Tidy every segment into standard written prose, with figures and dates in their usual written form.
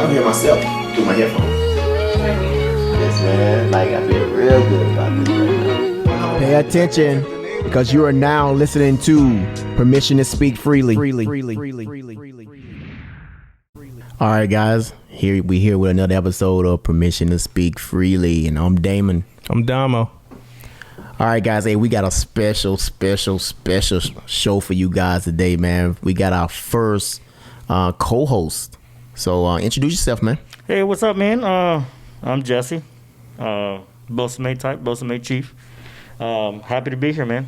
don't hear myself through my headphones. Yes, man. Like, I feel real good about this right now. Pay attention, because you are now listening to Permission to Speak Freely. All right, guys. We here with another episode of Permission to Speak Freely, and I'm Damon. I'm Damo. All right, guys. Hey, we got a special show for you guys today, man. We got our first co-host. So introduce yourself, man. Hey, what's up, man? I'm Jesse, Bosamate type, Bosamate chief. Happy to be here, man.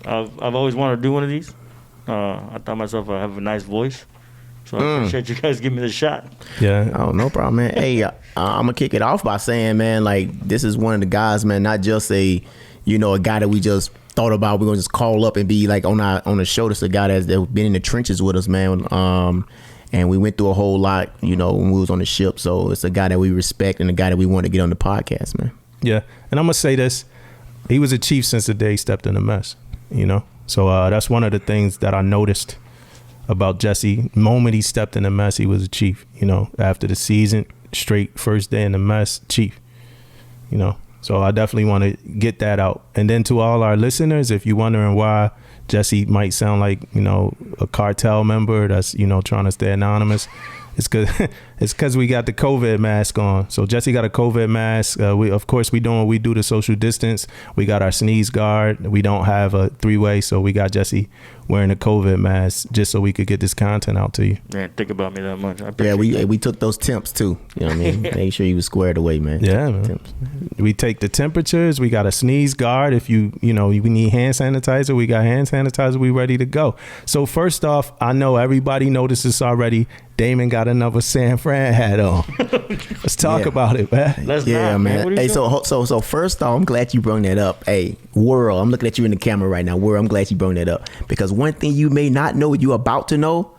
I've always wanted to do one of these. I thought myself I have a nice voice, so I appreciate you guys giving me the shot. Yeah. Oh, no problem, man. Hey, I'm gonna kick it off by saying, man, like, this is one of the guys, man, not just a guy that we just thought about. We're gonna just call up and be like on the show. This is a guy that's been in the trenches with us, man. And we went through a whole lot, when we was on the ship. So it's a guy that we respect and a guy that we want to get on the podcast, man. Yeah. And I'm gonna say this. He was a chief since the day he stepped in the mess, So that's one of the things that I noticed about Jesse. The moment he stepped in the mess, he was a chief, after the season, straight first day in the mess, chief, So I definitely want to get that out. And then to all our listeners, if you're wondering why Jesse might sound like, a cartel member that's, trying to stay anonymous, it's because we got the COVID mask on. So Jesse got a COVID mask. We doing what we do to social distance. We got our sneeze guard. We don't have a three-way, so we got Jesse wearing a COVID mask just so we could get this content out to you. Man, think about me that much. Yeah, we took those temps too. You know what I mean? Make sure you was squared away, man. Yeah, man. Temps. We take the temperatures. We got a sneeze guard. If we need hand sanitizer, we got hand sanitizer. We ready to go. So first off, I know everybody noticed this already. Damon got another San Fran hat on. Let's talk about it, man. Man. Hey, so first off, I'm glad you brought that up. Hey, World, I'm looking at you in the camera right now. World, I'm glad you brought that up, because one thing you may not know, you about to know,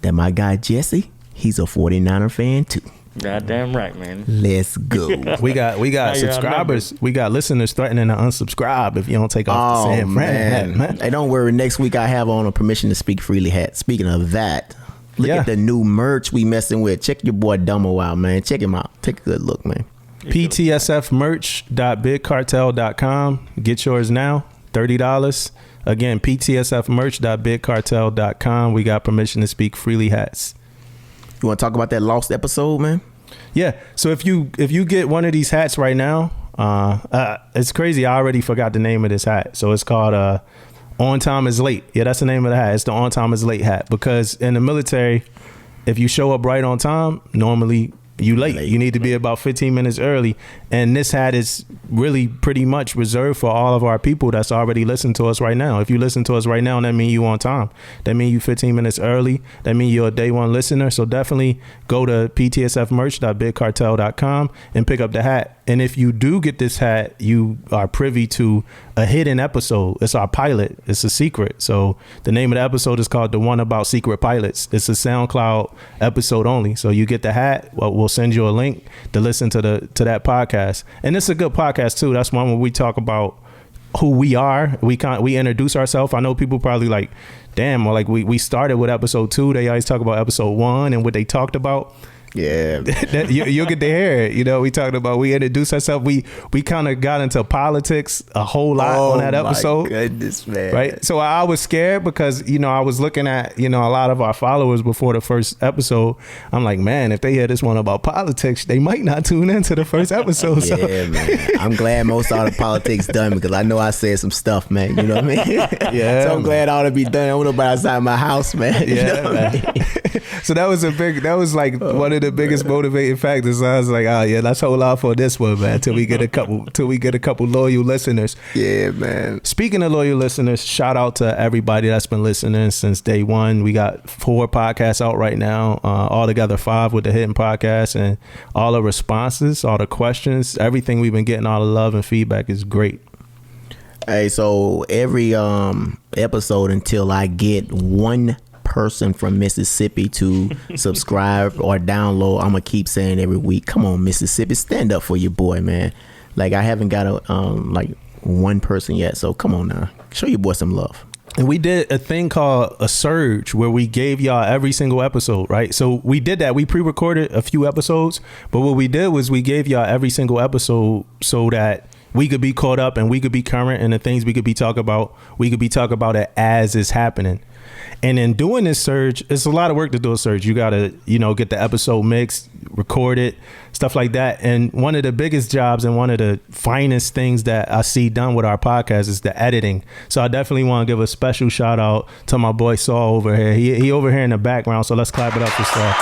that my guy Jesse, he's a 49er fan too. Goddamn right, man. Let's go. We got subscribers. We got listeners threatening to unsubscribe if you don't take off the San Fran hat, man. Hey, don't worry. Next week I have on a Permission to Speak Freely hat. Speaking of that, look at the new merch we messing with. Check your boy Damo out, man. Check him out. Take a good look, man. ptsfmerch.bigcartel.com. Get yours now. $30. Again, ptsfmerch.bigcartel.com. We got Permission to Speak Freely hats. You want to talk about that lost episode, man? Yeah. So if you get one of these hats right now, it's crazy. I already forgot the name of this hat. So it's called On Time is Late. Yeah, that's the name of the hat. It's the On Time is Late hat, because in the military, if you show up right on time, normally you late. You need to be about 15 minutes early. And this hat is really pretty much reserved for all of our people that's already listening to us right now. If you listen to us right now, that means you on time. That means you 15 minutes early. That means you're a day one listener. So definitely go to ptsfmerch.bigcartel.com and pick up the hat. And if you do get this hat, you are privy to a hidden episode. It's our pilot. It's a secret. So the name of the episode is called The One About Secret Pilots. It's a SoundCloud episode only. So you get the hat. We'll send you a link to listen to that podcast. And it's a good podcast too. That's one where we talk about who we are. We introduce ourselves. I know people probably like, damn, well, like we started with episode 2. They always talk about episode 1 and what they talked about. Yeah, you'll get to hear it. We talked about, we introduced ourselves. We kind of got into politics a whole lot on that episode. My goodness, man. Right. So I was scared because, I was looking at, a lot of our followers before the first episode. I'm like, man, if they hear this one about politics, they might not tune into the first episode. Yeah, man. I'm glad most of the politics done, because I know I said some stuff, man. You know what I mean? Yeah. So I'm glad all to be done. I don't know about outside my house, man. Yeah, man. So that was like one of the biggest motivating factors. I was like, let's hold out for this one, man, till we get a couple loyal listeners. Yeah, man. Speaking of loyal listeners, shout out to everybody that's been listening since day one. We got 4 podcasts out right now, altogether 5 with the Hidden Podcast, and all the responses, all the questions, everything we've been getting, all the love and feedback is great. Hey, so every episode, until I get one person from Mississippi to subscribe or download, I'm gonna keep saying every week, come on, Mississippi, stand up for your boy, man. Like, I haven't got one person yet, so come on now, show your boy some love. And we did a thing called a surge where we gave y'all every single episode, right? So we did that. We pre-recorded a few episodes, but what we did was we gave y'all every single episode so that we could be caught up and we could be current, and the things we could be talking about it as it's happening. And in doing this surge, it's a lot of work to do a surge. You got to, get the episode mixed, record it, stuff like that. And one of the biggest jobs and one of the finest things that I see done with our podcast is the editing. So I definitely want to give a special shout out to my boy Saul over here. He over here in the background. So let's clap it up for Saul.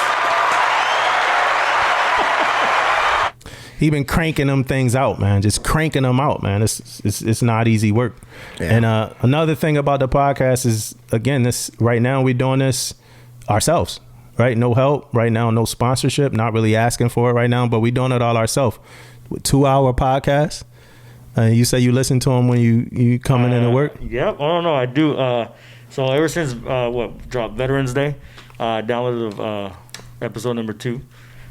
He been cranking them things out, man. Just cranking them out, man. It's not easy work. Yeah. And another thing about the podcast is, again, this right now we're doing this ourselves, right? No help right now, no sponsorship. Not really asking for it right now, but we're doing it all ourselves. 2-hour podcast. You say you listen to them when you coming into work. Yep. Oh no, I do. So ever since dropped Veterans Day, I downloaded episode number 2,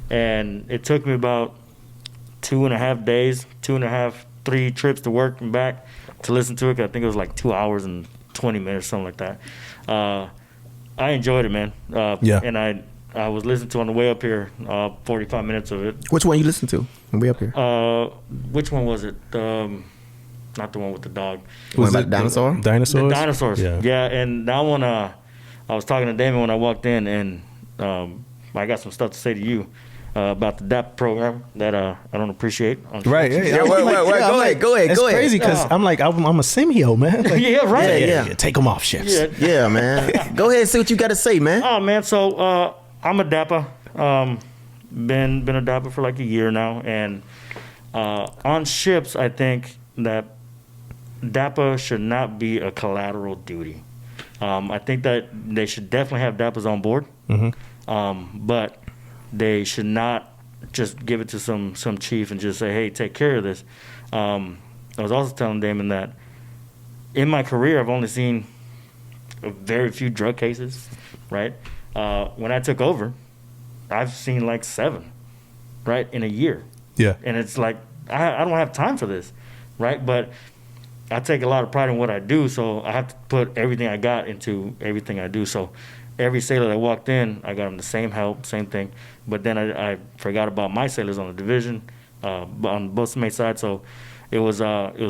and it took me about 2.5 days, 3 trips to work and back to listen to it. 'Cause I think it was like 2 hours and 20 minutes, something like that. I enjoyed it, man. Yeah. And I was listening to on the way up here, 45 minutes of it. Which one you listen to on the way up here? Which one was it? Not the one with the dog. Was it dinosaur? Dinosaurs? The dinosaurs. Yeah. And that one, I was talking to Damon when I walked in, and I got some stuff to say to you. About the DAPA program that I don't appreciate. Right. Yeah, wait, go ahead. It's crazy because I'm like, I'm a Simio, man. Like, yeah, right. Yeah. Take them off shifts. Yeah, man. Go ahead and see what you got to say, man. Oh, man. So I'm a DAPA. Been a DAPA for like a year now. And on ships, I think that DAPA should not be a collateral duty. I think that they should definitely have DAPAs on board. Mm-hmm. But they should not just give it to some chief and just say, hey, take care of this. I was also telling Damon that in my career, I've only seen very few drug cases, right? When I took over, I've seen like 7, right, in a year. Yeah. And it's like, I don't have time for this, right? But I take a lot of pride in what I do, so I have to put everything I got into everything I do. So every sailor that walked in, I got them the same help, same thing. But then I forgot about my sailors on the division, on both mate side. So it was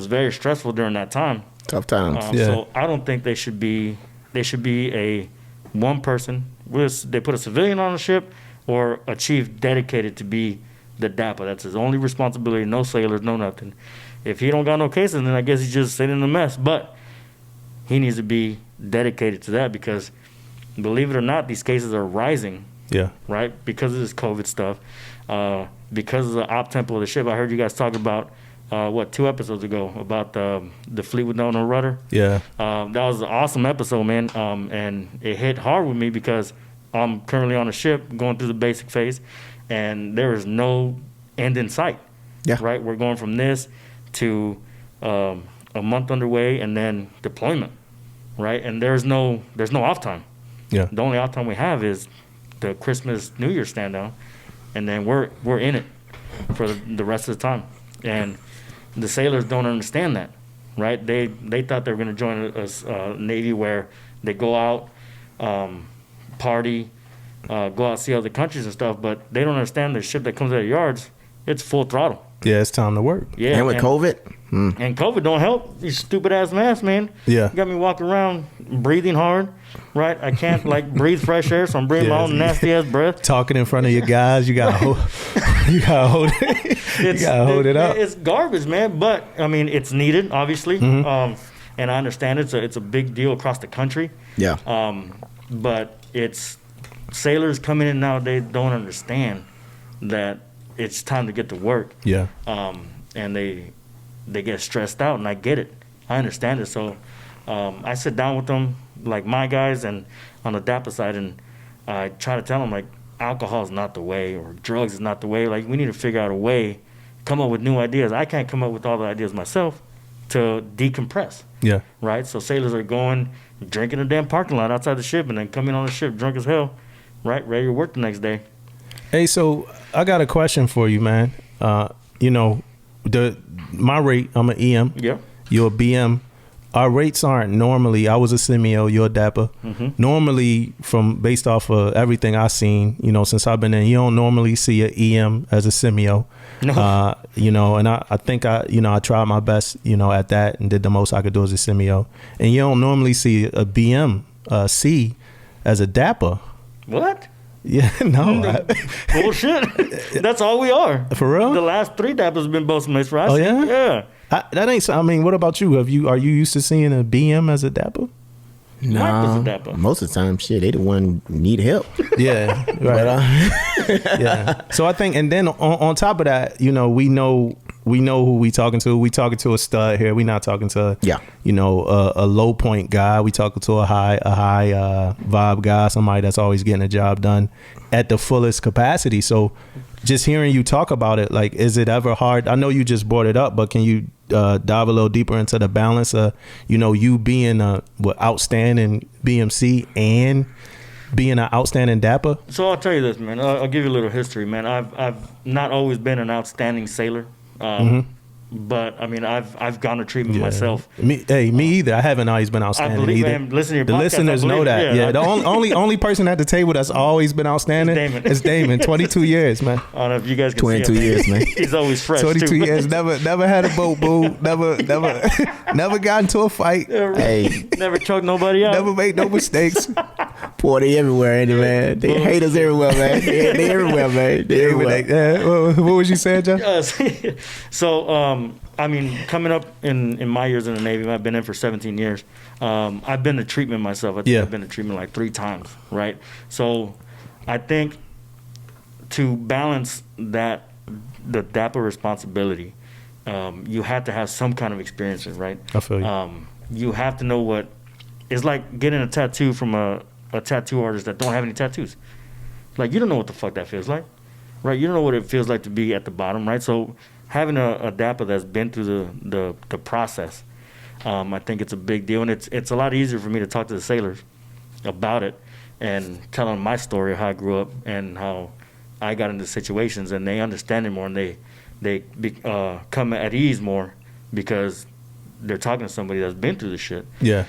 very stressful during that time. Tough times. So I don't think they should be a one person. They put a civilian on the ship or a chief dedicated to be the DAPA. That's his only responsibility. No sailors, no nothing. If he don't got no cases, then I guess he's just sitting in a mess. But he needs to be dedicated to that because, believe it or not, these cases are rising. Yeah. Right? Because of this COVID stuff. Because of the op tempo of the ship. I heard you guys talk about, 2 episodes ago about the fleet with no rudder. Yeah. That was an awesome episode, man. And it hit hard with me because I'm currently on a ship going through the basic phase, and there is no end in sight. Yeah. Right? We're going from this to a month underway and then deployment. Right? And there's no off time. Yeah. The only off time we have is the Christmas New Year stand down, and then we're in it for the rest of the time. And the sailors don't understand that, right? They thought they were going to join a Navy where they go out, party, go out, see other countries and stuff, but they don't understand the ship that comes out of yards, it's full throttle. Yeah, it's time to work. Yeah, and with COVID? And COVID don't help. These stupid ass masks, man. Yeah. You got me walking around breathing hard, right? I can't breathe fresh air, so I'm breathing my own nasty ass breath. Talking in front of your guys, you gotta hold it. You gotta hold it up. It's garbage, man. But I mean, it's needed, obviously. Mm-hmm. And I understand it's a big deal across the country. Yeah. But it's sailors coming in nowadays don't understand that it's time to get to work. Yeah. And they get stressed out, and I get it. I understand it. So I sit down with them, like my guys, and on the DAPA side, and I try to tell them, like, alcohol is not the way, or drugs is not the way. Like, we need to figure out a way, come up with new ideas. I can't come up with all the ideas myself to decompress. Yeah. Right? So sailors are going, drinking a damn parking lot outside the ship, and then coming on the ship drunk as hell, right? Ready to work the next day. Hey, so I got a question for you, man. My rate, I'm an EM. Yeah. You're a BM. our rates aren't normally. I was a CMO, you're a DAPA. Normally, based off of everything I've seen, you know, since I've been in, you don't normally see an EM as a CMO. No. You know, and I think I tried my best, you know, at that and did the most I could do as a CMO. And you don't normally see a BM C as a DAPA. What? Yeah, no. Bullshit. That's all we are. For real? The last 3 DAPAs have been both mates for us. Oh, yeah? Yeah. That ain't. I mean, what about you? Are you used to seeing a BM as a DAPA? Nah, Mike was a DAPA. most of the time, shit, they the one need help. Yeah, right. But, Yeah. So I think, and then on top of that, you know who we talking to. We talking to a stud here. We not talking to you know a low point guy. We talking to a high vibe guy. Somebody that's always getting a job done at the fullest capacity. So just hearing you talk about it, like, is it ever hard? I know you just brought it up, but can you dive a little deeper into the balance of, you know, you being a outstanding BMC and being an outstanding DAPA? So I'll tell you this, man. I'll give you a little history, man. I've not always been an outstanding sailor. But I mean, I've gone to treatment myself. Me either. I haven't always been outstanding. I believe, either. man, listen to your the podcast, listeners know that. Yeah, I the only person at the table that's always been outstanding is Damon. 22 years, man. I don't know if you guys can 22 see him, years, man. He's always fresh. 22 too. years. Never had a boat boo. Never got into a fight. hey, Never choked nobody out. Never made no mistakes. boy, they everywhere, ain't it, man? They haters everywhere, man. They everywhere, man. They everywhere. What was you saying, John? So, I mean, coming up in my years in the Navy, I've been in for 17 years. I've been to treatment myself. I think I've been to treatment like 3 times, right? So I think to balance that, the DAPA responsibility, you have to have some kind of experiences, right? I feel you. You have to know what it's like getting a tattoo from a tattoo artist that don't have any tattoos. Like, you don't know what the fuck that feels like, right? You don't know what it feels like to be at the bottom, right? So having a DAPA that's been through the process, I think it's a big deal. And it's a lot easier for me to talk to the sailors about it and tell them my story of how I grew up and how I got into situations, and they understand it more, and they come at ease more because they're talking to somebody that's been through the shit. Yeah.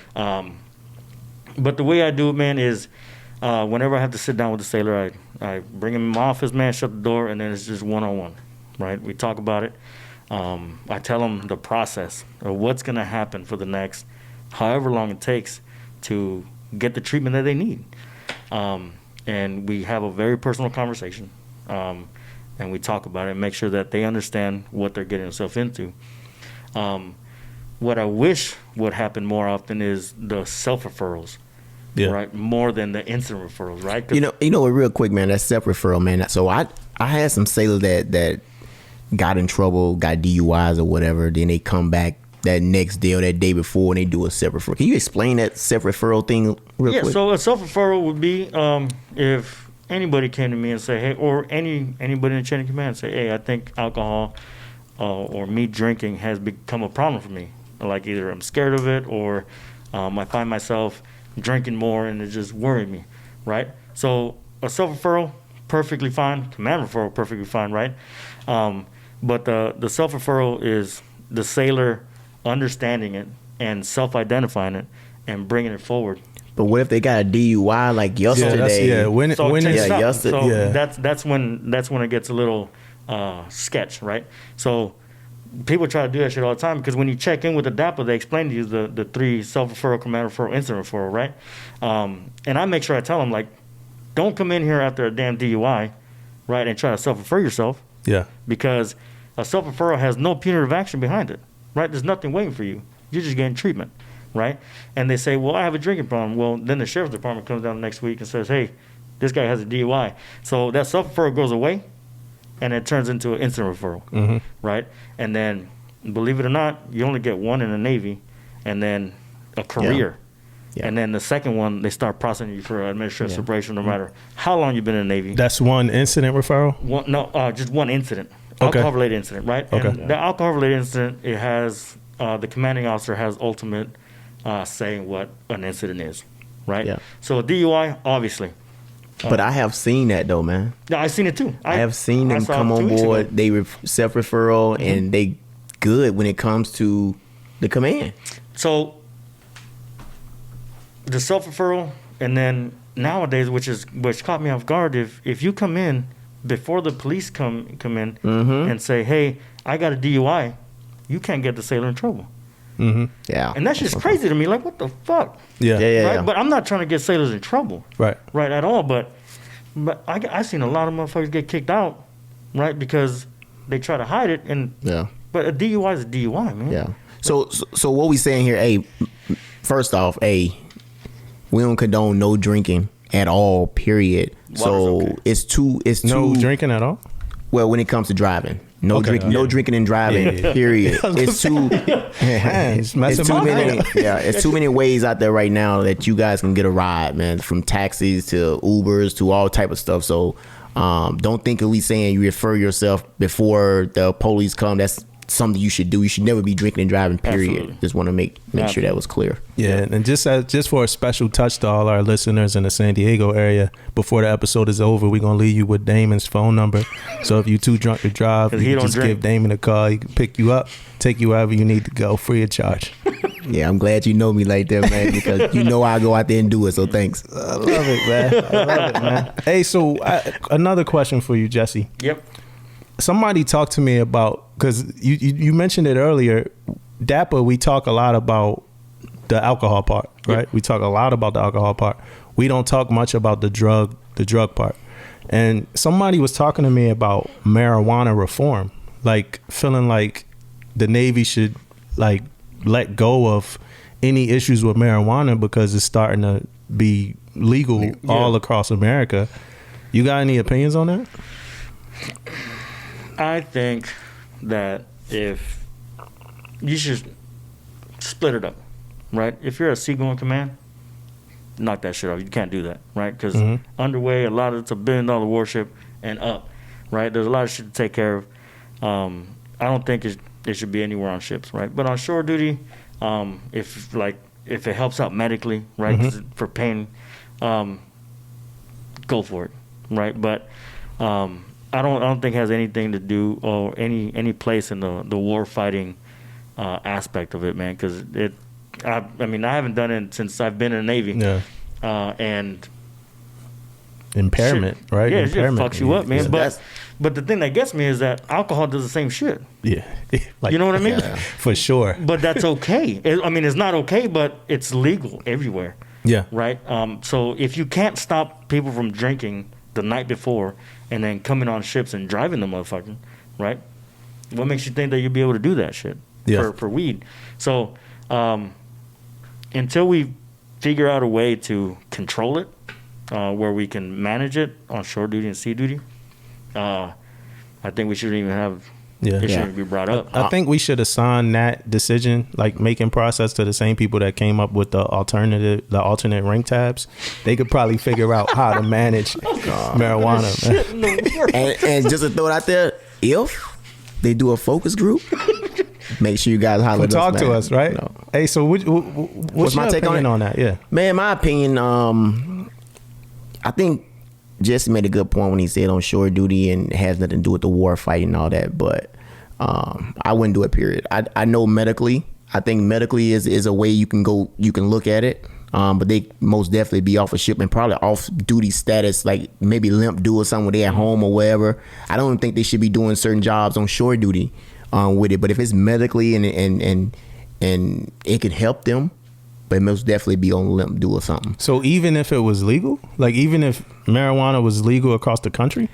But the way I do it, man, is whenever I have to sit down with the sailor, I bring him in my office, man, shut the door, and then it's just one-on-one, right? We talk about it. I tell them the process of what's going to happen for the next however long it takes to get the treatment that they need. And we have a very personal conversation, and we talk about it and make sure that they understand what they're getting themselves into. What I wish would happen more often is the self-referrals, right? More than the incident referrals, right? You know what, real quick, man, that self-referral, man. So I had some sailors that got in trouble, got DUIs or whatever, then they come back that next day or that day before and they do a self-referral. Can you explain that self-referral thing real quick? Yeah, so a self-referral would be if anybody came to me and say, hey, or anybody in the chain of command say, hey, I think alcohol or me drinking has become a problem for me. Like, either I'm scared of it, or I find myself drinking more and it just worried me, right? So a self-referral, perfectly fine. Command referral, perfectly fine, right? But the self-referral is the sailor understanding it and self-identifying it and bringing it forward. But what if they got a DUI like yesterday? That's when it gets a little sketch, right? So people try to do that shit all the time, because when you check in with the DAPA, they explain to you the 3 self-referral, command referral, incident referral, right? And I make sure I tell them, like, don't come in here after a damn DUI, right, and try to self-refer yourself. Yeah. Because a self-referral has no punitive action behind it, right? There's nothing waiting for you. You're just getting treatment, right? And they say, well, I have a drinking problem. Well, then the sheriff's department comes down next week and says, hey, this guy has a DUI. So that self-referral goes away, and it turns into an incident referral, right? And then, believe it or not, you only get 1 in the Navy, and then a career. Yeah. And then the second one, they start processing you for administrative separation, no matter how long you've been in the Navy. That's 1 incident referral? Just 1 incident. Okay. Alcohol-related incident, right? Okay. And the alcohol-related incident, it has, the commanding officer has ultimate say in what an incident is, right? Yeah. So a DUI, obviously. But I have seen that, though, man. Yeah, I've seen it, too. I have seen them come on board. They self-referral, and they good when it comes to the command. So the self-referral, and then nowadays, which caught me off guard, if you come in before the police come in and say, hey, I got a DUI, you can't get the sailor in trouble. Yeah. And that's just crazy to me. Like, what the fuck? Yeah. Right? But I'm not trying to get sailors in trouble. Right. Right at all. But I seen a lot of motherfuckers get kicked out, right? Because they try to hide it. But a DUI is a DUI, man. Yeah. So what we saying here, hey, first off, we don't condone no drinking at all, period. So okay. it's too No drinking at all? well when it comes to driving. No Okay, drinking, no drinking and driving. Period. It's too. Man, it's messing It's too my many. head. Yeah, it's too many ways out there right now that you guys can get a ride, man. From taxis to Ubers to all type of stuff. So don't think of we saying you refer yourself before the police come. That's something you should do. You should never be drinking and driving. Period. Absolutely. Just want to make sure that was clear. Yeah, and just for a special touch to all our listeners in the San Diego area, before the episode is over, we're gonna leave you with Damon's phone number. So if you're too drunk to drive, 'Cause you he can don't just drink. give Damon a call. He can pick you up, take you wherever you need to go, free of charge. Yeah, I'm glad you know me like that, man, because you know I go out there and do it. So thanks. I love it, man. I love it, man. Hey, so another question for you, Jesse. Yep. Somebody talked to me about, because you mentioned it earlier, DAPA, we talk a lot about the alcohol part, right? Yep. We talk a lot about the alcohol part. We don't talk much about the drug part. And somebody was talking to me about marijuana reform, like feeling like the Navy should like let go of any issues with marijuana because it's starting to be legal all across America. You got any opinions on that? I think that if you should split it up, right? If you're a seagoing command, knock that shit off. You can't do that, right? Because underway, a lot of it's a $1 billion warship and up, right? There's a lot of shit to take care of. I don't think it should be anywhere on ships, right? But on shore duty, if it helps out medically, right, 'cause for pain, go for it, right? But I don't think it has anything to do or any place in the war fighting aspect of it, man. Because I haven't done it since I've been in the Navy. Yeah. And Impairment, shit, right? Yeah, Impairment. it fucks you up, man. Yeah. But the thing that gets me is that alcohol does the same shit. Yeah. Like, You know what I mean? Yeah. for sure. But that's okay. It's not okay, but it's legal everywhere, Yeah. right? So if you can't stop people from drinking the night before and then coming on ships and driving the motherfucker, right? What makes you think that you'll be able to do that shit for weed? So until we figure out a way to control it, where we can manage it on shore duty and sea duty, I think we shouldn't even have it shouldn't be brought up. I think we should assign that decision, like making process, to the same people that came up with the alternate rank tabs. They could probably figure out how to manage marijuana, man. And just to throw it out there, if they do a focus group, make sure you guys holler at us, Talk to man. us, right? You know. Hey, so what's my your take on opinion it? on that? Yeah. Man, my opinion, I think Jesse made a good point when he said on shore duty and it has nothing to do with the war fighting and all that, but I wouldn't do it, period. I know medically, I think medically is a way you can look at it, but they most definitely be off a ship and probably off duty status, like maybe limp do or something when they at home or wherever. I don't think they should be doing certain jobs on shore duty with it, but if it's medically and it could help them, but it most definitely be on limp do or something. So even if it was legal, like even if marijuana was legal across the country,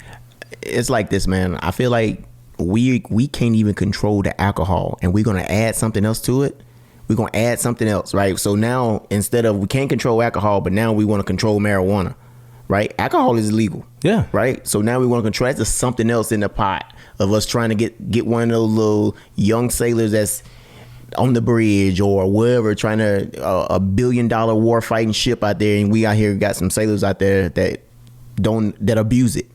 it's like this, man. I feel like we can't even control the alcohol, and we're gonna add something else to it. We're gonna add something else, right? So now instead of we can't control alcohol, but now we want to control marijuana, right? Alcohol is illegal, yeah, right? So now we want to control. That's just something else in the pot of us trying to get one of those little young sailors that's on the bridge or wherever, trying to $1 billion war fighting ship out there, and we out here got some sailors out there that abuse it,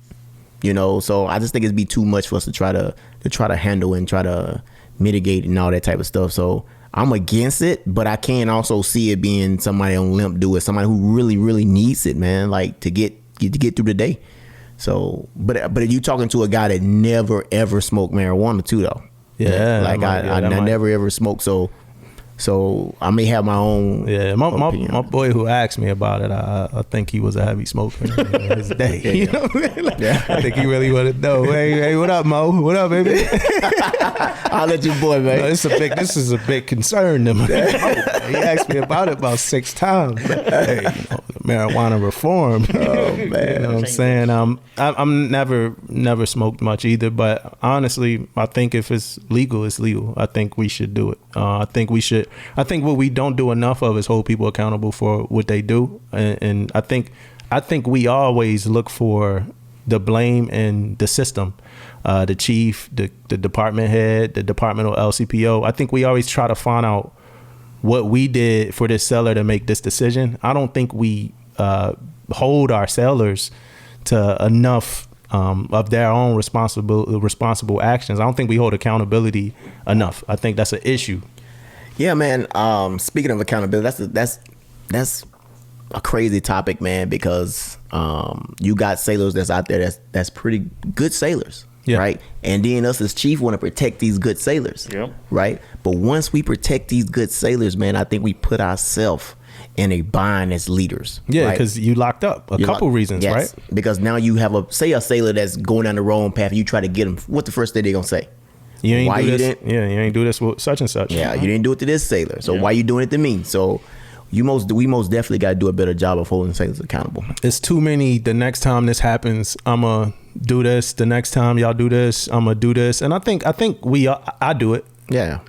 you know. So I just think it'd be too much for us to try to handle and try to mitigate and all that type of stuff. So I'm against it, but I can also see it being somebody on limp do it, somebody who really, really needs it, man, like to get through the day. So, but you talking to a guy that never ever smoked marijuana too, though. yeah. Like I never ever smoked. So So I may have my own. Yeah, my boy who asked me about it, I think he was a heavy smoker in his day. You know what I mean? Like, I think he really wanted to know. Hey, what up, Mo? What up, baby? I'll let you boy, man. No, this is a big concern to me. He asked me about it about 6 times. Hey, marijuana reform. Oh man, you know what I'm saying? I'm never smoked much either, but honestly, I think if it's legal, it's legal. I think we should do it. I think what we don't do enough of is hold people accountable for what they do, and I think we always look for the blame in the system, the chief, the department head, the departmental LCPO. I think we always try to find out what we did for this seller to make this decision. I don't think we hold our sellers to enough of their own responsible actions. I don't think we hold accountability enough. I think that's an issue. Yeah, man. Speaking of accountability, that's a crazy topic, man, because you got sailors that's out there that's pretty good sailors, right? And then us as chief want to protect these good sailors, right? But once we protect these good sailors, man, I think we put ourselves in a bind as leaders. Yeah, because you locked up. A couple reasons, right? Because now you have a sailor that's going down the wrong path and you try to get them. What the first thing they gonna say? You ain't do this with such and such. Yeah, you didn't do it to this sailor. So why you doing it to me? So we most definitely got to do a better job of holding sailors accountable. It's too many. The next time this happens, I'ma do this. The next time y'all do this, I'ma do this. And I think I do it. Yeah.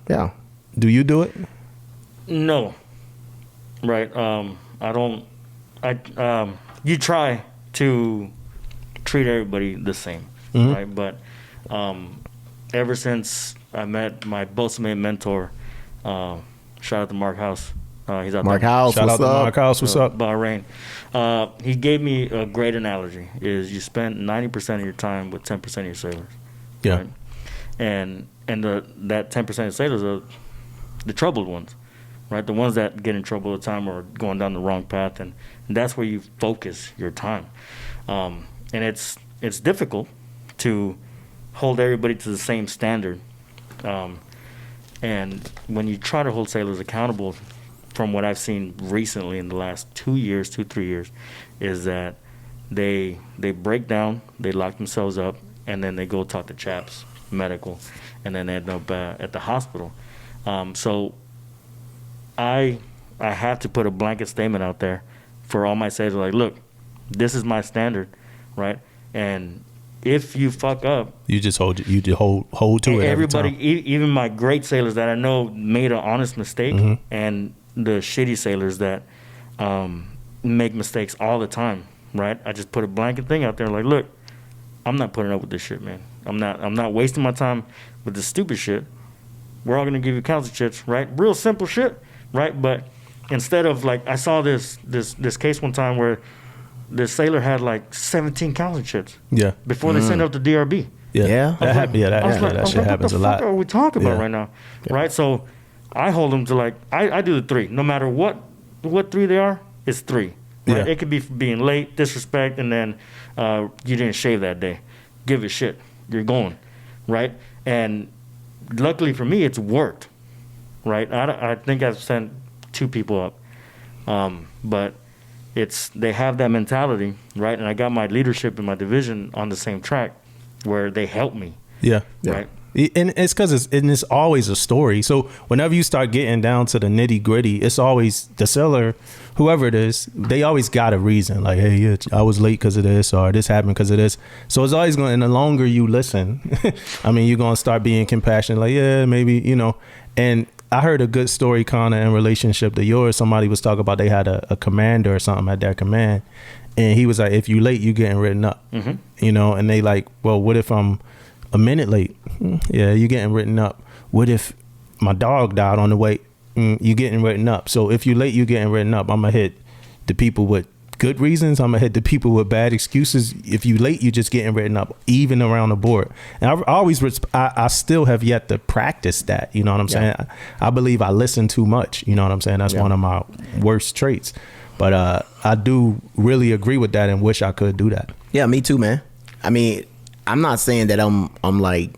Yeah. Do you do it? No. Right. I don't. You try to treat everybody the same, right? But ever since I met my boatmate mentor, shout out to Mark House. He's out Mark there. House. Shout out to Mark House. What's up? Bahrain. He gave me a great analogy: is you spend 90% of your time with 10% of your sailors. Yeah. Right? And that 10% of sailors are the troubled ones, right? The ones that get in trouble all the time or going down the wrong path, and that's where you focus your time. And it's difficult to hold everybody to the same standard. And when you try to hold sailors accountable, from what I've seen recently in the last 3 years, is that they break down, they lock themselves up, and then they go talk to chaps, medical, and then they end up at the hospital. So I have to put a blanket statement out there for all my sailors, like, look, this is my standard, right? And if you fuck up, you just hold to it. Everybody, every time. Even my great sailors that I know made an honest mistake, and the shitty sailors that make mistakes all the time, right? I just put a blanket thing out there, like, look, I'm not putting up with this shit, man. I'm not wasting my time with this stupid shit. We're all gonna give you counsel chips, right? Real simple shit, right? But instead of, like, I saw this case one time where the sailor had like 17 counseling chips. Yeah. Before they sent it up to DRB. Yeah. That happens. Yeah, that shit happens a lot. What the fuck are we talking about right now? Yeah. Right? So I hold them to, like, I do the 3. No matter what 3 they are, it's 3. Right? Yeah. It could be being late, disrespect, and then you didn't shave that day. Give a shit. You're going. Right? And luckily for me, it's worked. Right? I think I've sent 2 people up. But they have that mentality, right? And I got my leadership in my division on the same track where they help me. Yeah. Right. And it's because it's always a story. So whenever you start getting down to the nitty gritty, it's always the seller, whoever it is, they always got a reason. Like, hey, yeah, I was late because of this, or this happened because of this. So it's always going, and the longer you listen, I mean, you're going to start being compassionate. Like, yeah, maybe, and I heard a good story kind of in relationship to yours. Somebody was talking about they had a commander or something at their command. And he was like, if you late, you getting written up, and they like, well, what if I'm a minute late? Yeah, you getting written up. What if my dog died on the way? You getting written up. So if you late, you getting written up. I'm going to hit the people with good reasons. I'm going to hit the people with bad excuses. If you late, you just getting written up, even around the board. And I still have yet to practice that. You know what I'm saying? I believe I listen too much. You know what I'm saying? That's one of my worst traits. But I do really agree with that and wish I could do that. Yeah, me too, man. I mean, I'm not saying that I'm like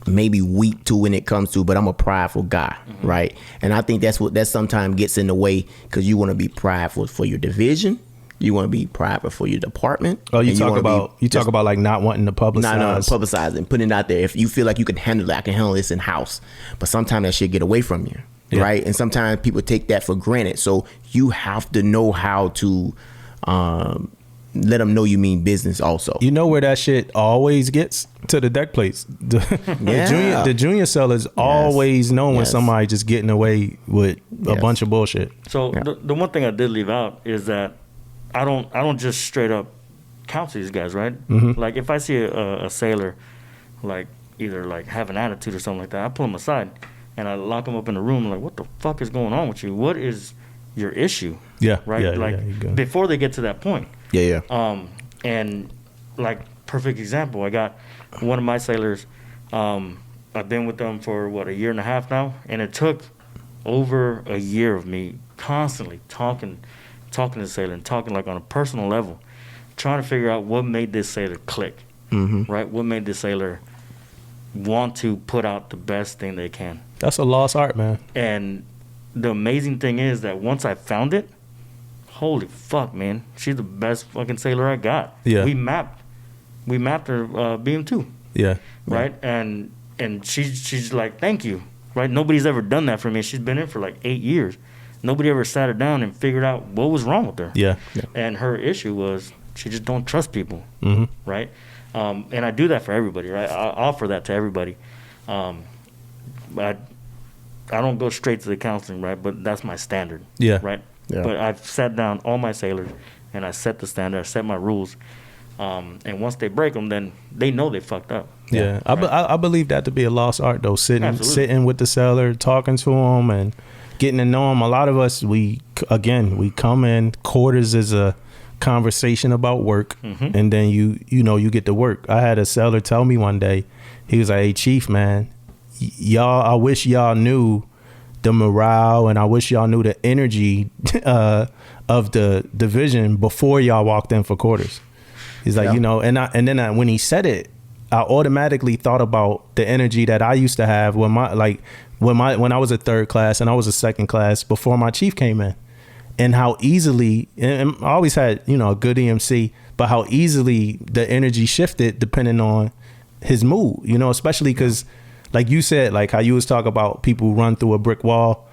maybe weak to when it comes to, but I'm a prideful guy, right? And I think that sometimes gets in the way, because you want to be prideful for your division, you want to be prideful for your department. Oh, you talk about like not wanting to publicize. Not publicizing, putting it out there. If you feel like you can handle it, I can handle this in house. But sometimes that shit get away from you, right? And sometimes people take that for granted. So you have to know how to let them know you mean business also. You know where that shit always gets? To the deck plates. The junior sellers always know when somebody just getting away with a bunch of bullshit. So the one thing I did leave out is that I don't just straight up counsel these guys, right? Like if I see a sailor like either like have an attitude or something like that, I pull him aside and I lock him up in a room, like, what the fuck is going on with you? What is your issue? Right? Before they get to that point. And like perfect example, I got one of my sailors, I've been with them for a year and a half now, and it took over a year of me constantly talking to the sailor and talking like on a personal level, trying to figure out what made this sailor click, right? What made this sailor want to put out the best thing they can. That's a lost art, man. And the amazing thing is that once I found it, holy fuck, man, she's the best fucking sailor I got. Yeah. We mapped her BM2. Yeah. Right? And she's like, thank you. Right? Nobody's ever done that for me. She's been in for like 8 years. Nobody ever sat her down and figured out what was wrong with her. Yeah. And her issue was she just don't trust people. Right? And I do that for everybody, right? I offer that to everybody. But I don't go straight to the counseling, right? But that's my standard. Yeah. Right? Yeah. But I've sat down all my sailors and I set the standard, I set my rules. And once they break them, then they know they fucked up. Yeah. Right? I believe that to be a lost art, though. Sitting with the sailor, talking to him and getting to know him. A lot of us, we come in, quarters is a conversation about work, and then you get to work. I had a sailor tell me one day, he was like, hey, Chief, man, I wish y'all knew the morale, and I wish y'all knew the energy of the division before y'all walked in for quarters. He's like, and then when he said it, I automatically thought about the energy that I used to have when I was a third class and I was a second class before my chief came in, and how easily, and I always had, a good EMC, but how easily the energy shifted depending on his mood, especially because, like you said, like how you was talking about people run through a brick wall.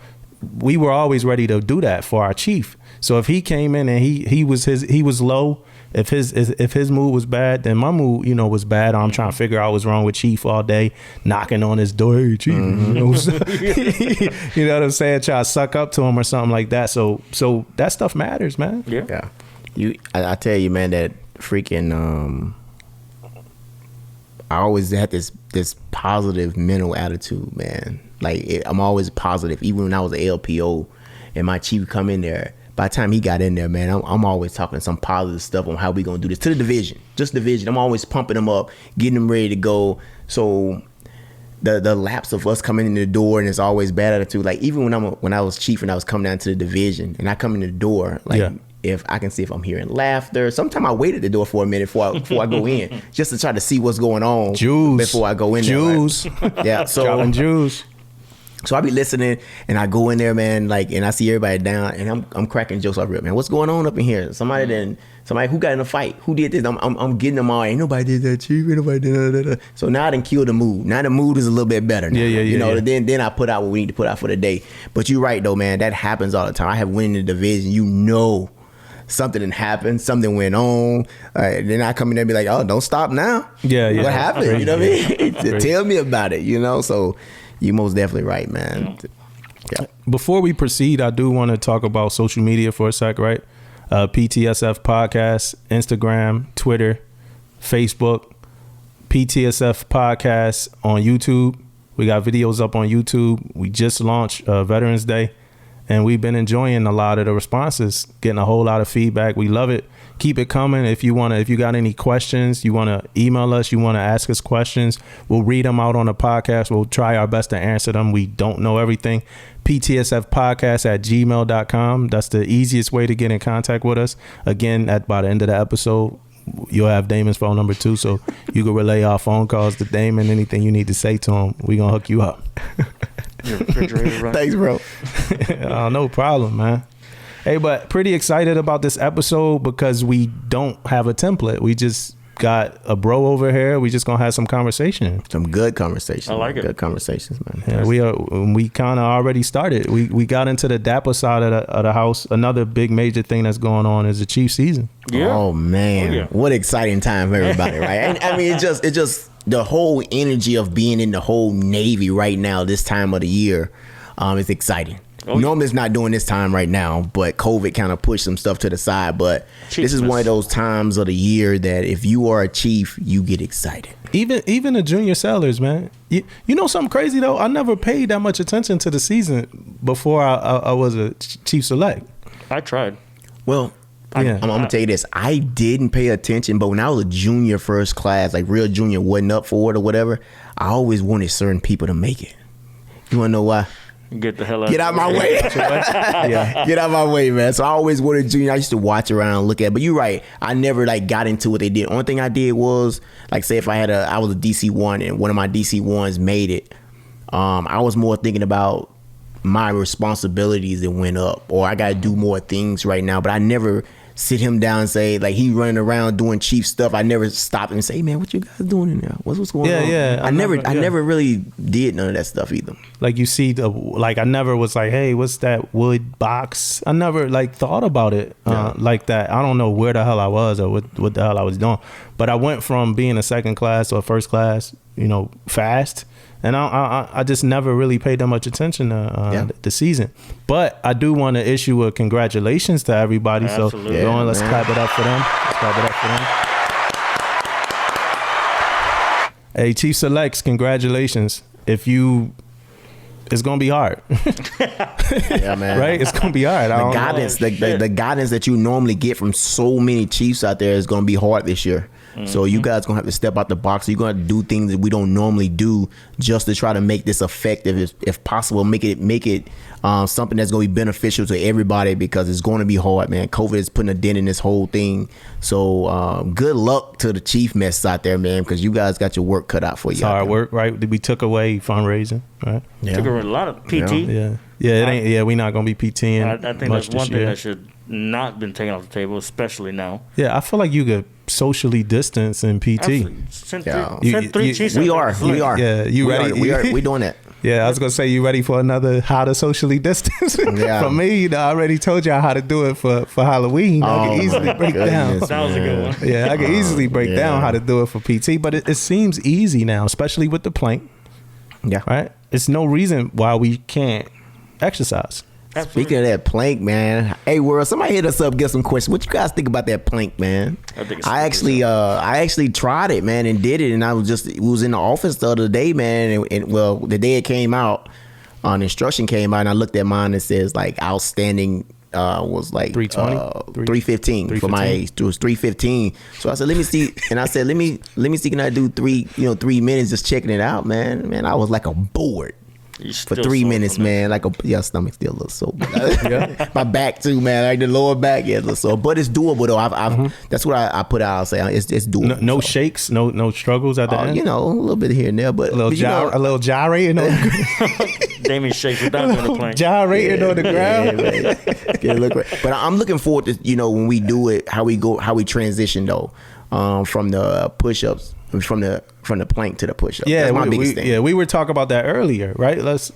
We were always ready to do that for our chief. So if he came in and he was low, if his mood was bad, then my mood, was bad. I'm trying to figure out what's wrong with Chief all day, knocking on his door, hey, Chief, you know what I'm saying? Try to suck up to him or something like that. So that stuff matters, man. Yeah. I tell you, man, that freaking I always had this positive mental attitude, man. Like I'm always positive. Even when I was an LPO and my chief come in there, by the time he got in there, man, I'm always talking some positive stuff on how we gonna do this to the division, just division. I'm always pumping them up, getting them ready to go. So the lapse of us coming in the door, and it's always bad attitude. Like even when I was chief and I was coming down to the division, and I come in the door, like if I can see if I'm hearing laughter. Sometimes I wait at the door for a minute before I go in, just to try to see what's going on before I go in there. Right? Yeah, so dropping Jews. So I be listening, and I go in there, man, like, and I see everybody down, and I'm cracking jokes off, man. What's going on up in here? Somebody who got in a fight? Who did this? I'm getting them all. Ain't nobody did that, Chief. Ain't nobody did that. So now I done killed the mood. Now the mood is a little bit better. Now. Then I put out what we need to put out for the day. But you're right though, man. That happens all the time. I have win in the division. Something didn't happen. Something went on. Then I come in there and be like, oh, don't stop now. Yeah. What happened? You know what I mean? Tell me about it. So. You most definitely right, man. Yeah. Before we proceed, I do want to talk about social media for a sec, right? PTSF Podcast, Instagram, Twitter, Facebook, PTSF Podcast on YouTube. We got videos up on YouTube. We just launched Veterans Day, and we've been enjoying a lot of the responses, getting a whole lot of feedback. We love it. Keep it coming. If you got any questions, you want to email us, you want to ask us questions, we'll read them out on the podcast. We'll try our best to answer them. We don't know everything. PTSFpodcast@gmail.com. That's the easiest way to get in contact with us. Again, by the end of the episode, you'll have Damon's phone number too, so you can relay our phone calls to Damon. Anything you need to say to him, we gonna hook you up. Your refrigerator, right? Thanks, bro. No problem, man. Hey, but pretty excited about this episode because we don't have a template. We just got a bro over here. We just gonna have some conversation. Some good conversations. I like it. Good conversations, man. Yeah, we kind of already started. We got into the DAPA side of the house. Another big major thing that's going on is the Chiefs season. Yeah. Oh man, yeah. What exciting time for everybody, right? And, I mean, it just the whole energy of being in the whole Navy right now, this time of the year, is exciting. Normally it's not doing this time right now, but COVID kind of pushed some stuff to the side. But this is one of those times of the year that if you are a chief, you get excited. Even the junior sailors, man. You know something crazy though? I never paid that much attention to the season before I was a chief select. I tried. Well, Yeah. I'm gonna tell you this. I didn't pay attention, but when I was a junior first class, like real junior, wasn't up for it or whatever, I always wanted certain people to make it. You wanna know why? Get the hell out. Get out my way. Yeah. Get out my way, man. So I always wanted junior. I used to watch around, look at. But you're right. I never like got into what they did. Only thing I did was like, say if I was a DC1 and one of my DC1s made it. I was more thinking about my responsibilities that went up, or I got to do more things right now. But I never sit him down and say, like, he running around doing chief stuff. I never stopped him and say, hey, man, what you guys doing in there? What's going on? Yeah. I never really did none of that stuff either. Like you see I never was like, hey, what's that wood box? I never like thought about it like that. I don't know where the hell I was or what the hell I was doing. But I went from being a second class to a first class, fast. And I just never really paid that much attention to the season. But I do want to issue a congratulations to everybody. Absolutely. So let's clap it up for them. Hey, Chief Selects, congratulations. It's gonna be hard. Yeah, man. Right? It's gonna be hard. The guidance that you normally get from so many chiefs out there is gonna be hard this year. So you guys gonna have to step out the box. You're gonna have to do things that we don't normally do just to try to make this effective, if possible. Make it something that's gonna be beneficial to everybody, because it's going to be hard, man. COVID is putting a dent in this whole thing. So good luck to the chief mess out there, man, because you guys got your work cut out for you. It's hard work, right? We took away fundraising, right? Yeah. Took a lot of PT. Yeah. We're not gonna be PTing. I think that's one thing that should not been taken off the table, especially now. Yeah, I feel like you could socially distance in PT. Send Yeah. three chiefs. We are. Yeah, you ready? We doing that. Yeah, I was gonna say, you ready for another how to socially distance? Yeah. For me, I already told y'all how to do it for Halloween. I can easily break down. That was a good one. Yeah, I can easily break down how to do it for PT, but it seems easy now, especially with the plank. Yeah. Right? It's no reason why we can't exercise. Absolutely. Speaking of that plank, man. Hey, world, somebody hit us up, get some questions. What you guys think about that plank, man? I actually tried it, man, and did it, and we was in the office the other day, man, and the day it came out, the instruction came out, and I looked at mine, and it says like outstanding was like 320, 315 for my age. It was 315. So I said, let me see, and I said, let me see, can I do 3 minutes just checking it out, man? Man, I was like a board. For 3 minutes, man. Stomach still a little sore. My back too, man. Like the lower back, a little sore. But it's doable though. That's what I put out. I'll say it's doable. No shakes, no struggles at the end. A little bit here and there, but a little gyrating on Damien shakes without doing the plank. Gyrating on the ground. Yeah, look right. But I'm looking forward to when we do it, how we transition though, from the push-ups. From the plank to the push up. Yeah, that's my biggest thing. Yeah, we were talking about that earlier, right? Let's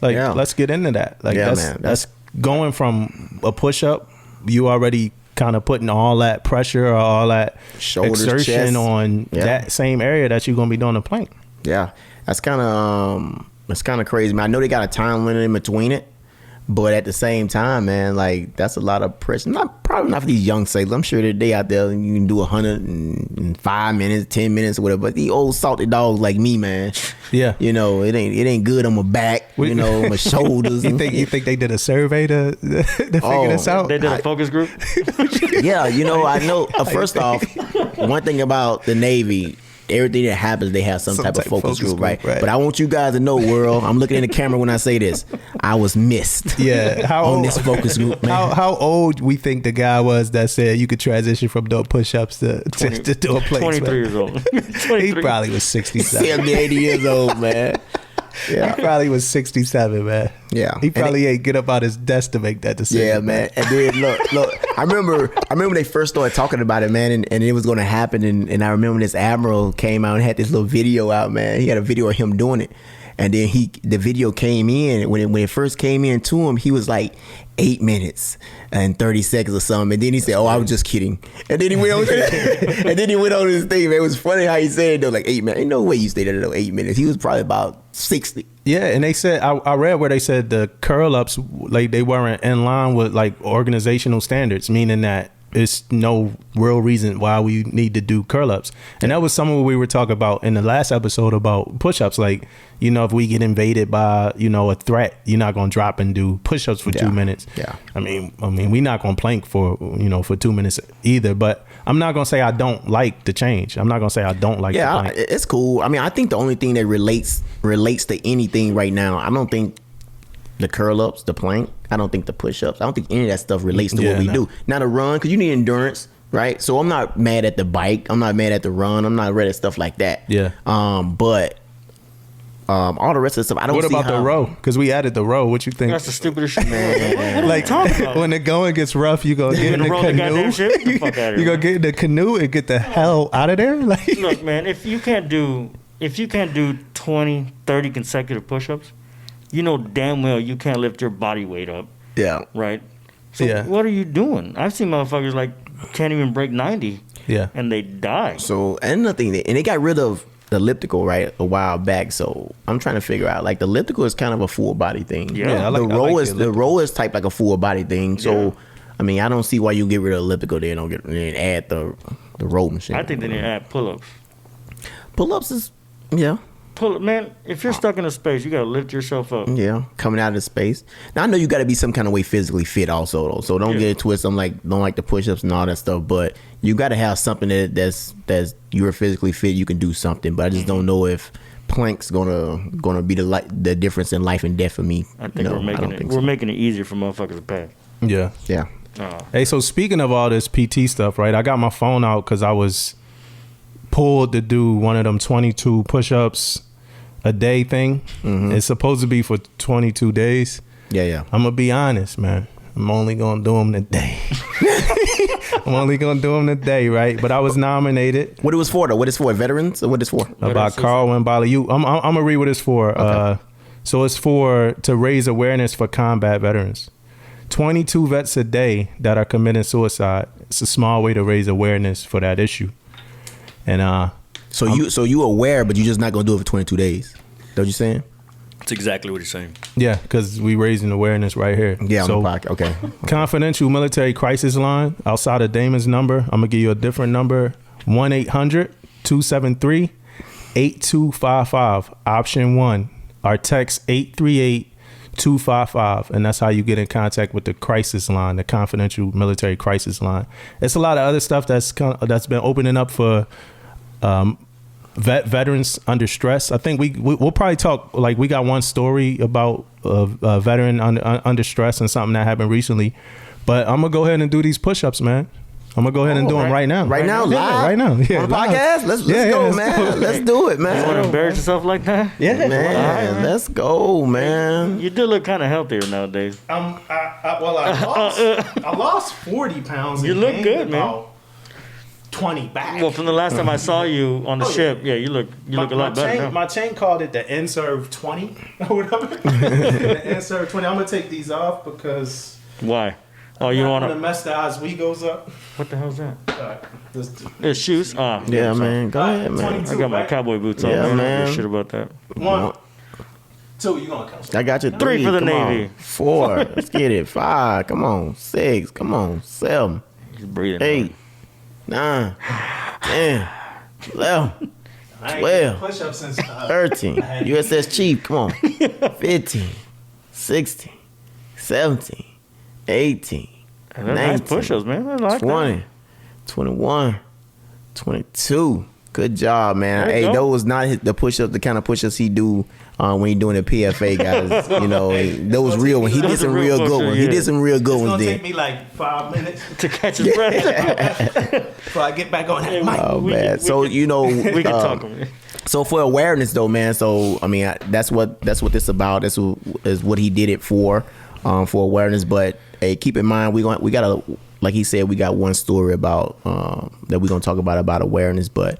get into that. Like that's going from a push up. You already kind of putting all that pressure or all that shoulders, exertion chest. on that same area that you're gonna be doing the plank. Yeah, that's kind of crazy, man. I know they got a time limit in between it, but at the same time, man, like that's a lot of pressure. Probably not for these young sailors. I'm sure that they out there and you can do 105 minutes, 10 minutes, or whatever. But the old salty dogs like me, man. Yeah, it ain't good on my back. My shoulders. You think they did a survey to figure this out? They did a focus group. Yeah, I know. First off, one thing about the Navy everything that happens, they have some type of focus group, right? But I want you guys to know, world, I'm looking in the camera when I say this. I was missed. Yeah, on this focus group, man. How old we think the guy was that said you could transition from doing push-ups to do a place? 23 years old. 23. He probably was 67. 70, 80 years old, man. Yeah, he probably was 67, man. Yeah, he probably ain't get up out his desk to make that decision. Yeah, man. And then look. I remember when they first started talking about it, man, and it was going to happen. And I remember this admiral came out and had this little video out, man. He had a video of him doing it, and then the video came in when it first came in to him. He was like 8 minutes and 30 seconds or something, and then he said, "Oh, I was just kidding." And then he went on. And then he went on his thing. Man, it was funny how he said it though, like 8 minutes. Ain't no way you stayed there 8 minutes. He was probably about 60. Yeah, and they said I read where they said the curl ups, like, they weren't in line with like organizational standards, meaning that it's no real reason why we need to do curl ups. And that was some of what we were talking about in the last episode about push ups. Like, you know, if we get invaded by, you know, a threat, you're not gonna drop and do push ups for 2 minutes. Yeah. I mean, we're not gonna plank for 2 minutes either. But I'm not gonna say I don't like the change. I'm not gonna say I don't like the plank. It's cool. I mean, I think the only thing that relates to anything right now, I don't think the curl ups, the plank, I don't think the push ups, I don't think any of that stuff relates to what we do. Now the run, because you need endurance, right? So I'm not mad at the bike. I'm not mad at the run. I'm not mad at stuff like that. Yeah. But all the rest of the stuff, I don't see What about the row? Because we added the row. What you think? That's the stupidest shit, man. Like, when the going gets rough, you gonna get in the canoe. Shit? The fuck out of You here, gonna get in the canoe and get the hell out of there. Like, look, man, if you can't do 20, 30 consecutive push-ups, you know damn well you can't lift your body weight up. Yeah. Right? So what are you doing? I've seen motherfuckers like can't even break 90. Yeah. And they die. So, and nothing, and they got rid of the elliptical, right, a while back. So I'm trying to figure out, like, the elliptical is kind of a full body thing. Yeah. The row is type like a full body thing. So I mean, I don't see why you get rid of elliptical then add the row machine. I think they need to add pull-ups. Pull-ups is Man, if you're stuck in a space, you gotta lift yourself up. Yeah, coming out of space. Now I know you got to be some kind of way physically fit also though. So don't get it twisted. Don't like the push-ups and all that stuff. But you got to have something that's you're physically fit. You can do something. But I just don't know if plank's gonna be the difference in life and death for me. I think we're making it easier for motherfuckers to pass. Yeah. Yeah. Hey, so speaking of all this PT stuff, right? I got my phone out because I was pulled to do one of them 22 push-ups a day thing. Mm-hmm. It's supposed to be for 22 days. Yeah. I'm gonna be honest, man. I'm only gonna do them today. I'm only gonna do them today, right? But I was nominated. What it was for though? What it's for? Veterans? Or what it's for? About Carl Wimbala. I'm gonna read what it's for. Okay. So it's to raise awareness for combat veterans. 22 vets a day that are committing suicide. It's a small way to raise awareness for that issue. And so you aware, but you're just not gonna do it for 22 days. That's what you're saying? That's exactly what he's saying. Yeah, because we raising awareness right here. Yeah, so, on the podcast. Okay. Confidential military crisis line outside of Damon's number. I'm gonna give you a different number: 1-800-273-8255. Option 1. Our text 838-255, and that's how you get in contact with the crisis line, the confidential military crisis line. It's a lot of other stuff that's been opening up for veterans under stress. I think we'll probably talk, like, we got one story about a veteran under stress and something that happened recently. But I'm gonna go ahead and do these push-ups, man. I'm gonna go ahead and do them right now. Right now, live? Yeah, right now. Yeah, on the podcast? Let's go, man. Let's do it, man. You want to embarrass yourself like that? Yeah, man. Let's go, man. You do look kind of healthier nowadays. I lost 40 pounds. You look good, man. 20 back. Well, from the last time I saw you on the ship, you look a lot better now. My chain called it the N-Serve 20 or whatever. The N-Serve 20. I'm gonna take these off because. Why? Oh, you want to mess the Oswego goes up? What the hell's that? It's shoes. Yeah, man. Go ahead, man. I got my cowboy boots on. Yeah, man. Shit about that. 1, 2. You gonna count? I got you. 3 for the come Navy. On. 4. Let's get it. 5. Come on. 6. Come on. 7. He's breathing. 8. 9. 10. 11. 12. 13. USS Chief. Come on. 15. 16. 17. 18. That's nice push-ups, man. I like 20. that. 21. 22. Good job, man. There you Hey, go. those not the push-up, the kind of push-ups he do when he doing the PFA, guys. You know, those real ones. He did some real good ones. He did some real good ones there. me like 5 minutes To catch his breath. before I get back on that mic. Oh man. So you know, We can talk on it. so for awareness though, man. So I mean, that's what this about. This is what he did it for awareness. But hey, keep in mind, we got a, like he said, we got one story about that we're gonna talk about awareness, but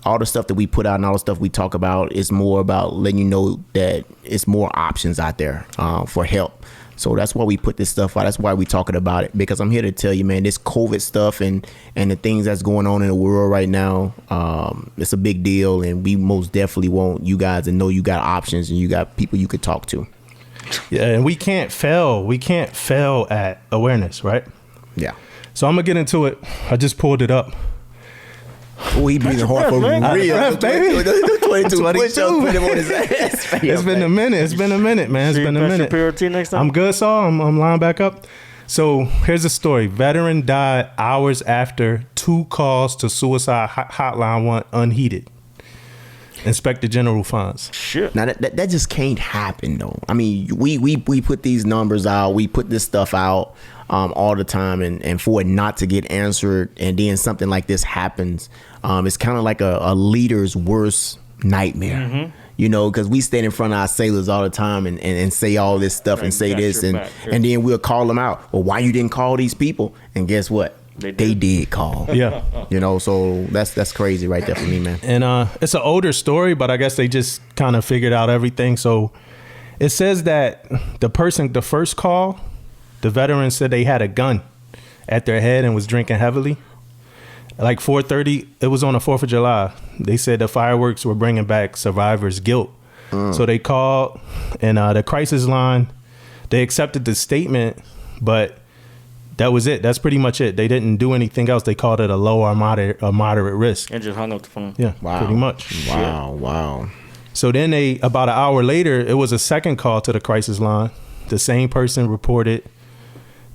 all the stuff that we put out and all the stuff we talk about is more about letting you know that it's more options out there for help. So that's why we put this stuff out. That's why we talking about it, because I'm here to tell you, man, this COVID stuff and the things that's going on in the world right now, it's a big deal, and we most definitely want you guys to know you got options and you got people you could talk to. Yeah, and we can't fail. We can't fail at awareness, right? Yeah. So I'm gonna get into it. I just pulled it up. Oh, he breathing hard for real. breath, baby. 22 push-ups, put him on his ass. It's been a minute. It's been a minute, man. It's been a minute. Purity next time. I'm good, Saul. I'm lying back up. So here's the story. Veteran died hours after 2 calls to suicide hotline went unheeded. Inspector General finds. Shit. Now that just can't happen though. I mean, we put these numbers out, we put this stuff out all the time, and for it not to get answered, and then something like this happens, it's kind of like a leader's worst nightmare. Mm-hmm. You know, because we stand in front of our sailors all the time and say all this stuff and say got this, your and back, yeah. and then we'll call them out. Well, why you didn't call these people? And guess what? They did call. Yeah. You know, so that's crazy right there for me, man. And it's an older story, but I guess they just kind of figured out everything. So it says that the first call, the veteran said they had a gun at their head and was drinking heavily. Like 4:30, it was on the 4th of July. They said the fireworks were bringing back survivors' guilt. So they called, and the crisis line, they accepted the statement, but that was it. That's pretty much it. They didn't do anything else. They called it a low or moderate risk. And just hung up the phone. Yeah, Wow. pretty much. Wow. So then about an hour later, it was a second call to the crisis line. The same person reported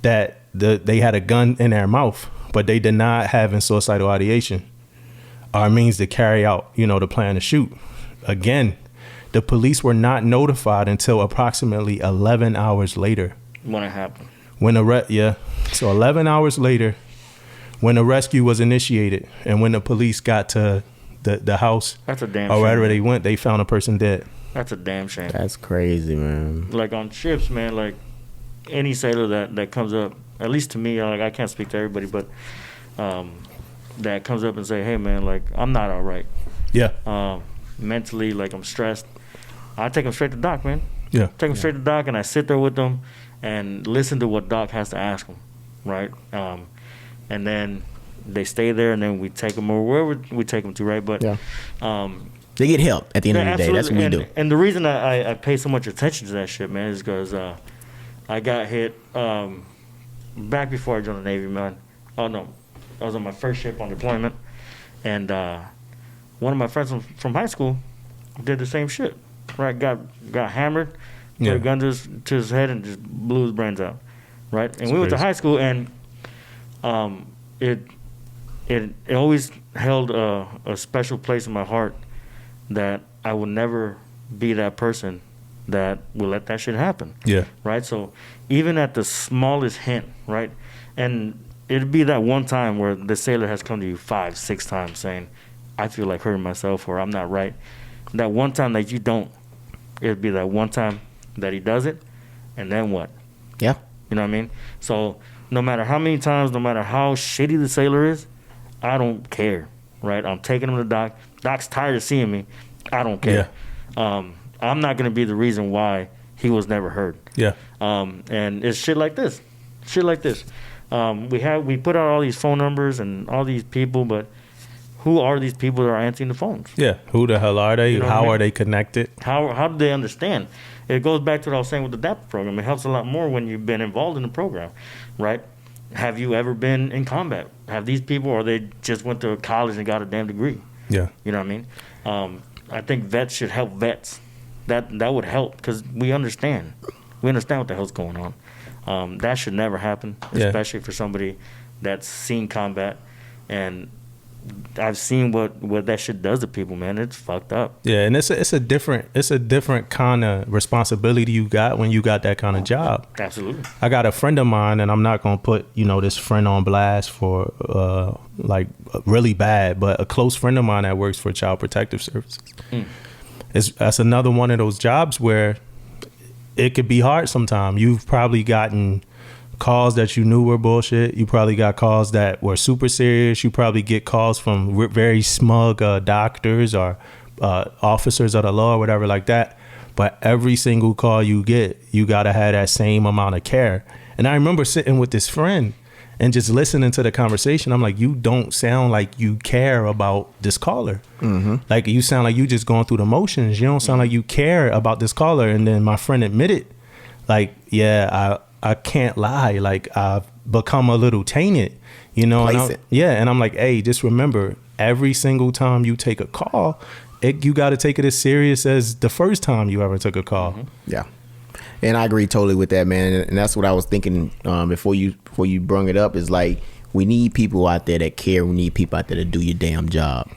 that they had a gun in their mouth, but they did not have suicidal ideation or means to carry out, the plan to shoot. Again, the police were not notified until approximately 11 hours later. When it happened. So 11 hours later, when the rescue was initiated and when the police got to the house, That's a damn or wherever shame. they went, they found a person dead. That's a damn shame. That's crazy, man. Like on ships, man, like any sailor that comes up, at least to me, like I can't speak to everybody, but that comes up and say, hey man, like I'm not all right. Yeah. Mentally, like I'm stressed. I take them straight to Doc, man. Yeah. Take them straight to Doc, and I sit there with them and listen to what Doc has to ask them, right? And then they stay there, and then we take them or wherever we take them to, right? But Yeah. They get help at the end yeah, of the day. That's what we absolutely. do. And the reason I pay so much attention to that shit, man, is because I got hit back before I joined the Navy, man. Oh, no. I was on my first ship on deployment. And one of my friends from high school did the same shit, right? Got hammered, put a gun to his head, and just blew his brains out, right? And we went to high school, and it always held a special place in my heart that I will never be that person that will let that shit happen. Yeah. Right? So even at the smallest hint, right? And it'd be that one time where the sailor has come to you 5-6 times saying, I feel like hurting myself or I'm not right. That one time that you don't, it'd be that one time that he does it, and then what? Yeah. You know what I mean? So no matter how many times, no matter how shitty the sailor is, I don't care, right? I'm taking him to Doc. Doc's tired of seeing me. I don't care. Yeah. I'm not going to be the reason why he was never heard. Yeah. And it's shit like this. We put out all these phone numbers and all these people, but who are these people that are answering the phones? Yeah. Who the hell are they? You know what I How mean? are they connected? How do they understand? It goes back to what I was saying with the DAPA program. It helps a lot more when you've been involved in the program, right? Have you ever been in combat? Have these people, or they just went to college and got a damn degree? Yeah. You know what I mean? I think vets should help vets. That would help because we understand. We understand what the hell's going on. That should never happen, Yeah. especially for somebody that's seen combat. And I've seen what that shit does to people, man. It's fucked up. Yeah, and it's a different kind of responsibility you got when you got that kind of job. Absolutely. I got a friend of mine, and I'm not gonna put this friend on blast for like really bad, but a close friend of mine that works for Child Protective Services. That's another one of those jobs where it could be hard sometimes. You've probably gotten calls that you knew were bullshit. You probably got calls that were super serious. You probably get calls from very smug doctors or officers of the law or whatever like that. But every single call you get, you got to have that same amount of care. And I remember sitting with this friend and just listening to the conversation. I'm like, you don't sound like you care about this caller. Like, you sound like you just going through the motions. You don't sound like you care about this caller. And then my friend admitted, like, yeah, I can't lie. Like, I've become a little tainted, And I'm like, hey, just remember, every single time you take a call, you got to take it as serious as the first time you ever took a call. Yeah. And I agree totally with that, man. And that's what I was thinking before you brung it up, is like, we need people out there that care. We need people out there to do your damn job.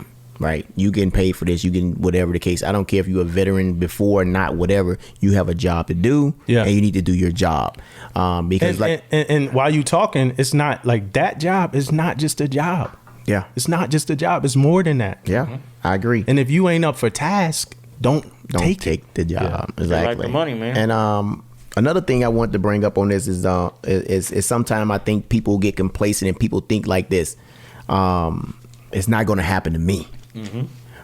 Right, you getting paid for this, you getting whatever the case. I don't care if you're a veteran before or not, whatever. You have a job to do, and you need to do your job. Because and while you talking, it's not like that job is not just a job. Yeah, it's not just a job. It's more than that. Yeah, I agree. And if you ain't up for task, don't take the job. Yeah. Exactly. They like the money, man. And another thing I want to bring up on this is sometimes I think people get complacent and people think like this. It's not going to happen to me.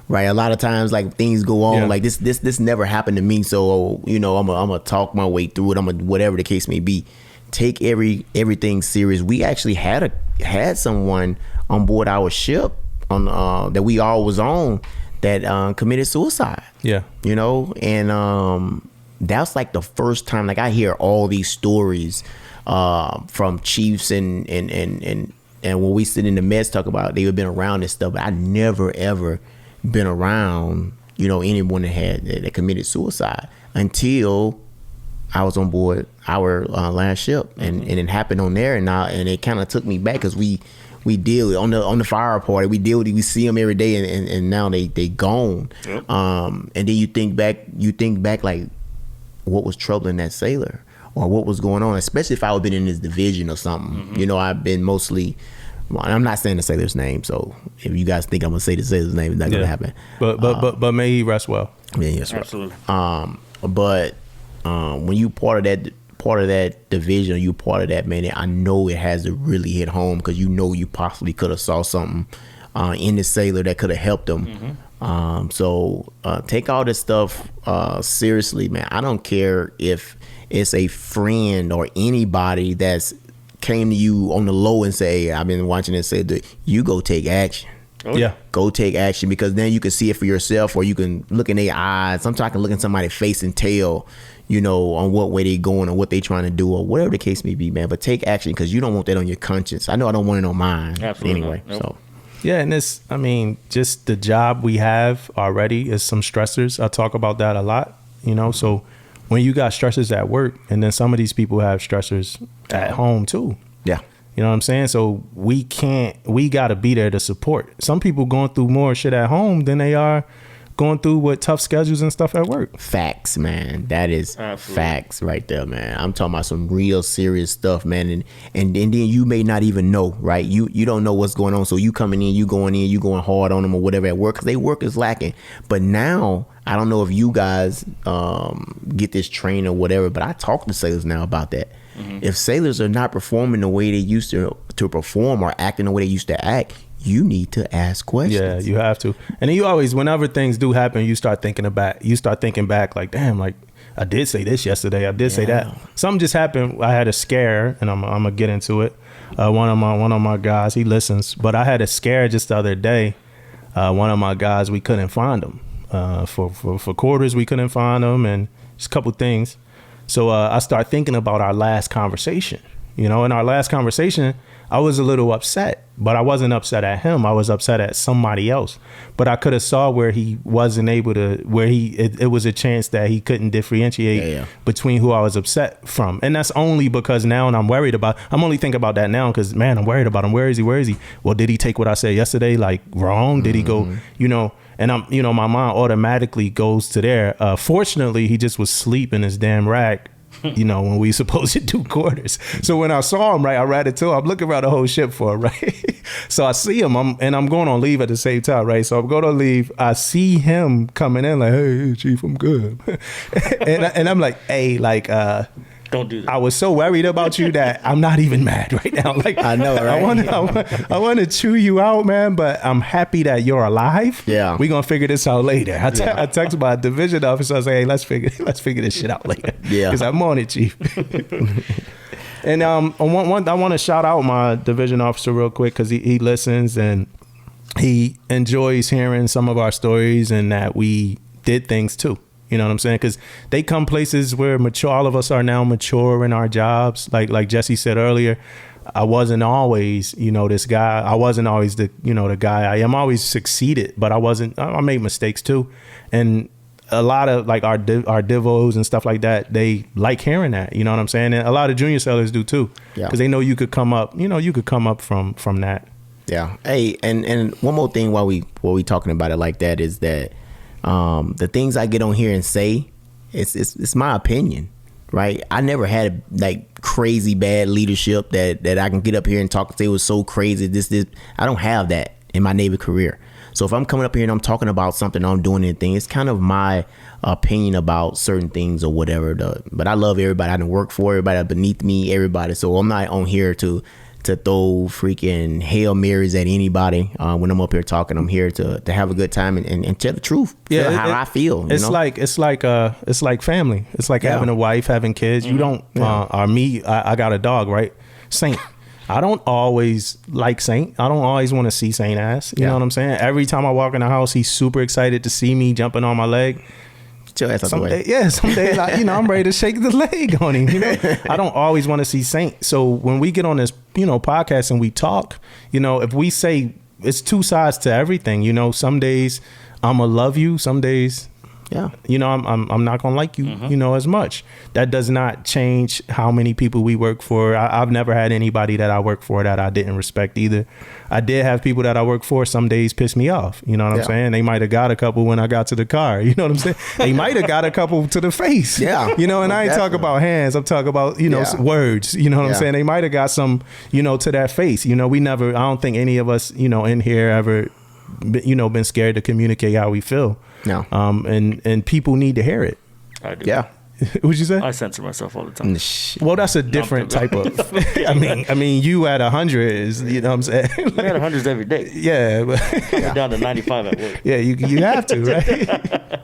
Right, a lot of times, like, things go on like this never happened to me, so I'm gonna talk my way through it. I'm gonna, whatever the case may be, take everything serious. We actually had someone on board our ship on that we all was on that committed suicide. And that's like the first time, like, I hear all these stories from chiefs and when we sit in the mess talk about they've been around this stuff, but I never ever been around anyone that committed suicide until I was on board our last ship, and it happened on there, and it kind of took me back, because we deal on the fire party, we see them every day, and now they gone. And then you think back like, what was troubling that sailor, or what was going on, especially if I would been in this division or something. I've been mostly, I'm not saying the sailor's name, so if you guys think I'm gonna say the sailor's name, it's not gonna happen. But may he rest well. Yeah, yes, absolutely. But when you part of that division, you part of that, man, I know it has to really hit home, because you possibly could have saw something in the sailor that could have helped them. So take all this stuff seriously, man. I don't care if it's a friend or anybody that's came to you on the low and say, hey, I've been watching this, say that you go take action. Go take action, because then you can see it for yourself, or you can look in their eyes. Sometimes I can look in somebody's face and tell, on what way they going or what they trying to do, or whatever the case may be, man. But take action, because you don't want that on your conscience. I know I don't want it on mine. Absolutely. Anyway. Nope. So yeah, and just the job we have already is some stressors. I talk about that a lot, so when you got stressors at work, and then some of these people have stressors at home too. Yeah. You know what I'm saying? So we got to be there to support. Some people going through more shit at home than they are going through with tough schedules and stuff at work. Facts, man. That is Absolutely. Facts right there, man. I'm talking about some real serious stuff, man. And then you may not even know, right? You don't know what's going on. So you coming in, you going hard on them or whatever at work, because they work is lacking. But now, I don't know if you guys get this training or whatever, but I talk to sailors now about that. If sailors are not performing the way they used to perform, or acting the way they used to act, you need to ask questions. Yeah, you have to. And then you always, whenever things do happen, you start thinking back like, damn, like, I did say this yesterday. I did say that. Something just happened. I had a scare, and I'm gonna get into it. One of my guys, he listens, but I had a scare just the other day. One of my guys, we couldn't find him. For quarters, we couldn't find him, and just a couple things. So I start thinking about our last conversation. In our last conversation, I was a little upset but I wasn't upset at him. I was upset at somebody else. But I could have saw where he wasn't able to, where it was a chance that he couldn't differentiate between who I was upset from. And that's only because now I'm worried about, I'm only thinking about that now because, man, I'm worried about him. Where is he? Where is he? Well, did he take what I said yesterday like wrong? Did he go, you know, and I'm, you know, my mind automatically goes to there. Fortunately, he just was asleep in his damn rack, you know, when we supposed to do quarters. So when I saw him, right, I ran into him. I'm looking around the whole ship for him, right? So I see him, I'm going on leave at the same time, right? So I'm going on leave. I see him coming in like, hey, Chief, I'm good. and I'm like, hey, like, don't do that. I was so worried about you that I'm not even mad right now. Like, I know, right? I want to chew you out, man, but I'm happy that you're alive. Yeah. We're going to figure this out later. I text my division officer. I say, hey, let's figure this shit out later. Yeah. Because I'm on it, Chief. And I want to shout out my division officer real quick because he listens and he enjoys hearing some of our stories and that we did things too. You know what I'm saying? Because they come places where all of us are now mature in our jobs. Like Jesse said earlier, I wasn't always, you know, this guy. I wasn't always the guy I am. Always succeeded, but I made mistakes too. And a lot of like our divos and stuff like that, they like hearing that. You know what I'm saying? And a lot of junior sellers do too, because they know you could come up. You know, you could come up from that. Yeah. Hey, and one more thing while we talking about it like that is that. The things I get on here and say, it's my opinion, right? I never had like crazy bad leadership that I can get up here and talk and say it was so crazy. This. I don't have that in my Navy career. So if I'm coming up here and I'm talking about something, I'm doing anything, it's kind of my opinion about certain things or whatever. But I love everybody. I done work for everybody beneath me, everybody. So I'm not on here to throw freaking Hail Marys at anybody when I'm up here talking. I'm here to have a good time and tell the truth. Yeah, how I feel. It's like family. It's like having a wife, having kids. You don't or me. I got a dog, right? Saint. I don't always like Saint. I don't always want to see Saint ass. You know what I'm saying? Every time I walk in the house, he's super excited to see me jumping on my leg. Some days, I'm ready to shake the leg on him. You know, I don't always want to see Saint. So when we get on this, podcast and we talk, if we say it's two sides to everything. Some days I'ma love you. Some days, I'm not gonna like you, as much. That does not change how many people we work for. I've never had anybody that I work for that I didn't respect either. I did have people that I work for some days piss me off. You know what I'm saying? They might have got a couple when I got to the car. You know what I'm saying? They might have got a couple to the face. Yeah. And I ain't talking about hands. I'm talking about, words. You know what I'm saying? They might have got some, to that face. I don't think any of us, in here ever, been scared to communicate how we feel. No. And people need to hear it. I do. Yeah. What'd you say? I censor myself all the time. Well, that's a different type of. I mean, you at 100 is, what I'm saying. I had 100s every day. Yeah, but I'm down to 95 at work. Yeah, you have to, right?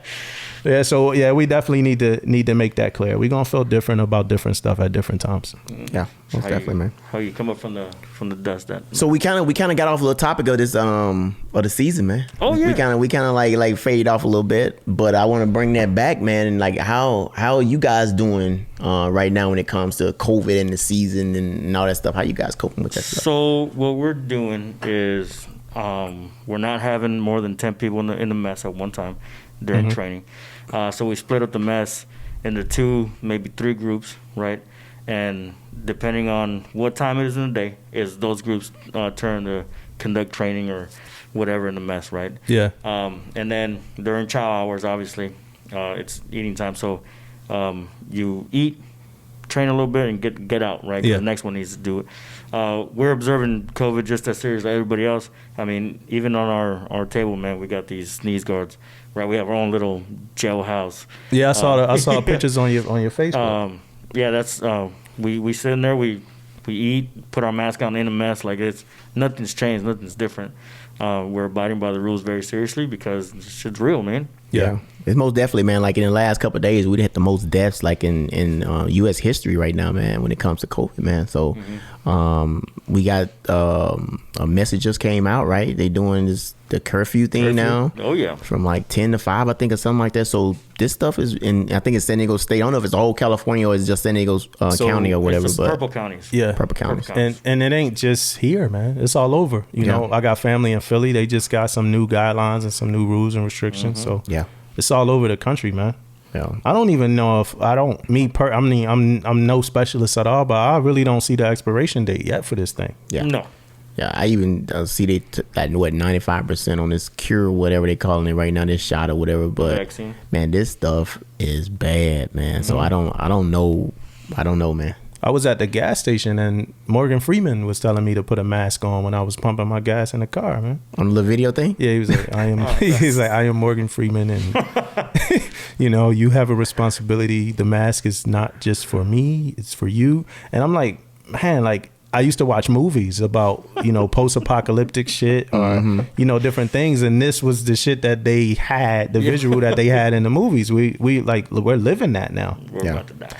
Yeah, so we definitely need to make that clear. We're gonna feel different about different stuff at different times. Yeah, most definitely, man. How you come up from the dust? So we kind of got off a little topic of this of the season, man. Oh yeah. We kind of like faded off a little bit, but I want to bring that back, man. And like how are you guys doing right now when it comes to COVID and the season and all that stuff? How you guys coping with that stuff? So what we're doing is we're not having more than 10 people in the mess at one time during training. So we split up the mess into 2, maybe 3 groups, right? And depending on what time it is in the day, is those groups turn to conduct training or whatever in the mess, right? Yeah. And then during chow hours, obviously, it's eating time. So you eat, train a little bit, and get out, right? 'Cause the next one needs to do it. We're observing COVID just as serious as everybody else. I mean, even on our table, man, we got these sneeze guards, right? We have our own little jail house. Yeah, I saw pictures on your Facebook. That's we sit in there, we eat, put our mask on in a mess. Like nothing's changed, nothing's different. We're abiding by the rules very seriously because this shit's real, man. Yeah, it's most definitely, man. Like in the last couple of days, we hit the most deaths like in U.S. history right now, man. When it comes to COVID, man. So we got a message just came out, right? They doing the curfew thing now. Oh yeah. From like 10 to 5, I think, or something like that. So this stuff is in, I think it's San Diego State. I don't know if it's the whole California or it's just San Diego County or whatever. It's but purple counties. Yeah. Purple counties. And it ain't just here, man. It's all over. You know, I got family in Philly. They just got some new guidelines and some new rules and restrictions. So yeah, it's all over the country, man. Yeah. I don't even know if I'm no specialist at all, but I really don't see the expiration date yet for this thing. Yeah. No. Yeah, I even see they at 95% on this cure, whatever they calling it right now, this shot or whatever. But vaccine. Man, this stuff is bad, man. So I don't know, man. I was at the gas station and Morgan Freeman was telling me to put a mask on when I was pumping my gas in the car, man. On the little video thing? Yeah, he was like, he's like, I am Morgan Freeman, and you know, you have a responsibility. The mask is not just for me, it's for you. And I'm like, man, like, I used to watch movies about, you know, post-apocalyptic shit or, you know, different things. And this was the shit that they had, the visual that they had in the movies. We're living that now. We're about to die.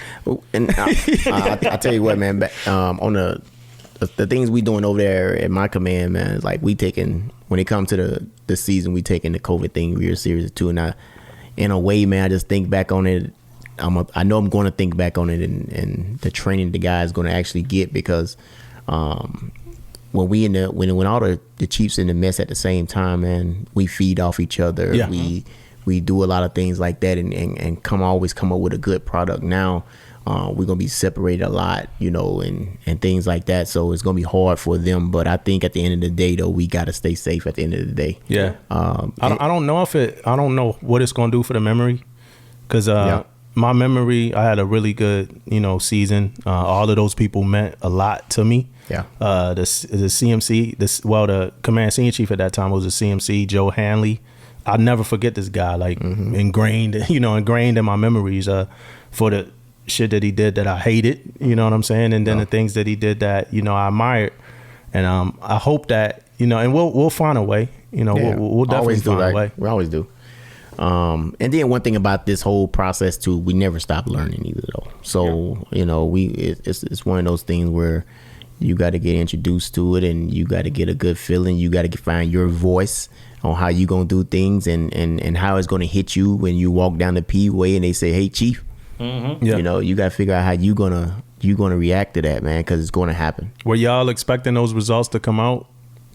And I tell you what, man, on the things we doing over there at my command, man, is like when it comes to the season, we taking the COVID thing real serious too. And in a way, man, I just think back on it. I know I'm going to think back on it and the training the guys going to actually get, because when all the chiefs in the mess at the same time, man, we feed off each other. Yeah. We do a lot of things like that and always come up with a good product. Now we're gonna be separated a lot, you know, and things like that. So it's gonna be hard for them. But I think at the end of the day, though, we gotta stay safe at the end of the day. Yeah. I don't know what it's gonna do for the memory, because my memory, I had a really good, you know, season. All of those people meant a lot to me. Yeah. The CMC, the command senior chief at that time was the CMC, Joe Hanley. I'll never forget this guy, like ingrained in my memories for the shit that he did that I hated, you know what I'm saying? And then the things that he did that, you know, I admired. And I hope that, you know, and we'll find a way, you know, we'll definitely find a way. We always do. And then one thing about this whole process too, we never stop learning either, though. So you know, it's one of those things where you got to get introduced to it, and you got to get a good feeling. You got to find your voice on how you gonna do things, and how it's gonna hit you when you walk down the P-way and they say, "Hey, Chief," you know, you got to figure out how you gonna react to that, man, because it's gonna happen. Were y'all expecting those results to come out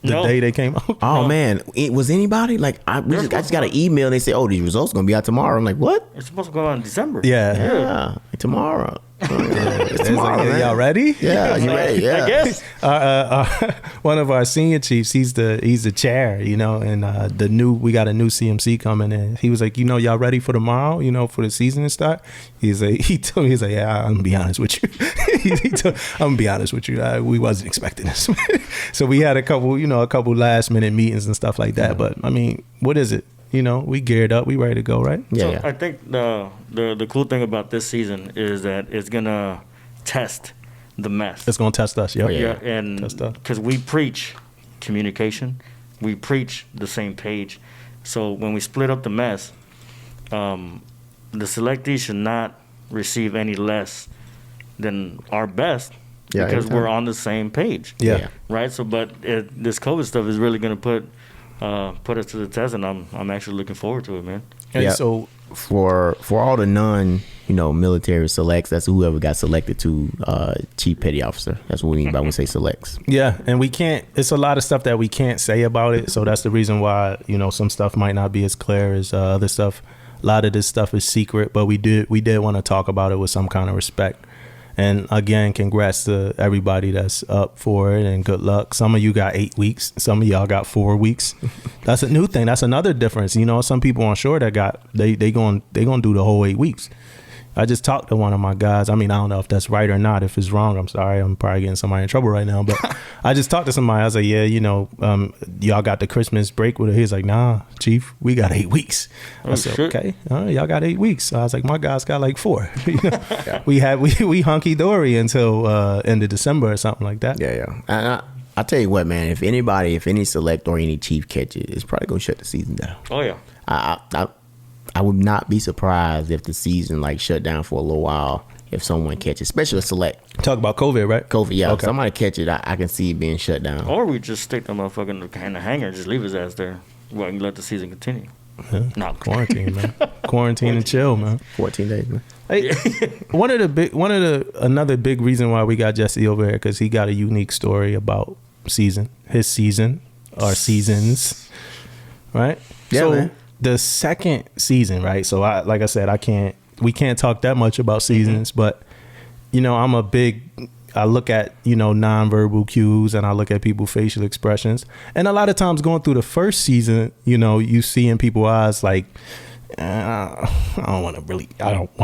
the day they came out? Oh man, was anybody like? I just got an email and they say, "Oh, these results gonna be out tomorrow." I'm like, "What?" It's supposed to go out in December. Yeah, tomorrow. It's tomorrow, like, y'all ready? Yeah, you ready? Yeah, I guess. One of our senior chiefs, he's the chair, you know, and we got a new CMC coming in. He was like, you know, y'all ready for tomorrow, you know, for the season to start? He told me, he's like, yeah, I'm gonna be honest with you. I'm gonna be honest with you. We wasn't expecting this. So we had a couple last minute meetings and stuff like that. But I mean, what is it? You know, we geared up, we ready to go, right? Yeah. So I think the cool thing about this season is that it's gonna test the mess. It's gonna test us, Yeah, and because we preach communication, we preach the same page. So when we split up the mess, the selectees should not receive any less than our best, because we're on the same page. Yeah. Right. So, but this COVID stuff is really gonna put us to the test, and I'm actually looking forward to it, man. And so for all the military selects, that's whoever got selected to chief petty officer. That's what we mean by when we say selects. Yeah, and we can't. It's a lot of stuff that we can't say about it. So that's the reason why, you know, some stuff might not be as clear as other stuff. A lot of this stuff is secret, but we did want to talk about it with some kind of respect. And again, congrats to everybody that's up for it, and good luck. Some of you got 8 weeks. Some of y'all got 4 weeks. That's a new thing. That's another difference. You know, some people on shore that they going do the whole 8 weeks. I just talked to one of my guys. I mean, I don't know if that's right or not. If it's wrong, I'm sorry. I'm probably getting somebody in trouble right now. But I just talked to somebody. I was like, yeah, you know, y'all got the Christmas break with it. He's like, nah, Chief, we got 8 weeks. I said, shit. okay, y'all got 8 weeks. So I was like, my guys got like 4. You know? We hunky dory until end of December or something like that. Yeah. And I tell you what, man. If any select or any chief catch it, it's probably gonna shut the season down. Oh yeah. I would not be surprised if the season like shut down for a little while if someone catches, especially a select Talk about COVID, right? COVID. Yeah, if Okay. somebody catch it, I can see it being shut down. Or we just stick the motherfucker in the hanger and just leave his ass there. Well, and let the season continue. Yeah. No. Quarantine, man. Quarantine and chill, man. 14 days, man. Hey, another big reason why we got Jesse over here, because he got a unique story about his season, our seasons, right? Yeah, so man. the second season, right? So like I said, we can't talk that much about seasons, but you know, I look at, you know, nonverbal cues, and I look at people's facial expressions. And a lot of times going through the first season, you know, you see in people's eyes like, I don't want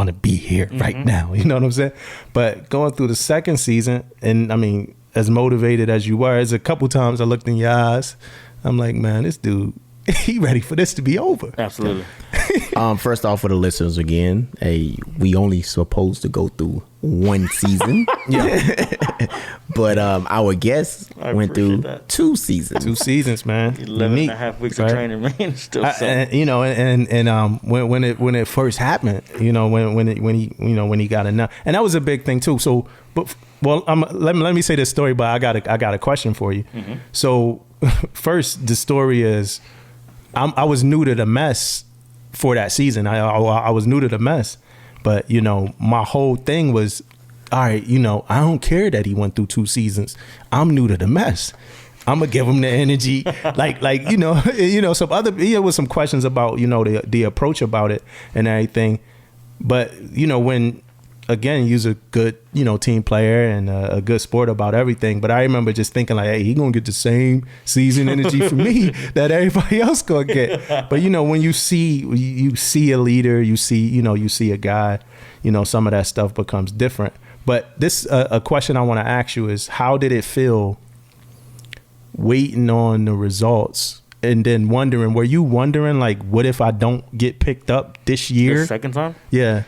to be here right now. You know what I'm saying? But going through the second season, and I mean, as motivated as you were, there's a couple times I looked in your eyes. I'm like, man, this dude, he ready for this to be over. Absolutely. First off, for the listeners again, we only supposed to go through one season. But our guest went through that. 2 seasons. 2 seasons, man. 11 and a half weeks of training, man. Still You know, and when it first happened, you know, when he got enough, and that was a big thing too. So, but let me say this story, but I got a question for you. So, first, the story is, I was new to the mess for that season. I was new to the mess, but you know, my whole thing was, all right, you know, I don't care that he went through 2 seasons. I'm new to the mess. I'm gonna give him the energy, like you know, some other, was some questions about, you know, the approach about it and everything. But you know, when again, you're a good, you know, team player and a good sport about everything. But I remember just thinking like, hey, he gonna get the same season energy from me that everybody else gonna get. But you know, when you see a leader, you see a guy, you know, some of that stuff becomes different. But this a question I want to ask you is, how did it feel waiting on the results and then were you wondering like, what if I don't get picked up this year? The second time? Yeah.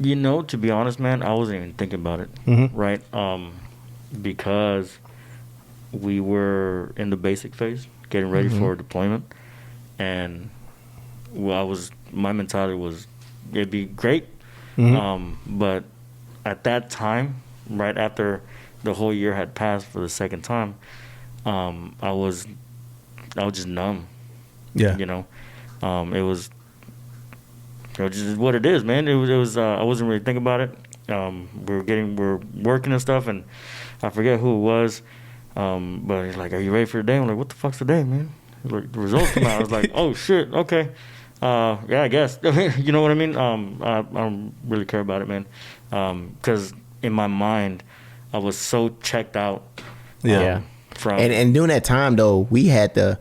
You know, to be honest, man, I wasn't even thinking about it, right? Because we were in the basic phase, getting ready for deployment, and my mentality was, it'd be great, but at that time, right after the whole year had passed for the second time, I was just numb. Yeah. You know, it was just what it is, man. It was I wasn't really thinking about it. We're working and stuff, and I forget who it was, but he's like, "Are you ready for the day?" I'm like, "What the fuck's the day, man?" Like, the results come out. I was like, "Oh shit, okay, yeah, I guess." You know what I mean? I don't really care about it, man, because in my mind, I was so checked out. Yeah. And during that time though, we had the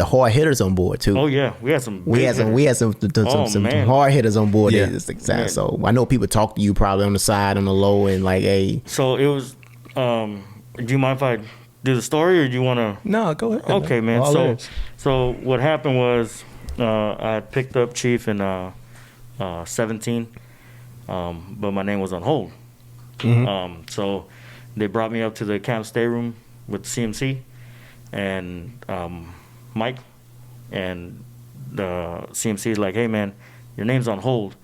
hard hitters on board too. Oh yeah, we had some hard hitters on board. Yeah. So I know people talk to you probably on the side, on the low, and like, hey. So it was. Do you mind if I do the story, or do you want to? No, go ahead. Okay, man. All So what happened was, I picked up Chief in 17, but my name was on hold. So they brought me up to the camp stateroom with CMC and Mike, and the CMC is like, "Hey man, your name's on hold,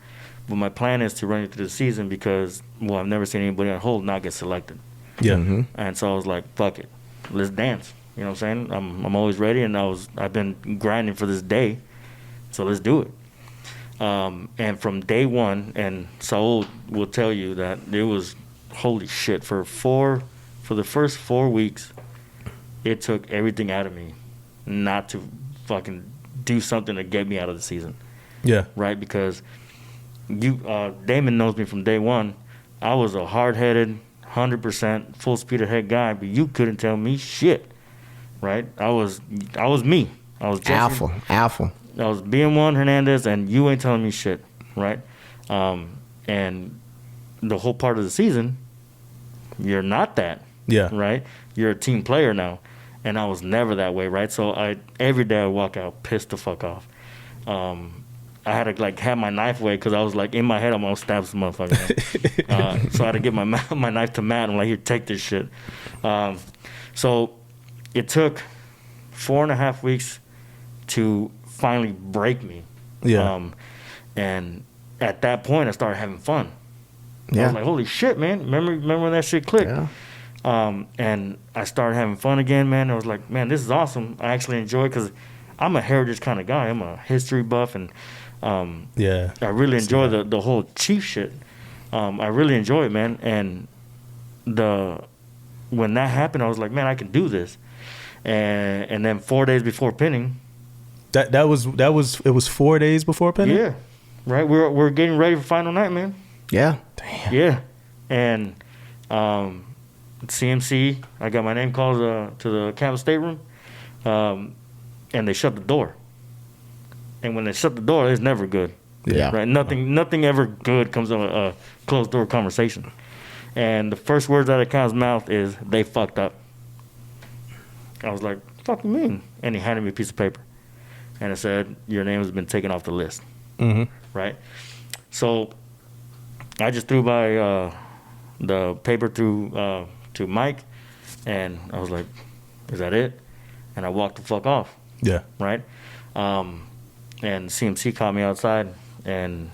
but my plan is to run you through the season because, well, I've never seen anybody on hold not get selected." Yeah. And so I was like, "Fuck it, let's dance." You know what I'm saying? I'm always ready, and I've been grinding for this day, so let's do it. And from day one, and Saul will tell you that it was holy shit for the first 4 weeks. It took everything out of me not to fucking do something to get me out of the season. Yeah. Right? Because Damon knows me from day one. I was a hard-headed, 100% full speed ahead guy, but you couldn't tell me shit. Right? I was me. I was Jesse. Alpha. I was BM1 Hernandez, and you ain't telling me shit. Right? And the whole part of the season, you're not that. Yeah. Right? You're a team player now. And I was never that way, right? So every day I walk out pissed the fuck off. I had to like have my knife away because I was like in my head I'm gonna stab some motherfucker. So I had to get my knife to Matt. I'm like, here, take this shit. So it took 4.5 weeks to finally break me. Yeah. And at that point I started having fun. I was like, holy shit, man. Remember when that shit clicked? Yeah. And I started having fun again, man. I was like, man, this is awesome. I actually enjoy it because I'm a heritage kind of guy. I'm a history buff, and I really enjoy the whole chief shit. I really enjoy it, man. And when that happened, I was like, man, I can do this. And then 4 days before pinning, it was 4 days before pinning. yeah, right. We're getting ready for final night, man. Yeah. Damn. Yeah, and CMC, I got my name called to the campus stateroom, and they shut the door. And when they shut the door, it's never good. Yeah. Right. Nothing ever good comes of a closed door conversation. And the first words out of Kyle's mouth is, "They fucked up." I was like, "Fuck you mean?" And he handed me a piece of paper, and it said, "Your name has been taken off the list." Mm-hmm. Right. So I just threw by the paper to Mike, and I was like, "Is that it?" And I walked the fuck off. Yeah. Right. And CMC caught me outside, and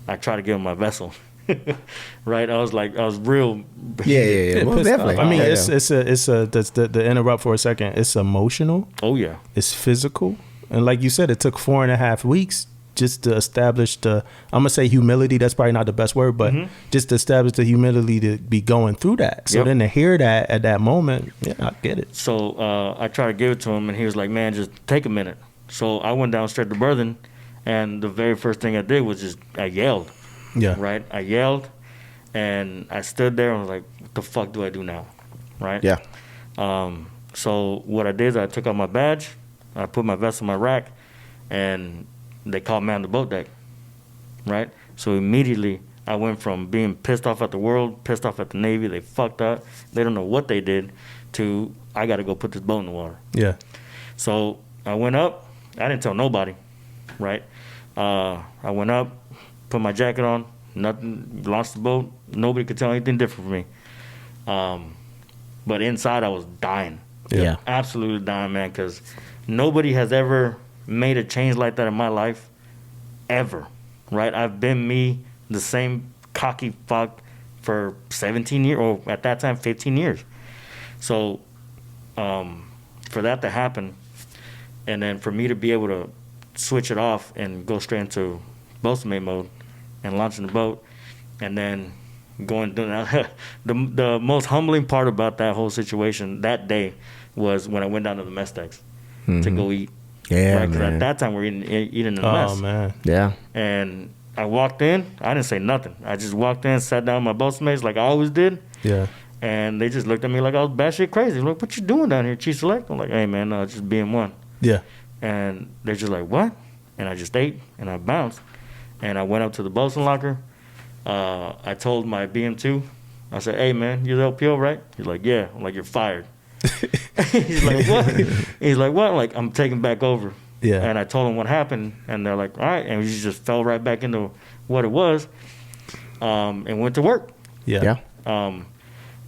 I tried to give him my vessel. Right. I was real. Yeah. Well, definitely. I mean, Yeah. it's to interrupt for a second. It's emotional. Oh yeah. It's physical, and like you said, it took 4.5 weeks just to establish I'm gonna say humility. That's probably not the best word, but just to establish the humility to be going through that. So then to hear that at that moment, yeah, I get it. So I tried to give it to him, and he was like, "Man, just take a minute." So I went down straight to berthing, and the very first thing I did was I yelled. Yeah. Right. I yelled, and I stood there and was like, "What the fuck do I do now?" Right. Yeah. So what I did is I took out my badge, I put my vest on my rack, and they called me on the boat deck. Right. So immediately I went from being pissed off at the world, pissed off at the Navy, they fucked up, they don't know what they did, to I got to go put this boat in the water. Yeah. So I went up. I didn't tell nobody. Right. I went up, put my jacket on, nothing, launched the boat. Nobody could tell anything different from me. But inside I was dying. Yeah. Absolutely dying, man, because nobody has ever made a change like that in my life, ever. Right? I've been me, the same cocky fuck for 17 years, or at that time, 15 years. So for that to happen, and then for me to be able to switch it off and go straight into boatswain mode and launching the boat, and then going doing that. The most humbling part about that whole situation that day was when I went down to the mess decks to go eat. Yeah, right? 'Cause man. at that time we're eating in the mess. Oh man. Yeah. And I walked in. I didn't say nothing. I just walked in, sat down with my boatmates like I always did. Yeah. And they just looked at me like I was batshit crazy. Like, what you doing down here, Chief Select? I'm like, hey man, just being one. Yeah. And they're just like, what? And I just ate and I bounced. And I went up to the bosun locker. I told my BM2, I said, hey man, you're the LPO, right? He's like, yeah. I'm like, you're fired. He's like, what? He's like, what? I'm like, I'm taking back over. Yeah. And I told him what happened, and they're like, all right. And we just fell right back into what it was, and went to work. Yeah. Yeah.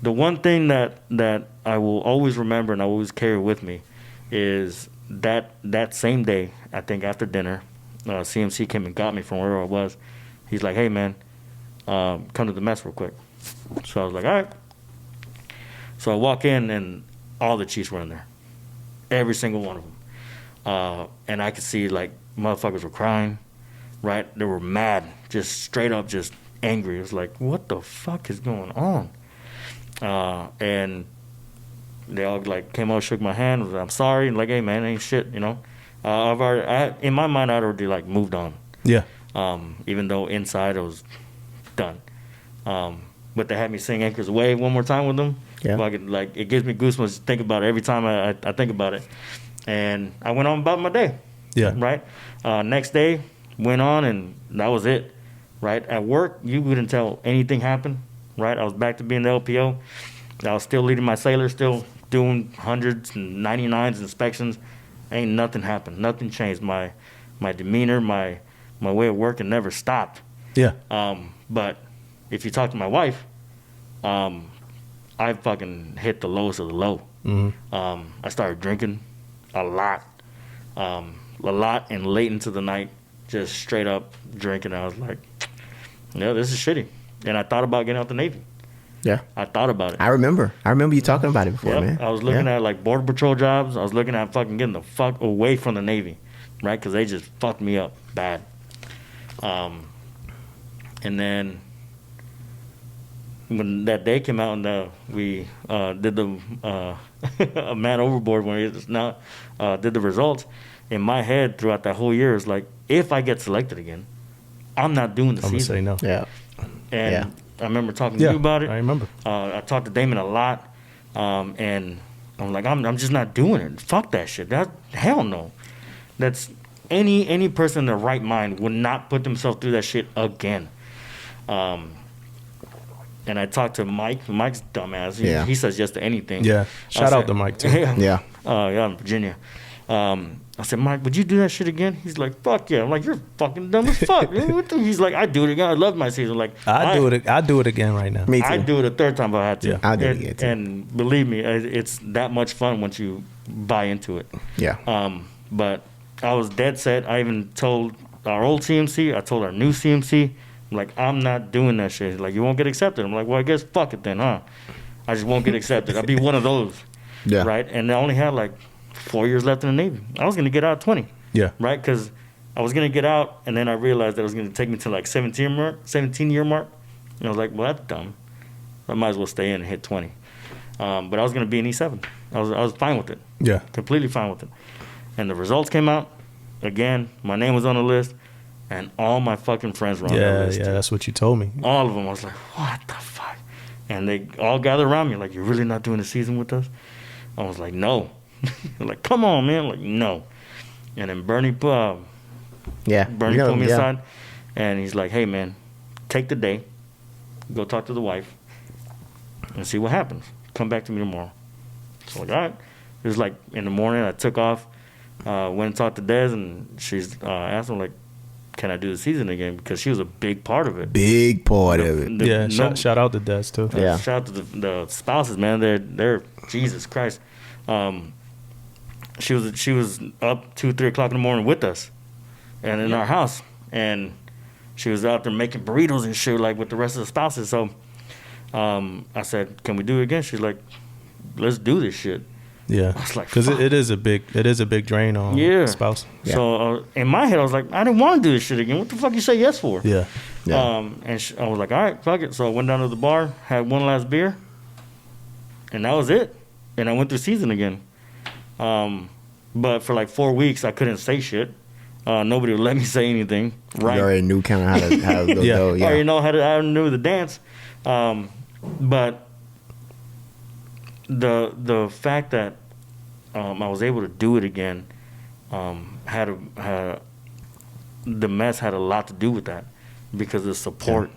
The one thing that I will always remember and I always carry with me is that same day, I think after dinner, CMC came and got me from where I was. He's like, hey man, come to the mess real quick. So I was like, all right. So I walk in and all the chiefs were in there, every single one of them, and I could see like motherfuckers were crying, right? They were mad, just straight up, just angry. It was like, what the fuck is going on? And they all like came over, shook my hand, was like, I'm sorry, and like, hey man, ain't shit, you know. In my mind, I'd already like moved on. Yeah. Even though inside I was done. But they had me sing Anchors Away one more time with them. Yeah. Like it gives me goosebumps to think about it every time I think about it. And I went on about my day. Yeah. Right? Next day, went on and that was it. Right? At work, you wouldn't tell anything happened. Right? I was back to being the LPO. I was still leading my sailors, still doing hundreds and 99s inspections. Ain't nothing happened. Nothing changed. My demeanor, my way of working never stopped. Yeah. But if you talk to my wife, I fucking hit the lowest of the low. Mm-hmm. I started drinking a lot and late into the night, just straight up drinking. I was like, yeah, this is shitty. And I thought about getting out the Navy. Yeah. I thought about it. I remember you talking about it before, Yep. man. I was looking at like border patrol jobs. I was looking at fucking getting the fuck away from the Navy, right? Because they just fucked me up bad. And then when that day came out and we did the a man overboard when we now did the results, in my head throughout that whole year is like, if I get selected again, I'm not doing the I'm season. gonna say no. Yeah. And Yeah. I remember talking to you about it. I remember. I talked to Damon a lot, and I'm like, I'm just not doing it. Fuck that shit. Hell no. That's any person in their right mind would not put themselves through that shit again. And I talked to Mike. Mike's dumbass. He says yes to anything. Yeah. Shout out to Mike too. Yeah. Yeah, in Virginia. I said, Mike, would you do that shit again? He's like, fuck yeah. I'm like, you're fucking dumb as fuck. He's like, I do it again. I love my season. Like, I do it again right now. Me too. I'd do it a third time if I had to. Yeah. I'll do it again too. And believe me, it's that much fun once you buy into it. Yeah. But I was dead set. I even told our old CMC, I told our new CMC, I'm like, I'm not doing that shit. Like, you won't get accepted. I'm like, well, I guess fuck it then, huh? I just won't get accepted. I'll be one of those. Yeah. Right? And I only had like 4 years left in the Navy. I was going to get out at 20. Yeah. Right? Because I was going to get out, and then I realized that it was going to take me to like 17-year mark. And I was like, well, that's dumb. I might as well stay in and hit 20. But I was going to be in E7. I was fine with it. Yeah. Completely fine with it. And the results came out. Again, my name was on the list, and all my fucking friends were on the list. Yeah, that's what you told me. All of them. I was like, what the fuck? And they all gathered around me like, you're really not doing the season with us? I was like, no. They're like, come on, man. I'm like, no. And then Bernie put me aside, and he's like, hey, man, take the day, go talk to the wife, and see what happens. Come back to me tomorrow. So like, all right. It was like in the morning, I took off, went and talked to Des, and she's asked him, like, can I do the season again? Because she was a big part of it. Big part of it. Shout out to Des too. Yeah. Shout out to the spouses, man. They're Jesus Christ. She was up 2-3 o'clock in the morning with us, and in our house, and she was out there making burritos and shit like with the rest of the spouses. So I said, can we do it again? She's like, let's do this shit. Yeah, I was like, because it is a big drain on spouse. Yeah. So in my head, I was like, I didn't want to do this shit again. What the fuck you say yes for? Yeah. And I was like, all right, fuck it. So I went down to the bar, had one last beer, and that was it. And I went through season again. But for like 4 weeks, I couldn't say shit. Nobody would let me say anything. Right? You already knew kind of how to go. Yeah. Go. Yeah. I already know I knew the dance. But the fact that I was able to do it again the mess had a lot to do with that, because of the support,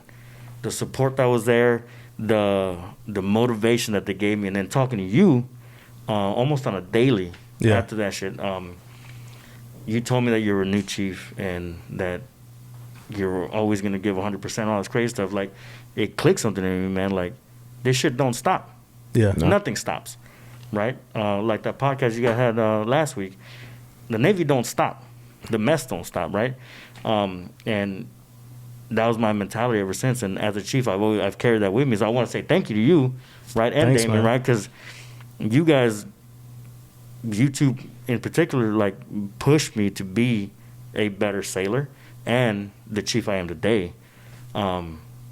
that was there, the motivation that they gave me, and then talking to you almost on a daily after that shit. You told me that you were a new chief and that you were always gonna give 100%, all this crazy stuff. Like, it clicked something in me, man. Like, this shit don't stop. Yeah. No. Nothing stops, right? Like that podcast you guys had last week. The Navy don't stop. The mess don't stop, right? And that was my mentality ever since. And as a chief, I've carried that with me. So I want to say thank you to you, right, and Thanks, Damon, man. right? Because you guys, you two in particular, like, pushed me to be a better sailor and the chief I am today.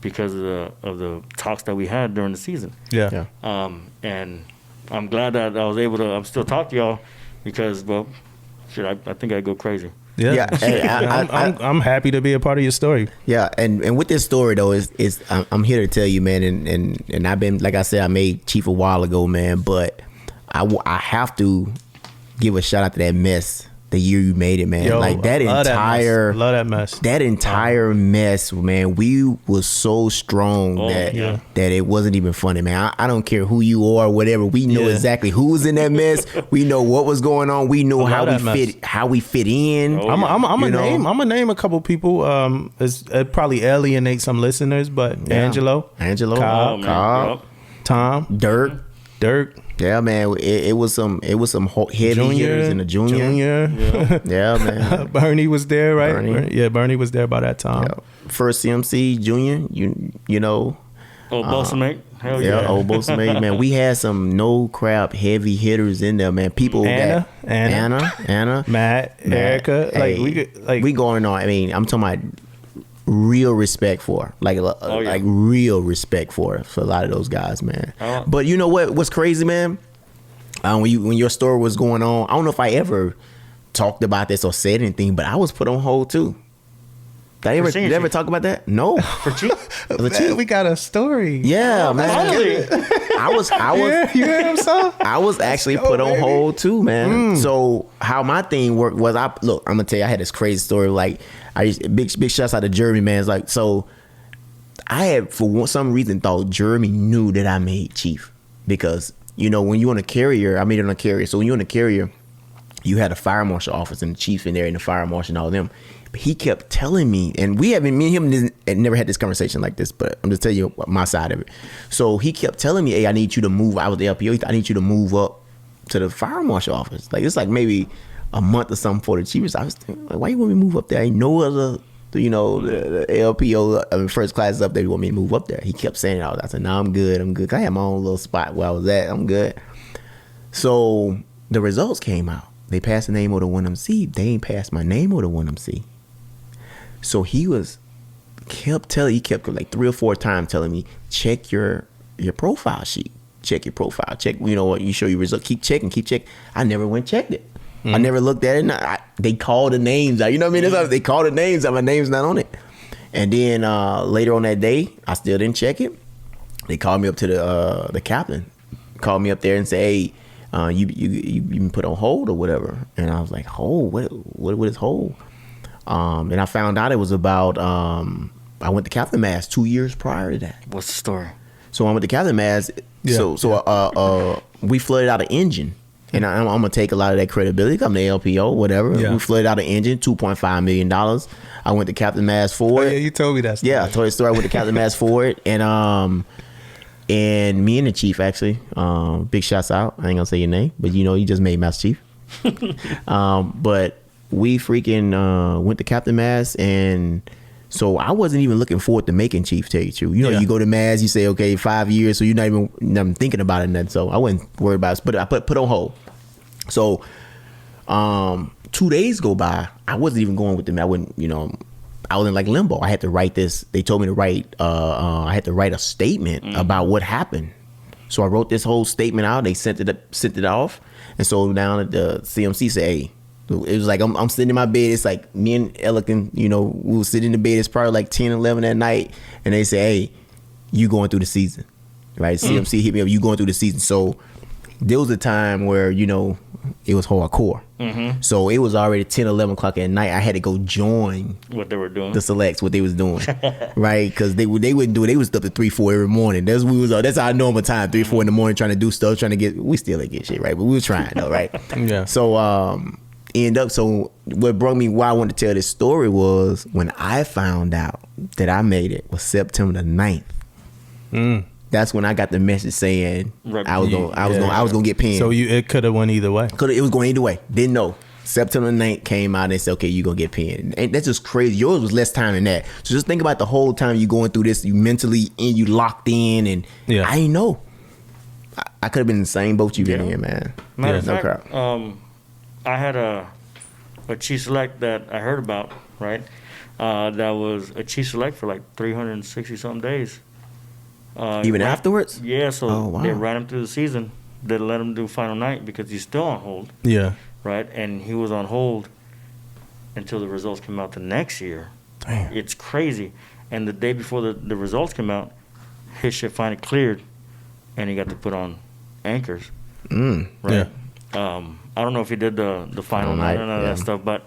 Because of the talks that we had during the season. Yeah. And I'm glad that I was able to still talk to y'all, because, well, shit, I think I'd go crazy. Yeah. Hey, I'm happy to be a part of your story. Yeah, and with this story though, is I'm here to tell you, man, and I've been, like I said, I made chief a while ago, man, but I have to give a shout out to that mess the year you made it, man. Yo, like that entire love that mess. That entire mess, man. We was so strong that it wasn't even funny, man. I don't care who you are, whatever. We know exactly who was in that mess. We know what was going on. We know how we fit in. I'm gonna name a couple people. It probably alienate some listeners, but Angelo, Cobb, Tom, Dirk, Dirk. Yeah, man. It was some heavy hitters in the junior. Yeah, man. Bernie was there, right? Bernie. Bernie was there by that time. Yeah. First CMC junior, you know. Old Bosamate. Hell Yeah, yeah. old Bosamate, man. We had some no crap heavy hitters in there, man. People Anna, Matt, Erica. Hey, we going on. I mean, I'm talking about real respect for, like real respect for a lot of those guys, man. But you know what's crazy, man? When your story was going on, I don't know if I ever talked about this or said anything, but I was put on hold too. Did you ever talk about that? No. For cheap? Man, we got a story. Yeah, man. Finally. I was You heard him, son? I was actually put on hold too, man. So how my thing worked was, I'm gonna tell you, I had this crazy story. Like, big shouts out to Jeremy, man. It's like, so I had for some reason thought Jeremy knew that I made chief, because you know when you're on a carrier, I made it on a carrier. So when you're on a carrier, you had a fire marshal office and the chief in there and the fire marshal and all of them. But he kept telling me, and me and him never had this conversation like this, but I'm just telling you my side of it. So he kept telling me, hey, I need you to move. I was the LPO. I need you to move up to the fire marshal office. Like, it's like maybe a month or something for the chief. I was thinking, like, why you want me to move up there? Ain't no other, you know, the LPO, first class is up there. You want me to move up there? He kept saying it. I said, no, I'm good. I had my own little spot where I was at. I'm good. So the results came out. They passed the name of the 1MC. They ain't passed my name of the 1MC. So he kept like 3 or 4 times telling me, check your profile sheet. Check your profile. Check, you know what, you show your result. Keep checking. I never went checked it. I never looked at it. They called the names out. You know what I mean? That's they called the names out. My name's not on it. And then later on that day, I still didn't check it. They called me up to the captain. Called me up there and said, hey, you been put on hold or whatever. And I was like, hold? What is hold? And I found out it was about, I went to Captain Mass 2 years prior to that. What's the story? So I went to Captain Mass. We flooded out an engine. And I'm going to take a lot of that credibility. I'm the LPO, whatever. Yeah. We flooded out an engine, $2.5 million. I went to Captain Mass for it. Yeah, you told me that story. Yeah, I told you the story. I went to Captain Mass for it. And me and the chief, actually, big shouts out. I ain't going to say your name, but you know, you just made Master Chief. But we freaking went to Captain Mass, and so I wasn't even looking forward to making chief, tell you the truth. You know, you go to Mass, you say, okay, 5 years, so you're not even thinking about it, and then, so I wasn't worried about it, but I put on hold. So 2 days go by, I wasn't even going with them. I wouldn't, you know, I was in like limbo. I had to write this. They told me to write, I had to write a statement about what happened. So I wrote this whole statement out. They sent it off. And so down at the CMC said, hey, it was like, I'm sitting in my bed. It's like me and Elican, you know, we were sitting in the bed. It's probably like 10, 11 at night. And they say, hey, you going through the season, right? CMC hit me up, you going through the season. So there was a time where, you know, it was hardcore. So it was already 10, 11 o'clock at night. I had to go join what they were doing, the selects, what they was doing, right? Because they wouldn't do it. They was up at 3, 4 every morning. That's our normal time, 3, 4 in the morning, trying to do stuff, we still ain't get shit, right? But we were trying though, right? Yeah. So so what brought me, why I wanted to tell this story was when I found out that I made it was September the 9th. That's when I got the message saying I was gonna get pinned. So it could have went either way. It was going either way. Didn't know. September 9th came out and said, okay, you're gonna get pinned. And that's just crazy. Yours was less time than that. So just think about the whole time you going through this, you mentally and you locked in, and I didn't know. I could have been in the same boat you've been in, man. Matter of fact, I had a chief select that I heard about, right? That was a chief select for like 360 something days. Even afterwards? Yeah, so they ran him through the season. They let him do final night because he's still on hold. Yeah. Right? And he was on hold until the results came out the next year. Damn. It's crazy. And the day before the results came out, his shit finally cleared, and he got to put on anchors. Right? Yeah. I don't know if he did the final night or none of that stuff, but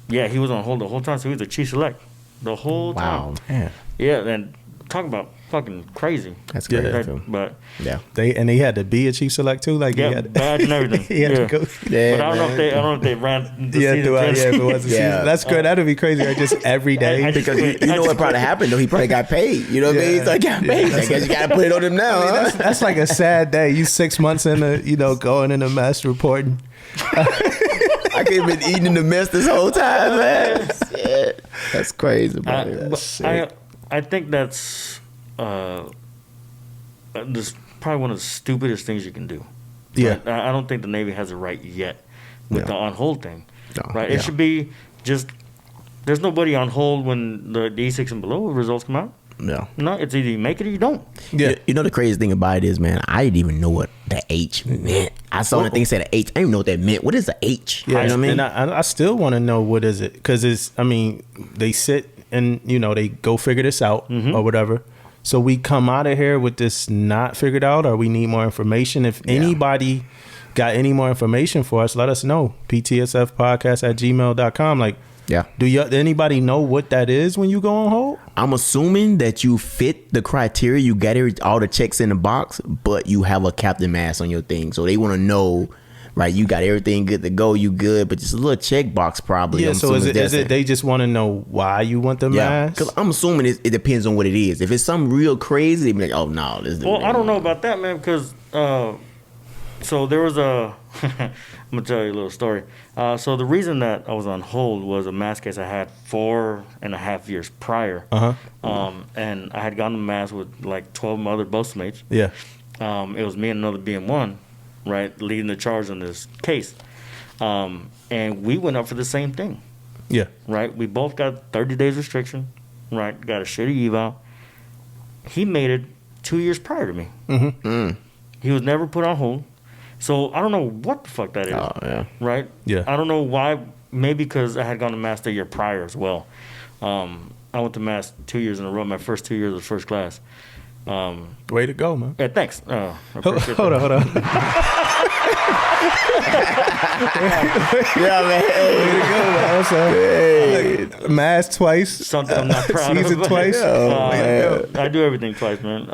he was on hold the whole time, so he was a chief select the whole time. Wow. Yeah, and talk about fucking crazy. That's crazy. Yeah. too. But Yeah. They had to be a chief select too. Like yeah, he had badge and everything. he had to go. Yeah, But I don't know man. if they ran the Yeah, season throughout. 10. Yeah, if it was a Yeah. season, that's good. That'd be crazy. Right? Just every day. I just Because quit. you I know just what probably quit. happened though. He probably got paid. You know what I mean? Yeah. So he got paid. I guess you got to put it on him now. huh? That's like a sad day. You 6 months into, going in a mess reporting. I could have been eating in the mess this whole time, man. Shit. That's crazy, bro. I think that's this probably one of the stupidest things you can do. Yeah. Right? I don't think the Navy has it right yet with No. the on hold thing. No, Right? yeah. It should be just there's nobody on hold when the E6 and below results come out. No. No, it's either you make it or you don't. Yeah. You know the crazy thing about it is, man, I didn't even know what the H meant. I saw the thing said an H. I didn't even know what that meant. What is the H? Yeah, You know what I mean? And I still want to know what is it, because they sit and they go figure this out or whatever. So we come out of here with this not figured out, or we need more information. If anybody got any more information for us, let us know. ptsfpodcast@gmail.com. Like, Yeah. do anybody know what that is when you go on hold? I'm assuming that you fit the criteria. You got all the checks in the box, but you have a captain mask on your thing. So they want to know, right? You got everything good to go. You good, but just a little check box probably. Yeah. I'm So assuming is it they just want to know why you want the Yeah, mask? because I'm assuming it depends on what it is. If it's something real crazy, they be like, "Oh no, this." Well, I don't know about that, man, because so there was I'm gonna tell you a little story. So the reason that I was on hold was a mask case I had 4.5 years prior. And I had gotten a mask with like 12 other boat mates. Yeah. It was me and another BM1, right, leading the charge on this case. And we went up for the same thing, Yeah. right? We both got 30 days restriction, right? Got a shitty eval. He made it 2 years prior to me. He was never put on hold. So I don't know what the fuck that is, Oh yeah. right? Yeah. I don't know why. Maybe because I had gone to mass the year prior as well. I went to mass 2 years in a row. My first 2 years was first class. Way to go, man. Yeah, thanks. I appreciate Hold that. on. Yeah, man. Hey. Mask twice. Something I'm not proud Season of. twice. I do everything twice, man.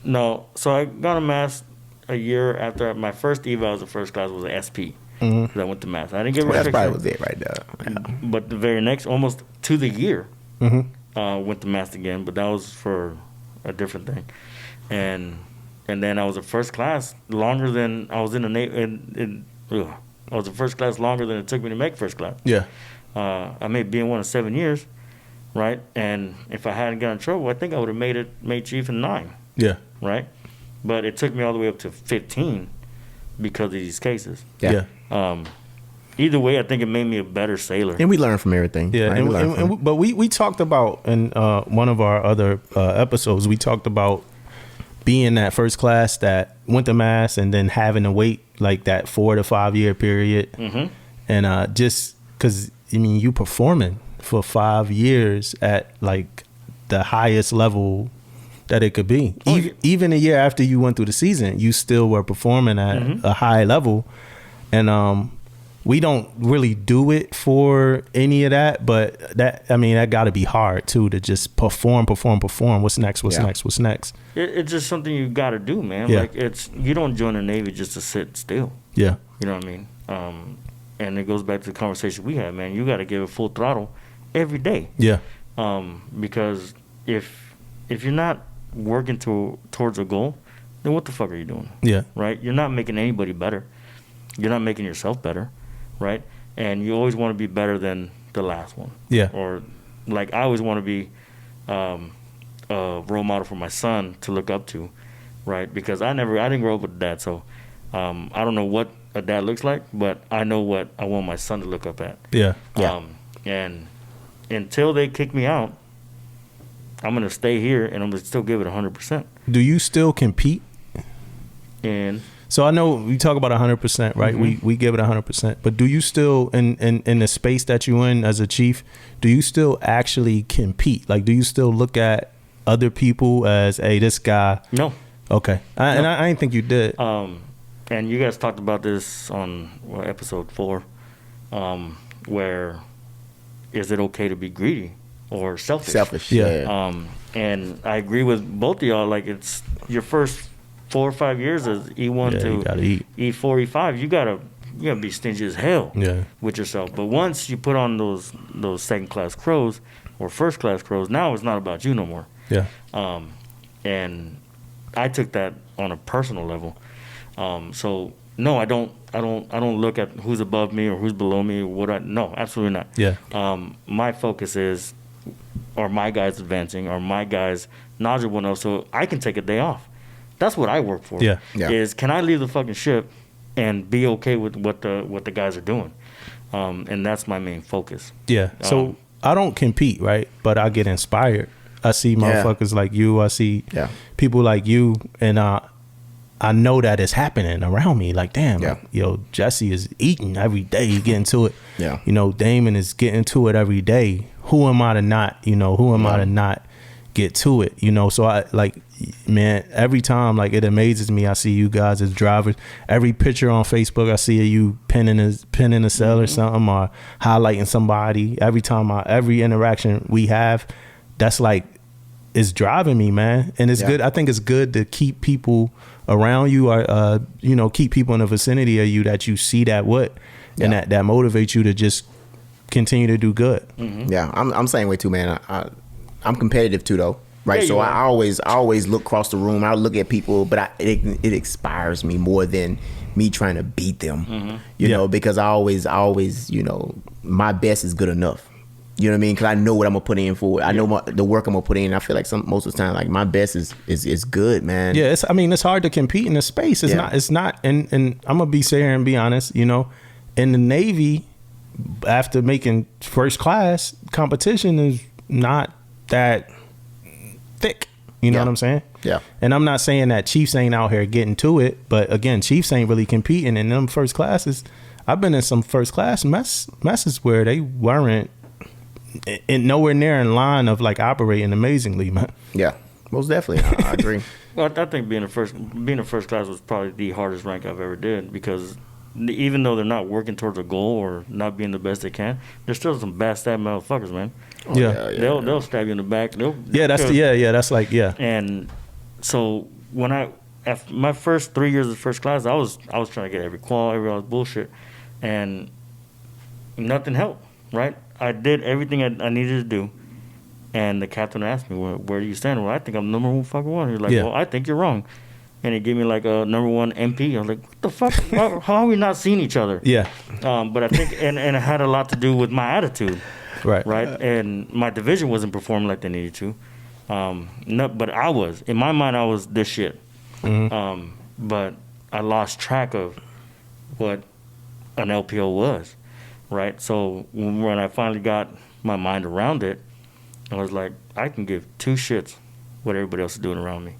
No, so I got a mass a year after my first eval as a first class was an SP. Because I went to mass. I didn't get Well, that's restriction. probably was it right there. Yeah. But the very next, almost to the year, went to mass again. But that was for a different thing. And then I was a first class longer than I was in the Navy. I was a first class longer than it took me to make first class. Yeah. I made BM1 in 7 years, right? And if I hadn't gotten in trouble, I think I would have made chief in 9, Yeah. right? But it took me all the way up to 15 because of these cases. Yeah. Either way, I think it made me a better sailor. And we learn from everything. Yeah, right? but we talked about in one of our other episodes, we talked about being that first class that went to mass and then having to wait like that 4 to 5 year period. And just because, you performing for 5 years at like the highest level that it could be. Even a year after you went through the season, you still were performing at a high level. And we don't really do it for any of that, but that got to be hard too, to just perform. What's next? It's just something you got to do, man. Yeah. Like you don't join the Navy just to sit still. Yeah. You know what I mean? And it goes back to the conversation we had, man. You got to give it full throttle every day. Yeah. Because if you're not working towards a goal, then what the fuck are you doing? Yeah. Right? You're not making anybody better. You're not making yourself better, right? And you always want to be better than the last one. Yeah. Or like I always want to be a role model for my son to look up to, right? Because I didn't grow up with a dad, so I don't know what a dad looks like, but I know what I want my son to look up at. Yeah. And until they kick me out, I'm gonna stay here and I'm gonna still give it 100%. Do you still compete? And So I know we talk about 100%, right? We give it 100%. But do you still, in the space that you're in as a chief, do you still actually compete? Like, do you still look at other people as, hey, this guy? no. Okay. And I didn't think you did. And you guys talked about this on episode 4, where is it okay to be greedy? or selfish. Selfish. Yeah. And I agree with both of y'all. Like, it's your first 4 or 5 years as E1 Yeah, you gotta to eat. E4, E5. You gotta be stingy as hell Yeah. with yourself. But once you put on those second class crows or first class crows, now it's not about you no more. Yeah. And I took that on a personal level. So no, I don't look at who's above me or who's below me or no, absolutely not. Yeah. My focus is, are my guys advancing? Are my guys knowledgeable enough so I can take a day off? That's what I work for. Yeah. Is can I leave the fucking ship and be okay with what the guys are doing? And that's my main focus. Yeah. So I don't compete, right? But I get inspired. I see motherfuckers like you. I see people like you, and I know that it's happening around me. Like, damn, like, yo, Jesse is eating every day. He getting to it. Yeah. You know, Damon is getting to it every day. Who am I to not? You know, who am I to not get to it? You know, so I like, man, every time, like, it amazes me. I see you guys as drivers. Every picture on Facebook, I see you pinning a cell or something, or highlighting somebody. Every time, every interaction we have, that's like, it's driving me, man. And it's good. I think it's good to keep people around you, or you know, keep people in the vicinity of you that you see that and that motivates you to just continue to do good. Yeah, I'm same way too, man. I'm competitive too, though. Right, so I always look across the room. I look at people, but it inspires me more than me trying to beat them. You know, because I always, you know, my best is good enough. You know what I mean? Because I know what I'm gonna put in for it. I know the work I'm gonna put in. I feel like most of the time, like, my best is good, man. Yeah, it's hard to compete in this space. It's not. And I'm gonna be here and be honest. You know, in the Navy, after making first class, competition is not that thick. You know what I'm saying? Yeah. And I'm not saying that Chiefs ain't out here getting to it, but again, Chiefs ain't really competing in them first classes. I've been in some first class messes where they weren't nowhere near in line of like operating amazingly, man. Yeah, most definitely. I agree. Well, I think being a first class was probably the hardest rank I've ever did, because even though they're not working towards a goal or not being the best they can, there's still some backstab motherfuckers, man. They'll stab you in the back. And so when after my first 3 years of first class, I was trying to get every qual, every all this bullshit, and nothing helped. Right? I did everything I needed to do, and the captain asked me, "Where do you stand?" Well, I think I'm number fucking one. He's like, "Well, I think you're wrong," and he gave me like a number one MP. I was like, "What the fuck? How are we not seeing each other?" Yeah. But I think, and it had a lot to do with my attitude. Right. And my division wasn't performing like they needed to. But I was, in my mind, I was this shit. But I lost track of what an LPO was. Right, so when I finally got my mind around it, I was like, I can give two shits what everybody else is doing around me,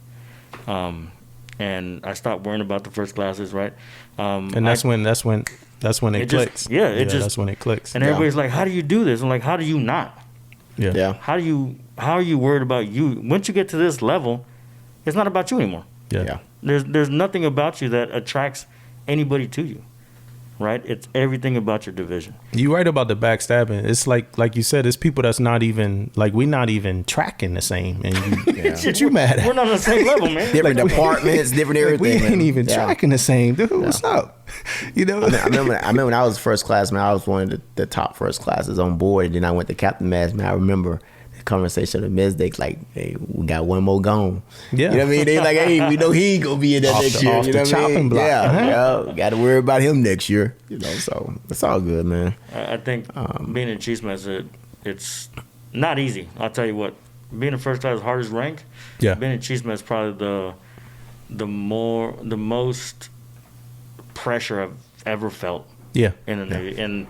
and I stopped worrying about the first classes. Right, and that's when it clicks. That's when it clicks. And everybody's like, "How do you do this?" I'm like, "How do you not?" Yeah. How are you worried about you? Once you get to this level, it's not about you anymore. Yeah. There's nothing about you that attracts anybody to you. Right, it's everything about your division. You right about the backstabbing. It's like you said, it's people that's not even like, we're not even tracking the same. And what you mad at? We're not on the same level, man. Different departments, different everything. We ain't even tracking the same, dude. What's up? You know. I remember when I was first class, man. I was one of the top first classes on board. And then I went to captain mass, man. I remember conversation of Mesdick, like, hey, we got one more gone. Yeah. You know what I mean? They like, hey, we know he ain't gonna be in that next year. You know what I mean? Block. Yeah, got to worry about him next year. You know, so it's all good, man. I think being in Chiefs mess, it's not easy. I'll tell you what, being in first class hardest rank. Yeah. Being in Chiefs mess probably the most pressure I've ever felt. Yeah. In the Navy, and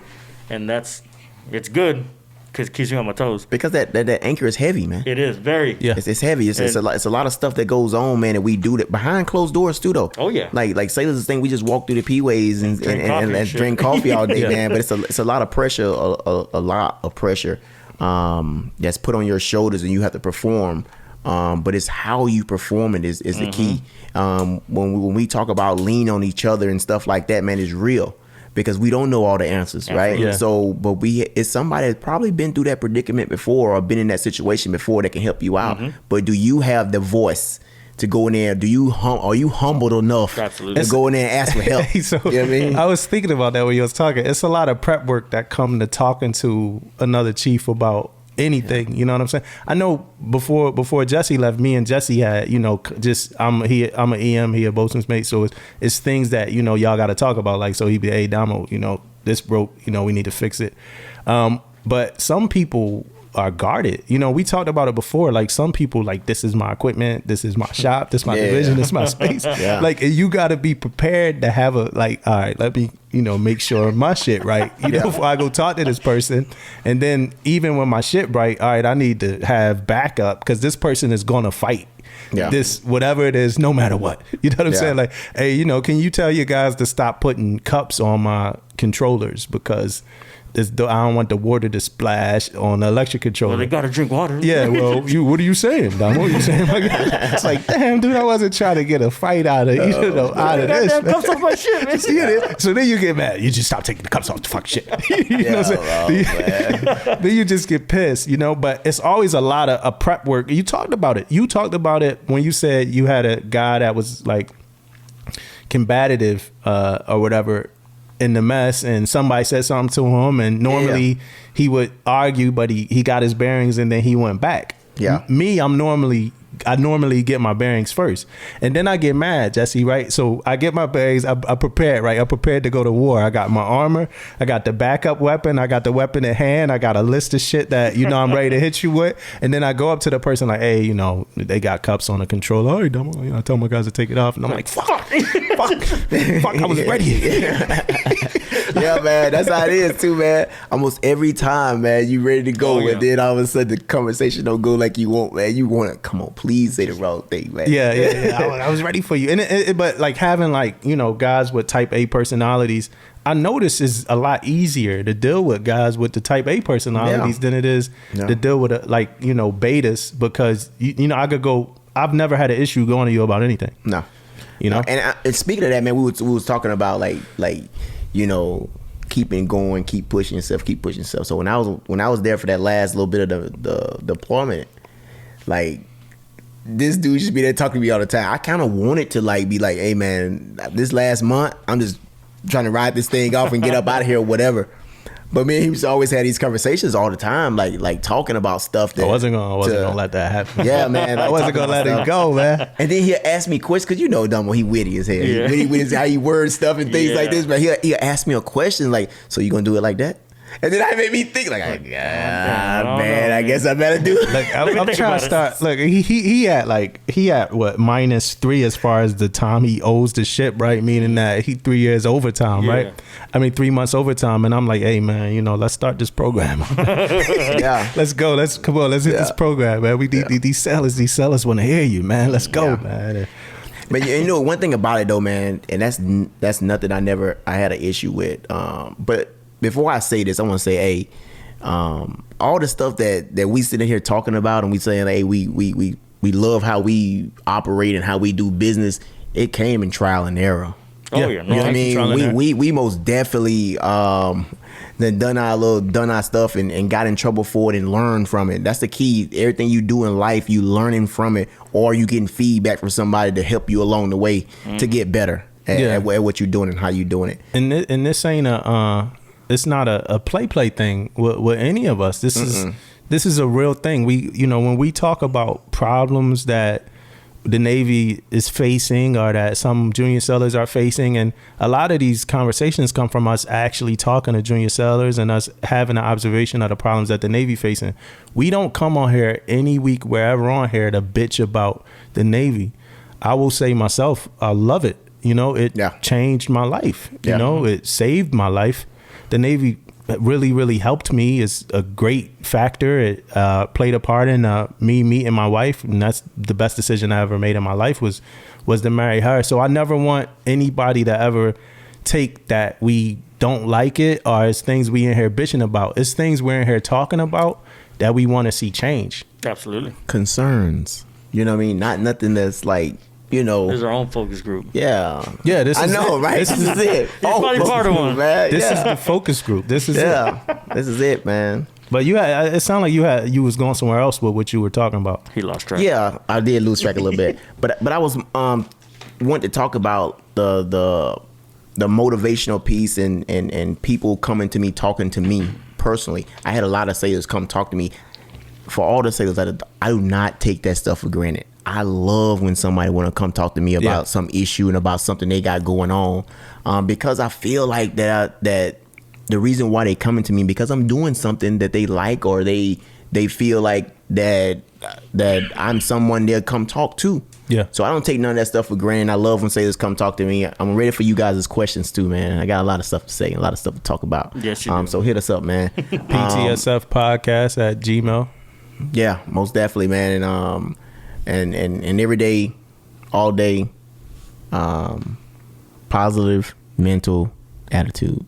it's good. Because it keeps me on my toes. Because that anchor is heavy, man. It is very. Yeah. It's heavy. It's a lot of stuff that goes on, man, and we do that behind closed doors too, though. Oh yeah. Like sailors think we just walk through the P-ways and drink coffee all day, man. But it's a lot of pressure, a lot of pressure that's put on your shoulders, and you have to perform. But it's how you perform it is the key. When we talk about lean on each other and stuff like that, man, it's real. because we don't know all the answers, right? Yeah. So, but it's somebody that's probably been through that predicament before or been in that situation before that can help you out. But do you have the voice to go in there? Are you humbled enough to go in there and ask for help? So, you know what I mean? I was thinking about that when you was talking. It's a lot of prep work that come to talking to another chief about anything. You know what I'm saying? I know before Jesse left, me and Jesse had, just I'm an EM, he a bosun's mate, so it's things that y'all got to talk about. Like, so he be, hey Damo, this broke, we need to fix it. But some people are guarded. We talked about it before. Like, some people, like, this is my equipment, this is my shop, this is my division, this is my space. Like, you got to be prepared to have all right, let me make sure my shit right, before I go talk to this person. And then even when my shit right, all right, I need to have backup, because this person is gonna fight this, whatever it is, no matter what. You know what I'm saying? Like, hey, can you tell your guys to stop putting cups on my controllers, because I don't want the water to splash on the electric controller. Well, they gotta drink water. Yeah, well, what are you saying, Damo? What are you saying? It's like, damn, dude, I wasn't trying to get a fight out of out of this. Cups off my shit, man. So then you get mad. You just stop taking the cups off the fuck shit. You know what I'm saying? Then you just get pissed, But it's always a lot of prep work. You talked about it. You talked about it when you said you had a guy that was like combative or whatever in the mess, and somebody said something to him, and normally he would argue, but he got his bearings and then he went back. Me, I normally get my bearings first, and then I get mad, Jesse, right? So I get my bearings, I prepared, right? I prepared to go to war. I got my armor, I got the backup weapon, I got the weapon at hand, I got a list of shit that I'm ready to hit you with, and then I go up to the person like, hey, they got cups on the controller. Hey, Damo, I tell my guys to take it off, and I'm like, fuck, I was ready. Yeah, man, that's how it is too, man. Almost every time, man, you ready to go, and then all of a sudden the conversation don't go like you want, man. You want to come on, please say the wrong thing, man. Yeah. I was ready for you, and but like having guys with type A personalities, I notice is a lot easier to deal with guys with the type A personalities than it is to deal with betas, because I could go. I've never had an issue going to you about anything. No. And speaking of that, man, we was talking about like keeping going, keep pushing yourself. So when I was there for that last little bit of the deployment, like, this dude just be there talking to me all the time. I kind of wanted to be like, hey man, this last month I'm just trying to ride this thing off and get up out of here or whatever. But man, he was always had these conversations all the time, like talking about stuff that I wasn't gonna let that happen. Yeah, man, I wasn't gonna let it go, man. And then he'll ask me questions, because Damo, he witty as hell. Yeah. He witty how he words stuff and things like this. But he'll ask me a question like, so you gonna do it like that? And then that made me think like, man, I guess I better do it. Like, I'm trying to start. Look, he at what, -3 as far as the time he owes the ship, right? Meaning that he 3 years overtime, right? I mean 3 months overtime, and I'm like, hey man, let's start this program. Let's go. Let's hit this program, man. We need these sellers want to hear you, man. Let's go, man. But one thing about it though, man, and that's nothing I had an issue with. But before I say this, I want to say, hey, all the stuff that we sitting here talking about, and we saying, hey, we love how we operate and how we do business. It came in trial and error. No, you know what I mean? We most definitely done our stuff and got in trouble for it and learned from it. That's the key. Everything you do in life, you learning from it, or you getting feedback from somebody to help you along the way to get better at what you're doing and how you doing it. And this ain't it's not a play thing with any of us. This is a real thing. We, when we talk about problems that the Navy is facing or that some junior sailors are facing, and a lot of these conversations come from us actually talking to junior sailors and us having an observation of the problems that the Navy facing. We don't come on here any week, wherever on here, to bitch about the Navy. I will say myself, I love it. It changed my life. It saved my life. The Navy really, really helped me. Is a great factor. It played a part in me meeting my wife, and that's the best decision I ever made in my life was to marry her. So I never want anybody to ever take that we don't like it or it's things we in here bitching about. It's things we're in here talking about that we want to see change. Absolutely. Concerns. You know what I mean? Not nothing that's like you know. There's our own focus group. Yeah. Yeah, this I is know, it. right? This This is is it. Oh, probably part of one. man. This yeah. is the focus group. This is it. Yeah. This is it, man. But it sounded like you was going somewhere else with what you were talking about. He lost track. Yeah, I did lose track a little bit. But I was wanting to talk about the motivational piece and people coming to me, talking to me personally. I had a lot of sailors come talk to me. For all the sailors, I do not take that stuff for granted. I love when somebody want to come talk to me about some issue and about something they got going on, because I feel like that the reason why they coming to me because I'm doing something that they like, or they feel like that I'm someone they'll come talk to. Yeah. So I don't take none of that stuff for granted. I love when sailors come talk to me. I'm ready for you guys' questions too, man. I got a lot of stuff to say, a lot of stuff to talk about. Yes, you do. So hit us up, man. PTSF podcast at Gmail. Yeah, most definitely, man. And every day, all day, positive mental attitude.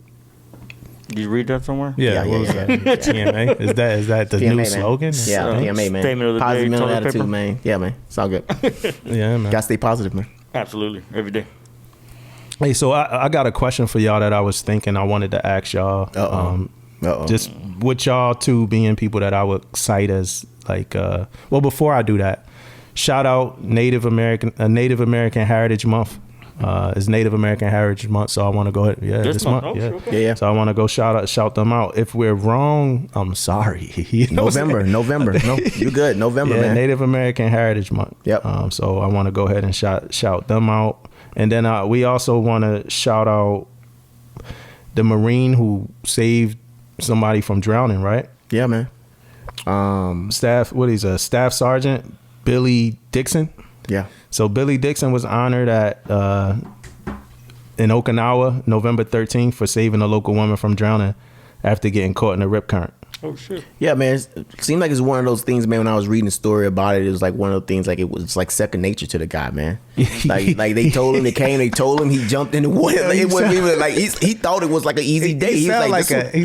Did you read that somewhere? Yeah, what was that? TMA? Is that the TMA, new man. slogan? Yeah, TMA, man. Statement of the Positive day, mental toilet attitude, paper. man. Yeah, man. It's all good. Yeah, man. Gotta stay positive, man. Absolutely. Every day. Hey, so I got a question for y'all that I was thinking I wanted to ask y'all. Just with y'all two being people that I would cite as like, well, before I do that, shout out Native American Heritage Month. It's Native American Heritage Month, so I want to go ahead. Yeah, this month. Oh, Yeah. sure, okay. Yeah. So I want to go shout them out. If we're wrong, I'm sorry. You know what I'm saying? November. No, you good. November, Yeah, man. Native American Heritage Month. Yep. So I want to go ahead and shout them out, and then we also want to shout out the Marine who saved somebody from drowning. Right? Yeah, man. Staff Sergeant Billy Dixon. Yeah. So Billy Dixon was honored in Okinawa, November 13th, for saving a local woman from drowning after getting caught in a rip current. Oh, shit. Yeah, man. It seemed like it's one of those things, man. When I was reading the story about it, it was like one of the things, like it was like second nature to the guy, man. like they told him, they told him, he jumped in the water. Like, it wasn't even like he thought it was like an easy day. He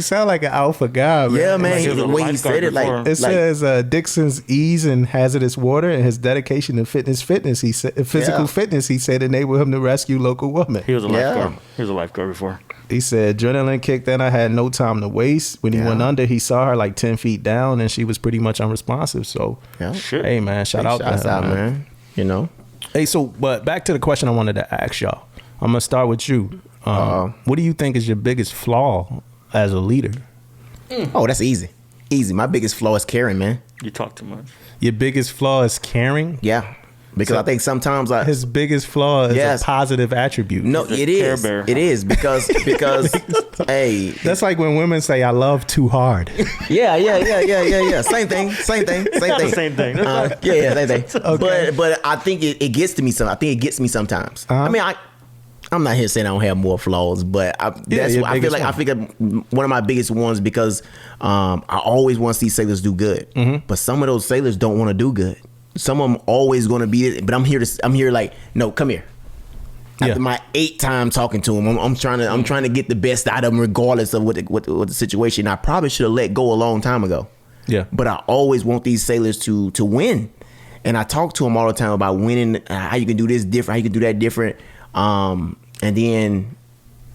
sounded like an alpha guy, man. Yeah, man. Like he was The a way he lifeguard said it, before. like It says Dixon's ease in hazardous water and his dedication to fitness. He said physical fitness. He said enabled him to rescue local women. He was a Yeah. lifeguard. He was a lifeguard before. He said adrenaline kicked in. I had no time to waste. When he went under, he saw her like 10 feet down, and she was pretty much unresponsive. So, Yeah. Shit. hey man, shout out to Shouts him, out, man. man. You know. Hey, so but back to the question I wanted to ask y'all. I'm gonna start with you. What do you think is your biggest flaw as a leader? Oh, that's easy. Easy. My biggest flaw is caring, man. You talk too much. Your biggest flaw is caring. Yeah. Because So- I think sometimes His biggest flaw is Yes. a positive attribute. no, He's a it Care is. Bear. It is because hey, That's like when women say, "I love too hard." yeah. Same thing. Same thing. The same thing. That's Yeah, same thing. Okay. But I think it gets to me. I think it gets me sometimes. Uh-huh. I mean, I'm not here saying I don't have more flaws, but your I feel biggest like one of my biggest ones because I always want to see sailors do good, but some of those sailors don't want to do good. Some of them always going to be, but I'm here like, no, come here. Yeah. After my 8th time talking to him, I'm trying to get the best out of him, regardless of what the situation. I probably should have let go a long time ago. Yeah. But I always want these sailors to win, and I talk to them all the time about winning, how you can do this different, how you can do that different, and then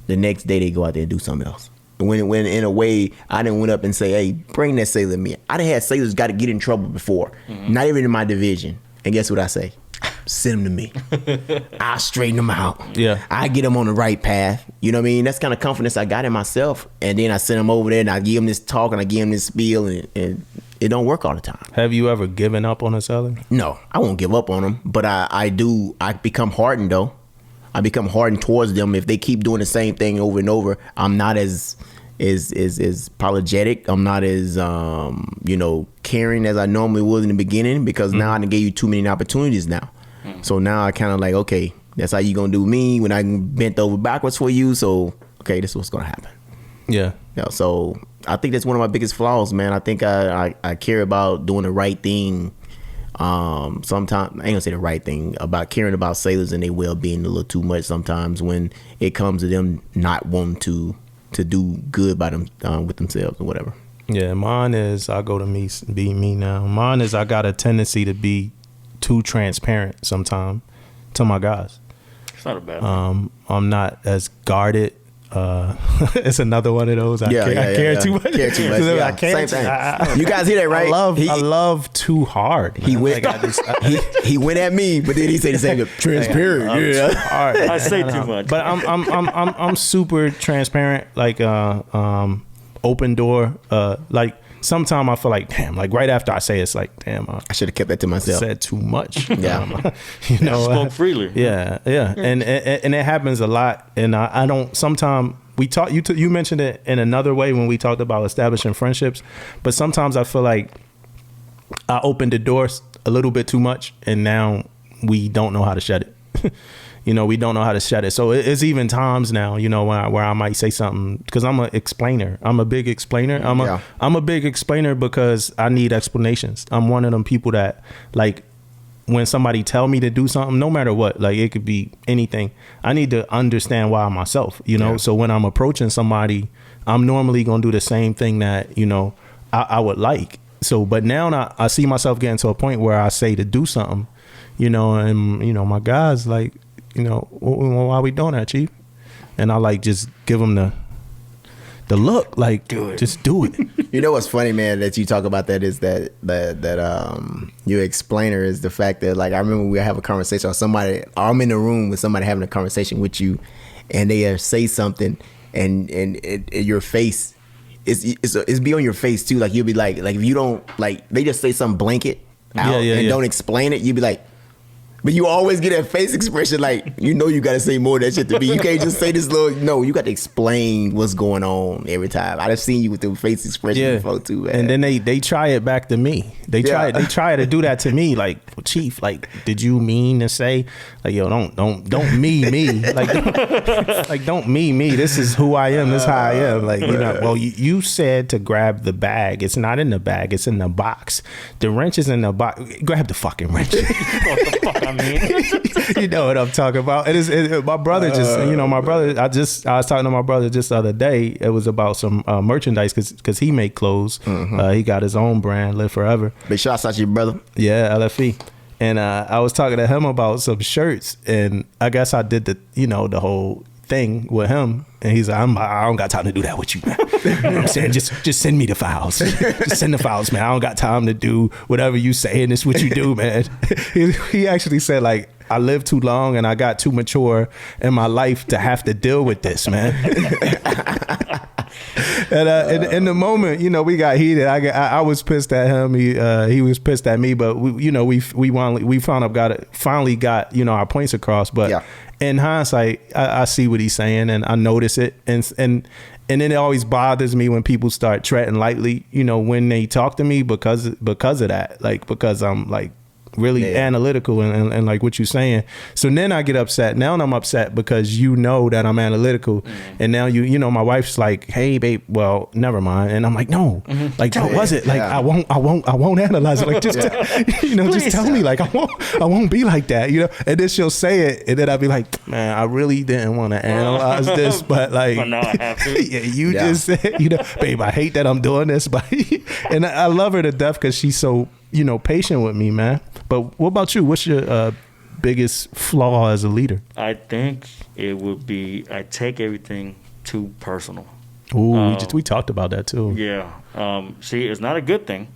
the next day they go out there and do something else. When in a way, I didn't went up and say, hey, bring that sailor to me. I done had sailors got to get in trouble before, not even in my division. And guess what I say? Send them to me. I'll straighten them out. Yeah. I get them on the right path. You know what I mean? That's kind of confidence I got in myself. And then I send them over there and I give them this talk and I give them this spiel, and it don't work all the time. Have you ever given up on a sailor? No, I won't give up on them, but I become hardened though. I become hardened towards them if they keep doing the same thing over and over. I'm not as apologetic. I'm not as caring as I normally was in the beginning, because now I done gave you too many opportunities now. So now I kind of like, okay, that's how you gonna do me when I bent over backwards for you. So okay, this is what's gonna happen. Yeah. So I think that's one of my biggest flaws, man. I think I care about doing the right thing. Sometimes I ain't gonna say the right thing, about caring about sailors and their well-being a little too much sometimes when it comes to them not wanting to do good by them with themselves or whatever. Yeah, mine is, I go to be me now. Mine is I got a tendency to be too transparent sometimes. to my guys. It's not a bad thing. I'm not as guarded. It's another one of those. I care too much. Care too much. I care. Same thing. You guys hear that, right? I love too hard. He went. He went at me, but then he said the same. Transparent. Too hard. I say too much. But I'm super transparent. Like open door. Like sometimes I feel like, damn, like right after I say it's like, damn, I should have kept that to myself. Said too much. Yeah. You know, spoke freely. Yeah. And it happens a lot. And I don't, sometimes we talk, you mentioned it in another way when we talked about establishing friendships, but sometimes I feel like I opened the doors a little bit too much and now we don't know how to shut it. You know, we don't know how to shut it. So it's even times now, you know, where I might say something because I'm an explainer. I'm a big explainer. I'm a big explainer because I need explanations. I'm one of them people that, like, when somebody tell me to do something, no matter what, like it could be anything, I need to understand why myself, you know? Yeah. So when I'm approaching somebody, I'm normally going to do the same thing that, you know, I would like. So, but now I see myself getting to a point where I say to do something, you know, and, you know, my guys like, you know, why are we doing that, Chief? And I like just give them the look, like just do it. You know what's funny, man, that you talk about that is that your explainer is the fact that, like, I remember we have a conversation or somebody, I'm in the room with somebody having a conversation with you, and they say something, and your face it's be on your face too. Like you'll be like if you don't, like, they just say something blanket out and don't explain it, you'll be like. But you always get that face expression, like, you know you got to say more of that shit to me. You can't just say this little, no, you got to explain what's going on every time. I've seen you with the face expression before too, man. And then they try it back to me. They try to do that to me, like, well, Chief, like, did you mean to say, like, yo, don't me. Like, don't me. This is who I am. This is how I am. Like, you know, well, you said to grab the bag. It's not in the bag. It's in the box. The wrench is in the box. Grab the fucking wrench. What the fuck? I mean, you know what I'm talking about. My brother I was talking to my brother just the other day. It was about some merchandise because he make clothes. Mm-hmm. He got his own brand, Live Forever. Big shots out to your brother. Yeah, LFE. And I was talking to him about some shirts, and I guess I did the whole thing with him, and he's like, I don't got time to do that with you, man. You know what I'm saying? Just send me the files. Just send the files, man. I don't got time to do whatever you say, and it's what you do, man. He actually said, like, I lived too long and I got too mature in my life to have to deal with this, man. And in the moment, you know, we got heated. I was pissed at him. He was pissed at me. But we finally got our points across. But in hindsight, I see what he's saying and I notice it. And then it always bothers me when people start treading lightly, when they talk to me because of that, like, because I'm like really analytical and like what you're saying. So then I get upset. Now I'm upset because that I'm analytical. Mm-hmm. And now my wife's like, hey babe, well, never mind. And I'm like, no, like, what was it? Like, I won't analyze it. Like, just just tell me, like, I won't be like that, And then she'll say it, and then I'll be like, man, I really didn't want to analyze this, but like, but now I have to. Just said, babe, I hate that I'm doing this, but and I love her to death because she's so patient with me, man. But what about you? What's your biggest flaw as a leader? I think it would be I take everything too personal. Ooh, we talked about that too. Yeah. See, it's not a good thing.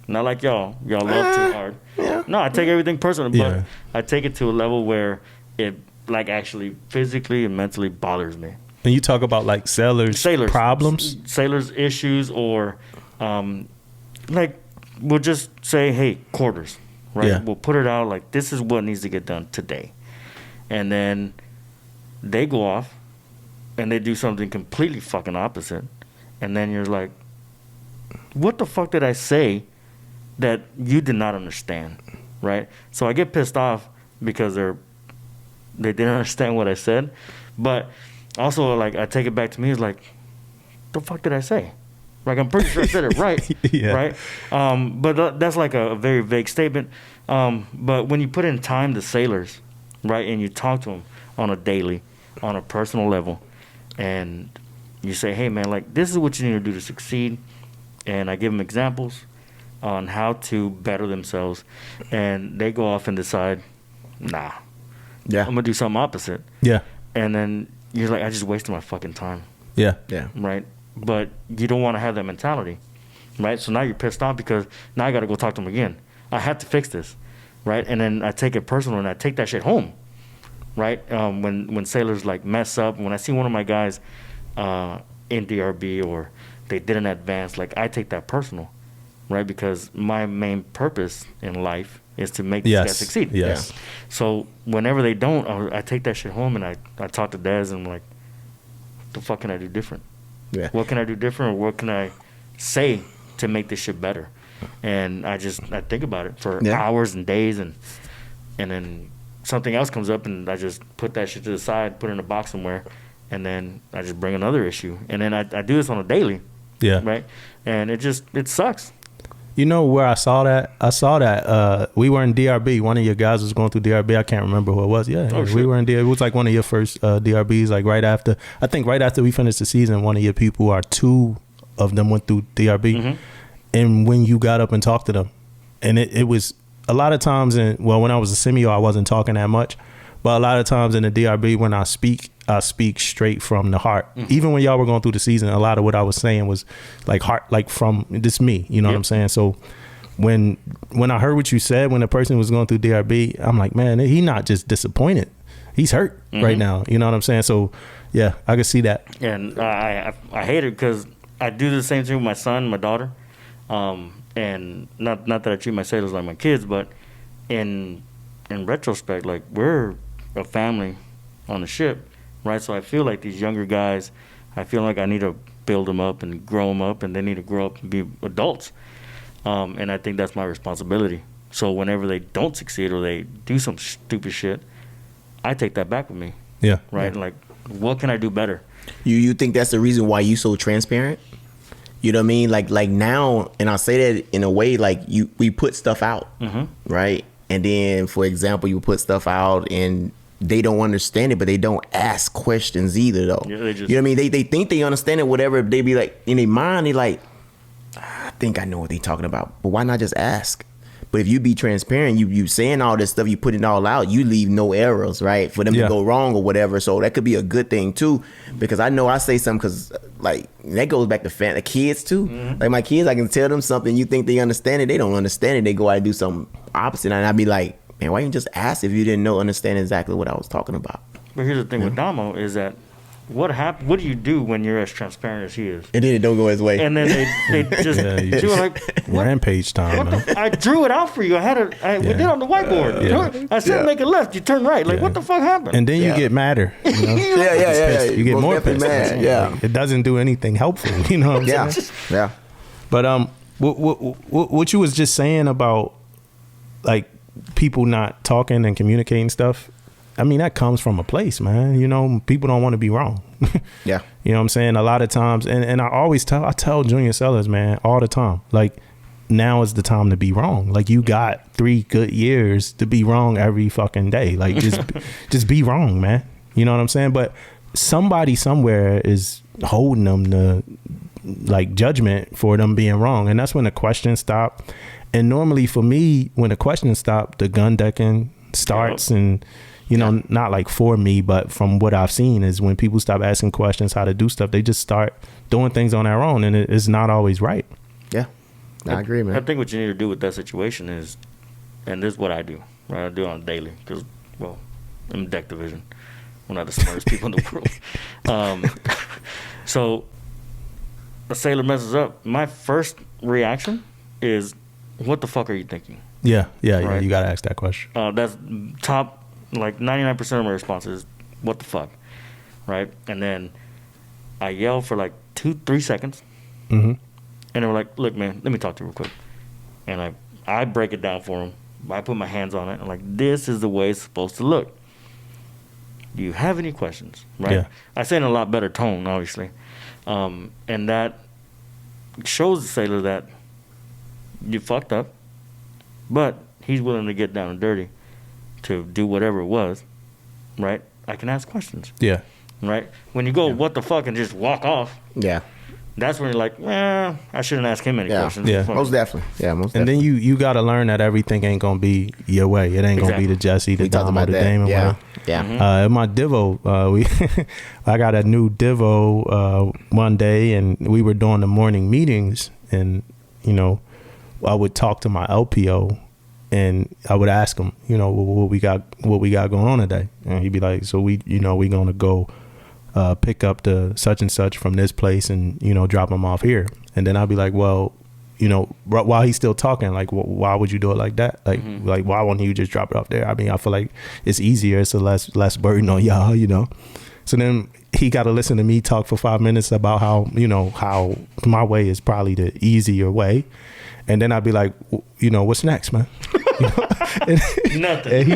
Not like y'all love too hard. Yeah. No, I take everything personal, but I take it to a level where it, like, actually physically and mentally bothers me. And you talk about, like, sailors problems? Sailors issues, or like, we'll just say, hey, quarters, right? Yeah. We'll put it out like, this is what needs to get done today. And then they go off and they do something completely fucking opposite. And then you're like, what the fuck did I say that you did not understand, right? So I get pissed off because they didn't understand what I said. But also, like, I take it back to me, it's like, the fuck did I say? Like, I'm pretty sure I said it right, right? But that's like a very vague statement. But when you put in time to sailors, right, and you talk to them on a daily, on a personal level, and you say, hey, man, like, this is what you need to do to succeed, and I give them examples on how to better themselves, and they go off and decide, nah, Yeah. I'm gonna do something opposite. Yeah. And then you're like, I just wasted my fucking time, Yeah. Yeah. right? But you don't want to have that mentality, right? So now you're pissed off because now I got to go talk to him again. I have to fix this, right? And then I take it personal and I take that shit home, right? When sailors like mess up, when I see one of my guys in DRB or they didn't advance, like I take that personal, right? Because my main purpose in life is to make these guys succeed. Yes. So whenever they don't, I take that shit home and I talk to Dez and I'm like, what the fuck can I do different? Yeah. What can I do different, or what can I say to make this shit better? And I think about it for hours and days, and then something else comes up and I just put that shit to the side, put it in a box somewhere, and then I just bring another issue. And then I do this on a daily. Yeah. Right? And it sucks. You know where I saw that? I saw that we were in DRB. One of your guys was going through DRB. I can't remember who it was. Yeah, we were in DRB. It was like one of your first DRBs, like right after we finished the season, one of your people, or two of them, went through DRB. Mm-hmm. And when you got up and talked to them, and it was a lot of times, when I was a semio, I wasn't talking that much. But a lot of times in the DRB, when I speak straight from the heart. Mm-hmm. Even when y'all were going through the season, a lot of what I was saying was like heart, like from this me. You know what I'm saying? So when I heard what you said, when the person was going through DRB, I'm like, man, he not just disappointed. He's hurt right now. You know what I'm saying? So yeah, I can see that. And I hate it because I do the same thing with my son, my daughter. And not that I treat my sailors like my kids, but in retrospect, like we're a family on the ship, right? So I feel like these younger guys, I feel like I need to build them up and grow them up, and they need to grow up and be adults. And I think that's my responsibility. So whenever they don't succeed or they do some stupid shit, I take that back with me. Yeah. Right? Yeah. Like, what can I do better? You think that's the reason why you so transparent? You know what I mean? Like now, and I say that in a way, like we put stuff out, right? And then, for example, you put stuff out and they don't understand it, but they don't ask questions either, though. Yeah, they just, you know what I mean? They think they understand it, whatever. They be like, in their mind, they like, I think I know what they talking about, but why not just ask? But if you be transparent, you saying all this stuff, you put it all out, you leave no errors, right? For them to go wrong or whatever. So that could be a good thing too, because I know I say something because like that goes back to the kids too. Like my kids, I can tell them something, you think they understand it, they don't understand it. They go out and do something opposite, and I'd be like, man, why you just ask if you didn't understand exactly what I was talking about? But here's the thing with Damo is that what do you do when you're as transparent as he is? And then it don't go his way. And then they just do like rampage time. Man. I drew it out for you. We did it on the whiteboard. Yeah. I said make a left, you turn right. Like what the fuck happened? And then you get madder. You know? yeah. You get more pissed. Mad. Yeah. Like, it doesn't do anything helpful. You know what I'm saying? Yeah. But what you was just saying about like people not talking and communicating stuff, I mean, that comes from a place, man. You know, people don't want to be wrong. Yeah. You know what I'm saying? A lot of times, and I tell junior sellers, man, all the time, like, now is the time to be wrong. Like, you got 3 good years to be wrong every fucking day. Like, just be wrong, man. You know what I'm saying? But somebody somewhere is holding them to, like, judgment for them being wrong. And that's when the questions stop. And normally for me, when the questions stop, the gun decking starts. And you know, not like for me, but from what I've seen is when people stop asking questions how to do stuff, they just start doing things on their own, and it's not always right. Yeah, I agree, man. I think what you need to do with that situation is, and this is what I do, right? I do it on a daily because, well, I'm deck division. We're not the smartest people in the world. So a sailor messes up. My first reaction is, what the fuck are you thinking? Yeah, right? You got to ask that question. That's top. Like 99% of my response is, what the fuck, right? And then I yell for like 2-3 seconds, and they were like, look, man, let me talk to you real quick. And I break it down for them. I put my hands on it. I'm like, this is the way it's supposed to look. Do you have any questions, right? Yeah. I say in a lot better tone, obviously. And that shows the sailor that you fucked up, but he's willing to get down and dirty to do whatever it was, right? I can ask questions. Yeah. Right? When you go, what the fuck, and just walk off, that's when you're like, I shouldn't ask him any questions. Yeah. Most definitely. Yeah, most And definitely. then you got to learn that everything ain't gonna be your way. It ain't gonna be the Jesse, the We talked Damo, about the that. Damon. Yeah, whatever. yeah. In my Divo, I got a new Divo one day, and we were doing the morning meetings, and I would talk to my LPO, and I would ask him, what we got going on today, and he'd be like, so we gonna go pick up the such and such from this place, and drop them off here, and then I'd be like, well, while he's still talking, like, why would you do it like that? Like, like, why wouldn't you just drop it off there? I mean, I feel like it's easier. It's a less burden on y'all, So then he got to listen to me talk for 5 minutes about how my way is probably the easier way. And then I'd be like, what's next, man? Nothing. And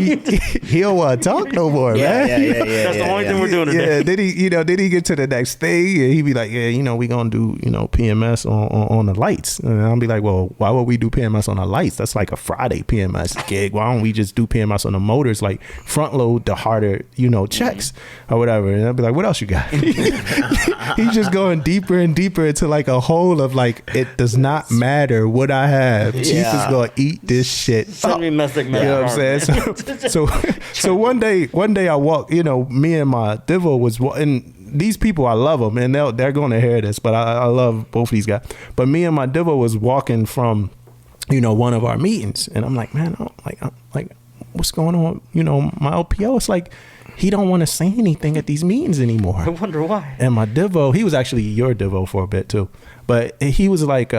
he don't want to talk no more, man. That's the only thing we're doing today. Yeah, then he get to the next thing, and he be like, we gonna do PMS on the lights, and I'll be like, well, why would we do PMS on the lights? That's like a Friday PMS gig. Why don't we just do PMS on the motors, like front load the harder checks or whatever? And I'll be like, what else you got? He's just going deeper and deeper into like a hole of like, it does not matter what I have. Chief is gonna eat this shit. Send me message, You know what I'm saying? So one day I walk, me and my Divo was, and these people, I love them, and they're going to hear this, but I love both of these guys. But me and my Divo was walking from, one of our meetings, and I'm like, man, I'm like, what's going on? My LPO, it's like, he don't want to say anything at these meetings anymore. I wonder why. And my Divo, he was actually your Divo for a bit too, but he was like,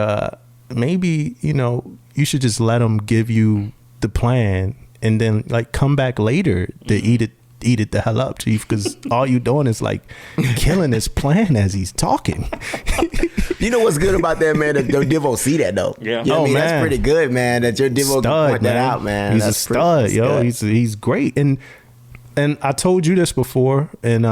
maybe, you should just let him give you the plan, and then like come back later to eat it the hell up, Chief, because all you doing is like killing his plan as he's talking. You know what's good about that, man? That your Divo see that though. Yeah. You know what I mean? Man. That's pretty good, man. That your Divo can point that out, man. He's That's a stud, yo. good. He's great, and I told you this before, and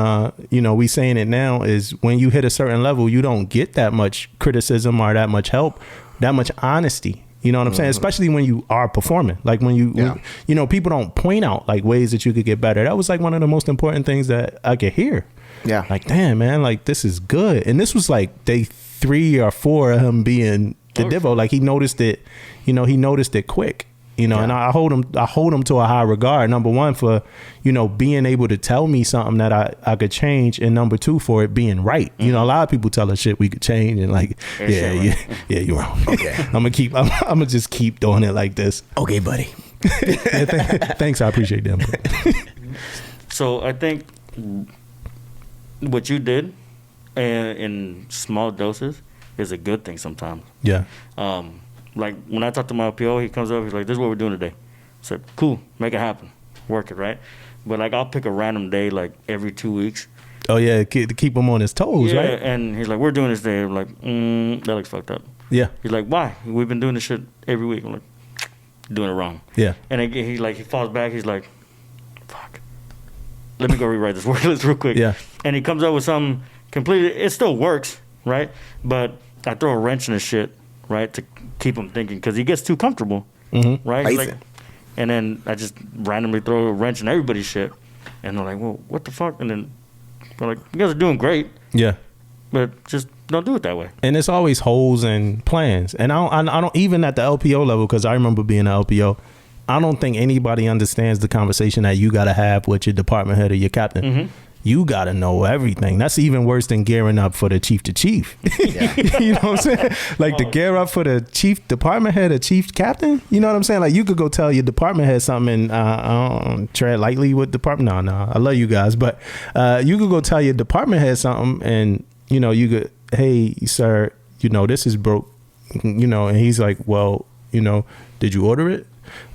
we saying it now, is when you hit a certain level, you don't get that much criticism or that much help, that much honesty. You know what I'm saying? Especially when you are performing. Like when people don't point out like ways that you could get better. That was like one of the most important things that I could hear. Yeah. Like, damn, man, like this is good. And this was like day 3 or 4 of him being the Divo. Like he noticed it, he noticed it quick. And I hold him to a high regard. Number one, for, being able to tell me something that I could change. And number 2, for it being right. A lot of people tell us shit we could change, and like, you're wrong. Okay. I'm gonna just keep doing it like this. Okay, buddy. Thanks. I appreciate that. So I think what you did in small doses is a good thing sometimes. Yeah. Like when I talk to my LPO, he comes up, he's like, this is what we're doing today. I said, cool, make it happen. Work it, right? But like I'll pick a random day like every 2 weeks. Oh yeah, to keep him on his toes, Yeah, right? and he's like, we're doing this day. I'm like, that looks fucked up. Yeah. He's like, why? We've been doing this shit every week. I'm like, doing it wrong. Yeah. And he falls back, he's like, fuck. Let me go rewrite this word list real quick. Yeah. And he comes up with something completely, it still works, right? But I throw a wrench in his shit, right, to keep him thinking, because he gets too comfortable, right? He's like, and then I just randomly throw a wrench in everybody's shit, and they're like, well, what the fuck? And then we're like, you guys are doing great, Yeah. but just don't do it that way. And it's always holes in plans. And I don't even at the LPO level, because I remember being an LPO, I don't think anybody understands the conversation that you got to have with your department head or your captain. You got to know everything. That's even worse than gearing up for the chief to chief. Yeah. You know what I'm saying? Like to gear up for the chief department head or chief captain. You know what I'm saying? Like you could go tell your department head something and I don't tread lightly with department. No, I love you guys. But you could go tell your department head something and, you could, hey, sir, this is broke, and he's like, well, did you order it?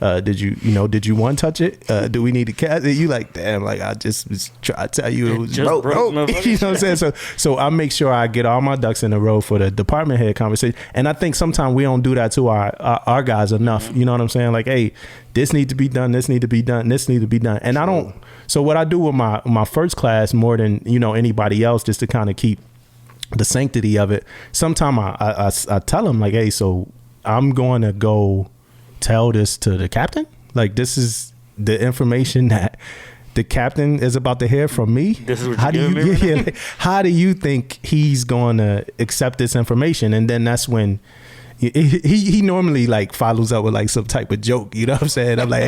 Did you one touch it? Do we need to cast it? You like, damn, like I just was trying to tell you it was broke. You know what I'm saying? So I make sure I get all my ducks in a row for the department head conversation. And I think sometimes we don't do that to our guys enough. You know what I'm saying? Like, hey, this need to be done. This need to be done. This need to be done. And I don't. So what I do with my first class more than anybody else, just to kind of keep the sanctity of it. Sometimes I tell them like, hey, so I'm going to go tell this to the captain. Like this is the information that the captain is about to hear from me. This is what how you're do you giving me right like, how do you think he's going to accept this information? And then that's when he normally like follows up with like some type of joke, you know what I'm saying? I'm like,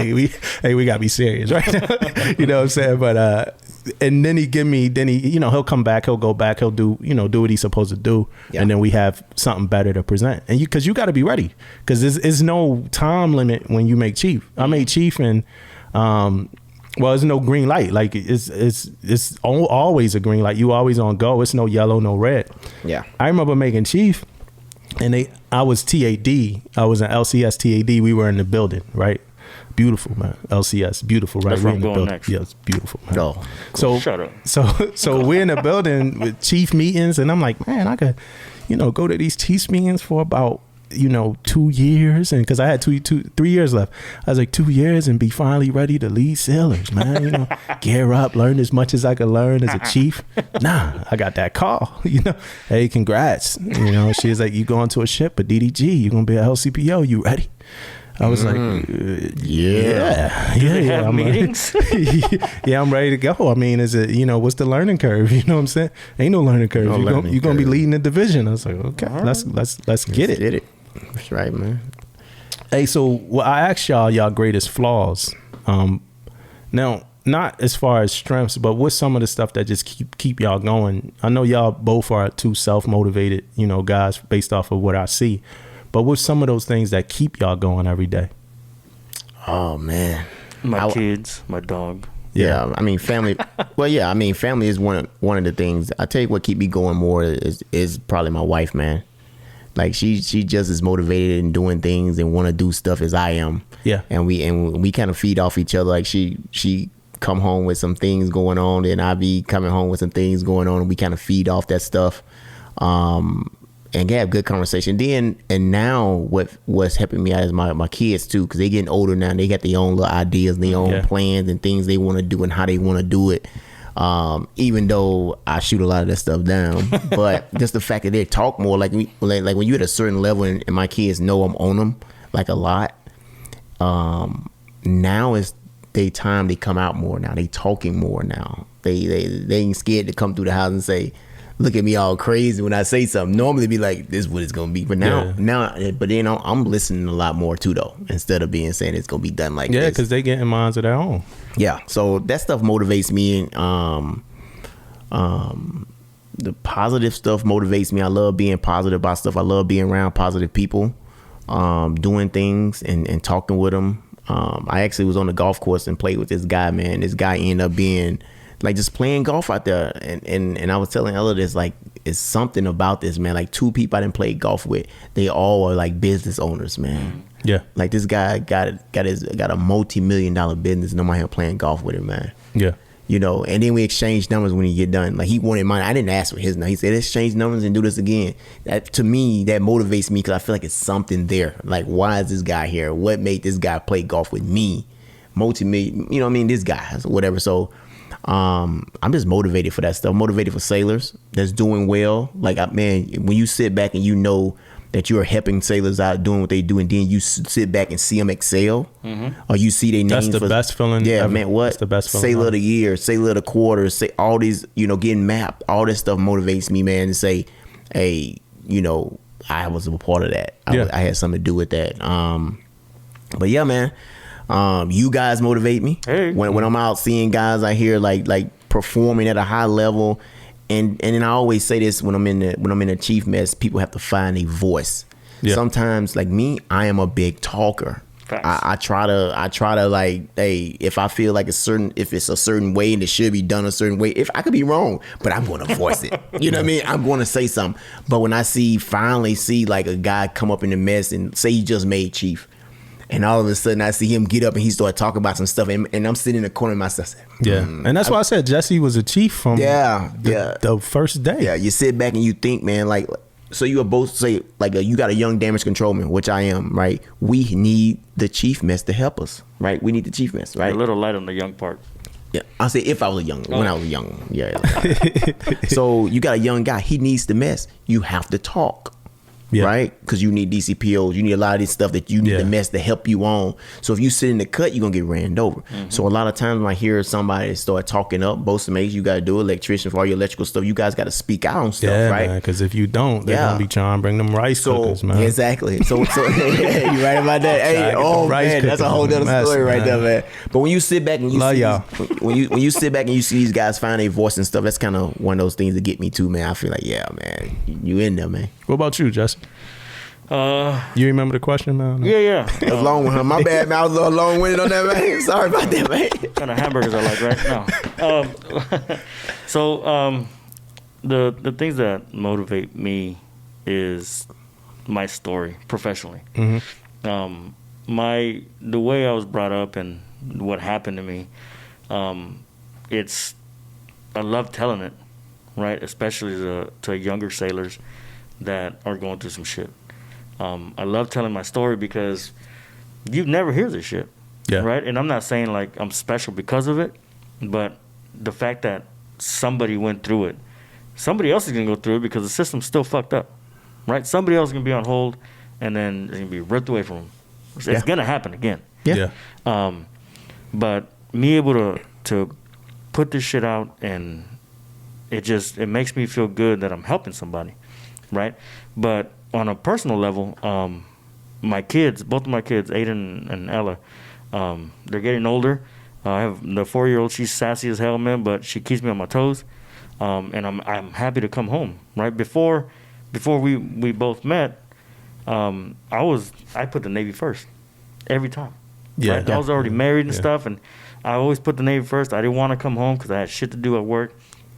hey, we gotta be serious right now. You know what I'm saying? But and then he'll come back, he'll go back, he'll do what he's supposed to do. Yeah. And then we have something better to present. And because you got to be ready, because there's no time limit when you make chief. I made chief, and well, there's no green light. Like it's always a green light. You always on go. It's no yellow, no red. Yeah. I remember making chief, and I was TAD. I was an LCS TAD. We were in the building, right? Beautiful, man. LCS, beautiful, right? That's we're where in I'm the going building. next. Yeah, it's beautiful, man. Oh, cool. So Shut up. So we're in the building with chief meetings, and I'm like, man, I could, go to these chief meetings for about 2 years, and because I had 3 years left, I was like 2 years and be finally ready to lead sailors, man. Gear up, learn as much as I could learn as a chief. Nah, I got that call. Hey, congrats. She was like, you going to a ship, a DDG, you gonna be a LCPO, you ready? I was like, yeah. I'm meetings. Yeah, I'm ready to go. I mean, is it, what's the learning curve? You know what I'm saying? Ain't no learning curve. You're gonna be leading the division. I was like, okay, let's get it. Get it. That's right, man. Hey, so I asked y'all greatest flaws. Now, not as far as strengths, but what's some of the stuff that just keep y'all going? I know y'all both are two self-motivated, guys based off of what I see. But what's some of those things that keep y'all going every day? Oh man, my kids, my dog. Yeah, I mean family. Well, yeah, I mean family is one of the things. I tell you what keep me going more is probably my wife, man. Like she just as motivated in doing things and want to do stuff as I am. Yeah, and we kind of feed off each other. Like she come home with some things going on, and I be coming home with some things going on, and we kind of feed off that stuff. And have good conversation. And now what's helping me out is my kids too, because they getting older now. And they got their own little ideas and their own plans and things they want to do and how they want to do it. Even though I shoot a lot of that stuff down, but just the fact that they talk more, like when you're at a certain level and my kids know I'm on them like a lot. Now is they time they come out more now. They talking more now. They ain't scared to come through the house and say, look at me all crazy when I say something. Normally be like, this is what it's gonna be. But now, I'm listening a lot more too, though. Instead of being saying it's gonna be done like this. Yeah, because they getting minds of their own. Yeah, so that stuff motivates me. The positive stuff motivates me. I love being positive about stuff. I love being around positive people, doing things and talking with them. I actually was on the golf course and played with this guy, man. This guy ended up being like just playing golf out there, and I was telling Ella this, like, it's something about this, man. Like 2 people I didn't play golf with, they all are like business owners, man. Yeah, like this guy got a multi-million-dollar business, and I'm out here playing golf with him, man. Yeah, and then we exchanged numbers when he get done. Like he wanted mine, I didn't ask for his number. He said, let's exchange numbers and do this again. That to me, that motivates me because I feel like it's something there. Like, why is this guy here? What made this guy play golf with me? Multi-million, this guy, whatever. So I'm just motivated for that stuff. Motivated for sailors that's doing well. Like, man, when you sit back and you know that you're helping sailors out doing what they do, and then you sit back and see them excel, or you see their names. That's the best feeling. Yeah, ever. Man, what? That's the best feeling. Sailor of the year, sailor of the quarter, say all these, getting mapped. All this stuff motivates me, man, to say, hey, I was a part of that. I had something to do with that. But yeah, man. You guys motivate me. Hey. When I'm out seeing guys I hear like performing at a high level, and then I always say this when I'm in the chief mess, people have to find a voice. Yeah. Sometimes, like me, I am a big talker. I try to like, hey, if I feel like if it's a certain way and it should be done a certain way, if I could be wrong, but I'm going to voice it. You know what I mean? I'm going to say something. But when I finally see like a guy come up in the mess and say he just made chief, and all of a sudden I see him get up and he start talking about some stuff, and I'm sitting in the corner of myself. And that's why I said Jesse was a chief from the first day. Yeah, you sit back and you think, man, like, so you are both say like you got a young damage controlman, which I am, right? We need the chief mess to help us, right? We need the chief mess, right? A little light on the young part. Yeah, I say if I was young, when I was young, yeah. So you got a young guy, he needs the mess. You have to talk. right? Because you need DCPOs, you need a lot of this stuff that you need to mess to help you on. So if you sit in the cut, you're gonna get ran over. So a lot of times when I hear somebody start talking up, both mates, you gotta do electrician for all your electrical stuff. You guys gotta speak out on stuff, right? Because if you don't, they're gonna be trying to bring them rice cookers, man. Exactly. So yeah, you right about that. Hey, man, that's a whole other story right there, man. But when you sit back and you see when you sit back and you see these guys find their voice and stuff, that's kind of one of those things that get me too, man. I feel like, yeah, man, you in there, man. What about you, Justin? You remember the question, man? Yeah. It was long one. My bad, man. I was a little long-winded on that, man. Sorry about that, man. What kind of hamburgers I like, right? No. So the things that motivate me is my story professionally. The way I was brought up and what happened to me, I love telling it, right? Especially to younger sailors that are going through some shit. I love telling my story because you never hear this shit, right? And I'm not saying like I'm special because of it, but the fact that somebody went through it, somebody else is gonna go through it because the system's still fucked up, right? Somebody else is gonna be on hold, and then it's gonna be ripped away from them. It's gonna happen again. But me able to put this shit out, and it makes me feel good that I'm helping somebody, right? But on a personal level, my kids, both of my kids, Aiden and Ella, they're getting older. I have the 4-year-old. She's sassy as hell, man, but she keeps me on my toes. And I'm happy to come home. Right before we both met, I put the Navy first every time. Right? I was already married and stuff, and I always put the Navy first. I didn't want to come home because I had shit to do at work.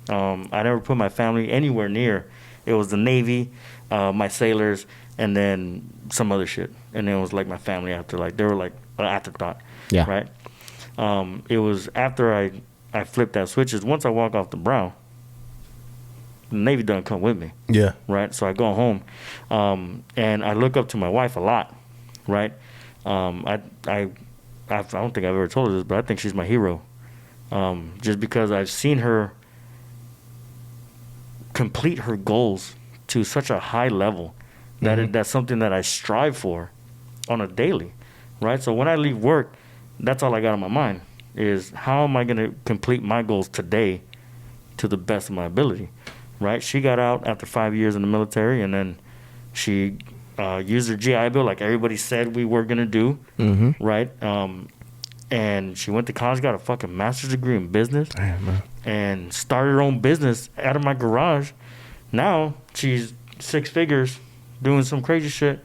I never put my family anywhere near. It was the Navy, my sailors, and then some other shit. And then it was like my family after, like they were like an afterthought. Yeah. Right. It was after I flipped that switch. Is once I walk off the brow, the Navy doesn't come with me. Yeah. Right. So I go home, and I look up to my wife a lot. Right. I don't think I've ever told her this, but I think she's my hero. Just because I've seen her complete her goals to such a high level that that's something that I strive for on a daily, right? So when I leave work, that's all I got on my mind is how am I going to complete my goals today to the best of my ability, right? She got out after 5 years in the military, and then she used her GI Bill like everybody said we were going to do, right? And she went to college, got a fucking master's degree in business. Damn, man. And started her own business out of my garage. Now she's 6 figures doing some crazy shit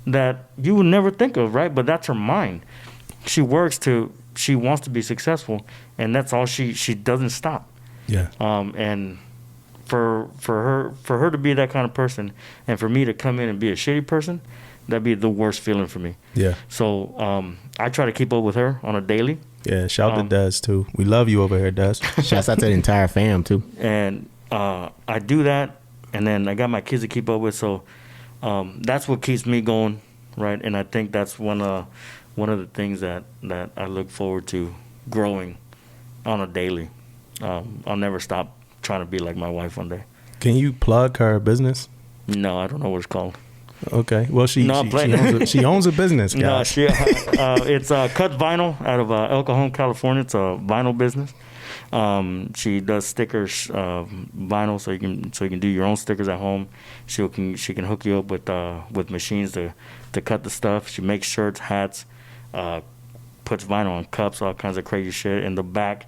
that you would never think of, right? But that's her mind. She wants to be successful, and that's all she doesn't stop. Yeah. And for her to be that kind of person, and for me to come in and be a shitty person, that'd be the worst feeling for me. Yeah. So I try to keep up with her on a daily. Yeah, shout out to Des too. We love you over here, Des. Shouts out to the entire fam too. And I do that, and then I got my kids to keep up with. So that's what keeps me going, right? And I think that's one of the things that I look forward to growing on a daily. I'll never stop trying to be like my wife one day. Can you plug her business? No, I don't know what it's called. Okay. Well, she owns a business, guys. No, it's Cut Vinyl out of El Cajon, California. It's a vinyl business. She does stickers, vinyl, so you can do your own stickers at home. She can hook you up with machines to cut the stuff. She makes shirts, hats, puts vinyl on cups, all kinds of crazy shit. In the back,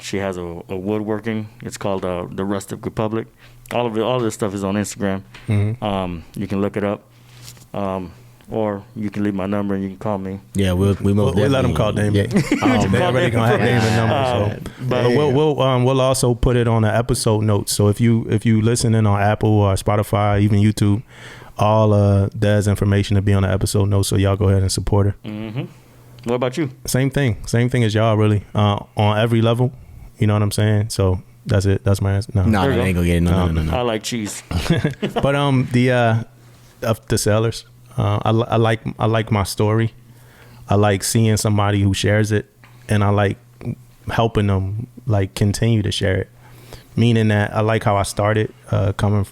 she has a woodworking. It's called the Rustic Republic. All of this stuff is on Instagram. You can look it up, or you can leave my number and you can call me. Yeah, we'll let them call Damon. Yeah. They already gonna have Damon's number. But we'll also put it on the episode notes. So if you listening on Apple or Spotify, even YouTube, all Des information to be on the episode notes. So y'all go ahead and support her. What about you? Same thing as y'all, really, on every level. You know what I'm saying? So. That's it. That's my answer. No, I ain't gonna get it. No. I like cheese. But the sellers, I like my story. I like seeing somebody who shares it, and I like helping them like continue to share it. Meaning that I like how I started, coming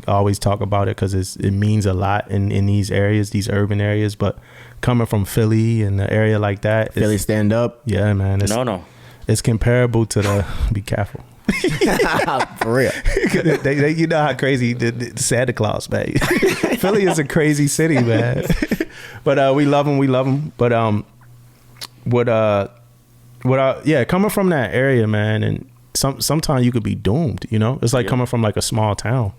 always talk about it because it means a lot in these areas, these urban areas. But coming from Philly and an area like that, Philly stand up. Yeah, man. It's comparable to the. Be careful. For real. they, you know how crazy the Santa Claus, man. Philly is a crazy city, man. But we love them. But coming from that area, man, and sometimes you could be doomed. You know, it's like coming from like a small town.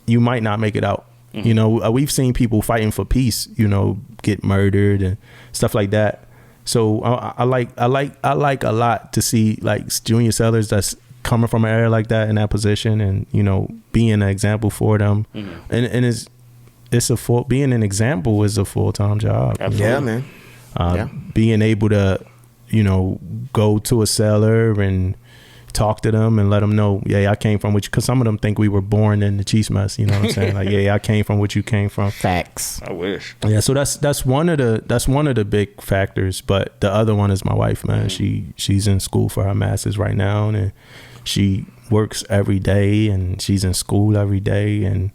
You might not make it out. Mm-hmm. You know, we've seen people fighting for peace, you know, get murdered and stuff like that. So I like a lot to see like junior sellers that's coming from an area like that in that position, and you know, being an example for them. Mm-hmm. And being an example is a full-time job. Absolutely. Yeah, man. Being able to, you know, go to a seller and talk to them and let them know, yeah, I came from which, because some of them think we were born in the cheese mess. You know what I'm saying? Like, yeah, I came from what you came from. Facts. I wish. Yeah, so that's one of the big factors. But the other one is my wife, man. Mm-hmm. She's in school for her master's right now, and she works every day, and she's in school every day. And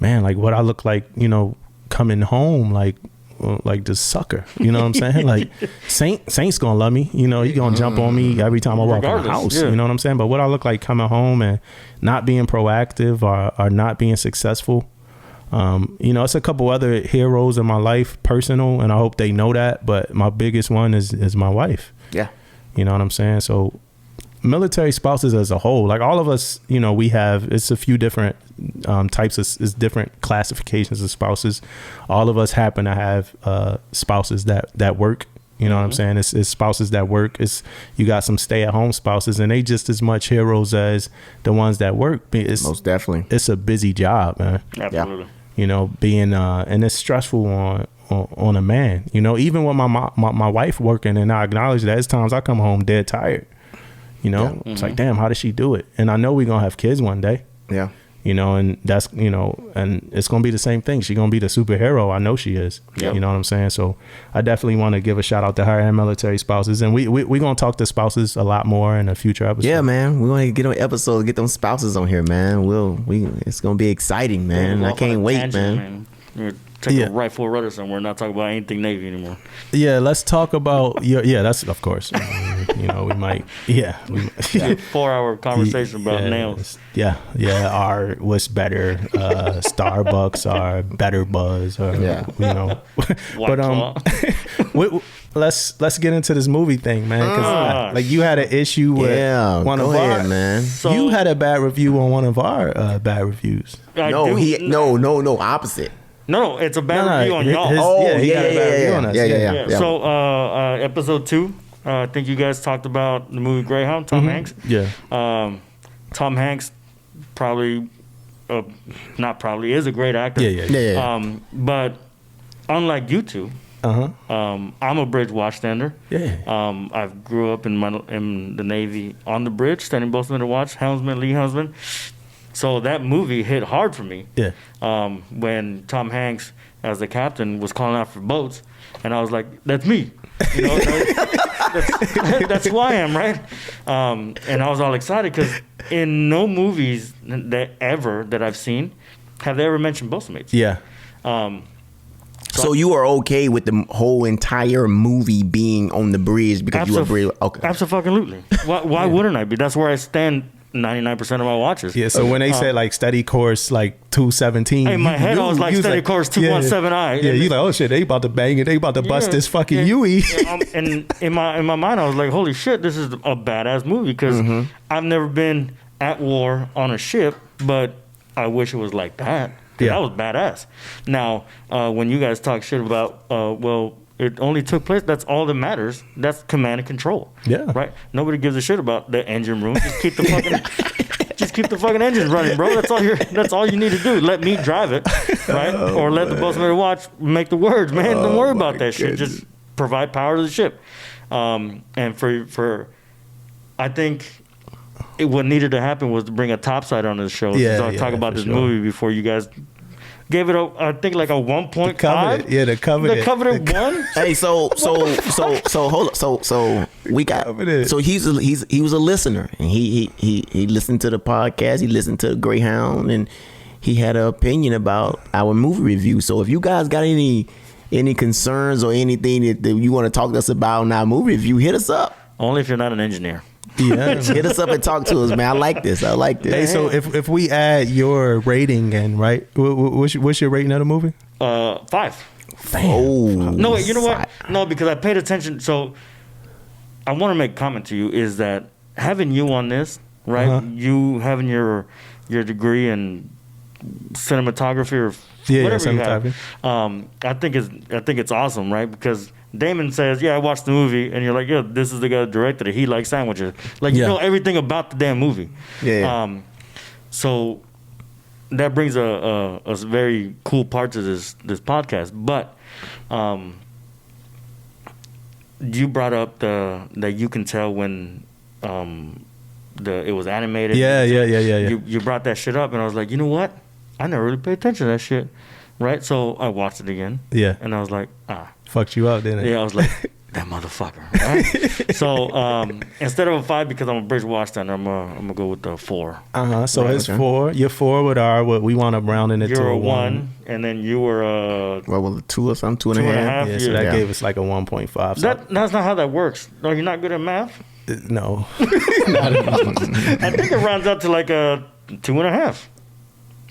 man, like what I look like, you know, coming home, like the sucker, you know what I'm saying? Like Saint's gonna love me, you know, he gonna jump on me every time I walk in the house, you know what I'm saying? But what I look like coming home and not being proactive or not being successful, you know, it's a couple other heroes in my life, personal, and I hope they know that. But my biggest one is my wife. Yeah, you know what I'm saying? So military spouses as a whole, like all of us, you know, it's a few different types of different classifications of spouses. All of us happen to have spouses that work, you know what I'm saying? It's spouses that work. You got some stay-at-home spouses, and they just as much heroes as the ones that work. Most definitely. It's a busy job, man. Absolutely. Yeah. You know, being and it's stressful on a man, you know, even with my wife working, and I acknowledge that there's times I come home dead tired. You know, it's like, damn, how does she do it? And I know we're going to have kids one day. Yeah. You know, and that's, you know, and it's going to be the same thing. She's going to be the superhero. I know she is. Yep. You know what I'm saying? So I definitely want to give a shout out to her and military spouses. And we're going to talk to spouses a lot more in a future episode. Yeah, man. We're going to get on episodes, get those spouses on here, man. It's going to be exciting, man. I can't wait, man. Take a right full rudder somewhere, not talk about anything Navy anymore. Yeah, let's talk about that's of course. You know, we might 4-hour conversation about nails. Yeah. What's better, Starbucks or Better Buzz, or you know. But let's get into this movie thing, man. Because like you had an issue with one of our man. So, you had a bad review on one of our bad reviews. No, opposite. No, it's a bad review on y'all. He got a bad review on us. Yeah. So, episode 2, I think you guys talked about the movie Greyhound, Tom Hanks. Yeah. Tom Hanks probably, not probably, is a great actor. Yeah. But unlike you two, I'm a bridge watchstander. Yeah. I grew up in the Navy on the bridge, standing both men to watch, helmsman, lee helmsman. So that movie hit hard for me. Yeah. When Tom Hanks, as the captain, was calling out for boats, and I was like, "That's me." You know, that's who I am, right? And I was all excited because in no movies that I've seen have they ever mentioned boatmates. Yeah. So you are okay with the whole entire movie being on the bridge because you agree? Okay. Absolutely. Why wouldn't I be? That's where I stand 99% of my watches. Yeah, so when they said like study course like 217, in my head I was like study course 217I. Yeah, you like, oh shit, they about to bang it, they about to bust this fucking Yui. And in my mind I was like, holy shit, this is a badass movie because I've never been at war on a ship, but I wish it was like that. Yeah. That was badass. Now, when you guys talk shit about, it only took place. That's all that matters. That's command and control. Yeah. Right. Nobody gives a shit about the engine room. Just keep the fucking engines running, bro. That's all you need to do. Let me drive it, right? Or let the boatsman watch make the words, man. Don't worry about that shit. Just provide power to the ship. And I think what needed to happen was to bring a topside on this show. Talk about this movie before you guys gave it I think like a 1.5. Coveted. Yeah, the coveted. The coveted one. Hey, so hold up. So we got. So he was a listener, and he listened to the podcast. He listened to the Greyhound, and he had an opinion about our movie review. So if you guys got any concerns or anything that you want to talk to us about in our movie review, hit us up. Only if you're not an engineer. Yeah, hit us up and talk to us, man. I like this. Hey, so if we add your rating in, right? What's your rating of the movie? 5. Oh no, wait. You know what? No, because I paid attention. So I want to make a comment to you is that having you on this, right? You having your degree in cinematography or whatever you have. I think it's awesome, right? Because Damon says, "Yeah, I watched the movie," and you're like, "Yeah, this is the guy that directed it. He likes sandwiches." Like you know everything about the damn movie. Yeah. So that brings a very cool part to this podcast. But you brought up that you can tell when it was animated. Yeah. You brought that shit up, and I was like, you know what? I never really paid attention to that shit, right? So I watched it again. Yeah. And I was like, fucked you up, didn't it? Yeah, I was like, that motherfucker. Right? So instead of a 5, because I'm a bridge watch then I'm gonna go with the 4. So right, it's 4. You're 4 with what we want to rounding it to You're a 1, and then you were a 2 or something, 2.5. Yeah, so that gave us like a 1.5. So that's not how that works. No, you're not good at math. No. I think it rounds out to like a 2.5.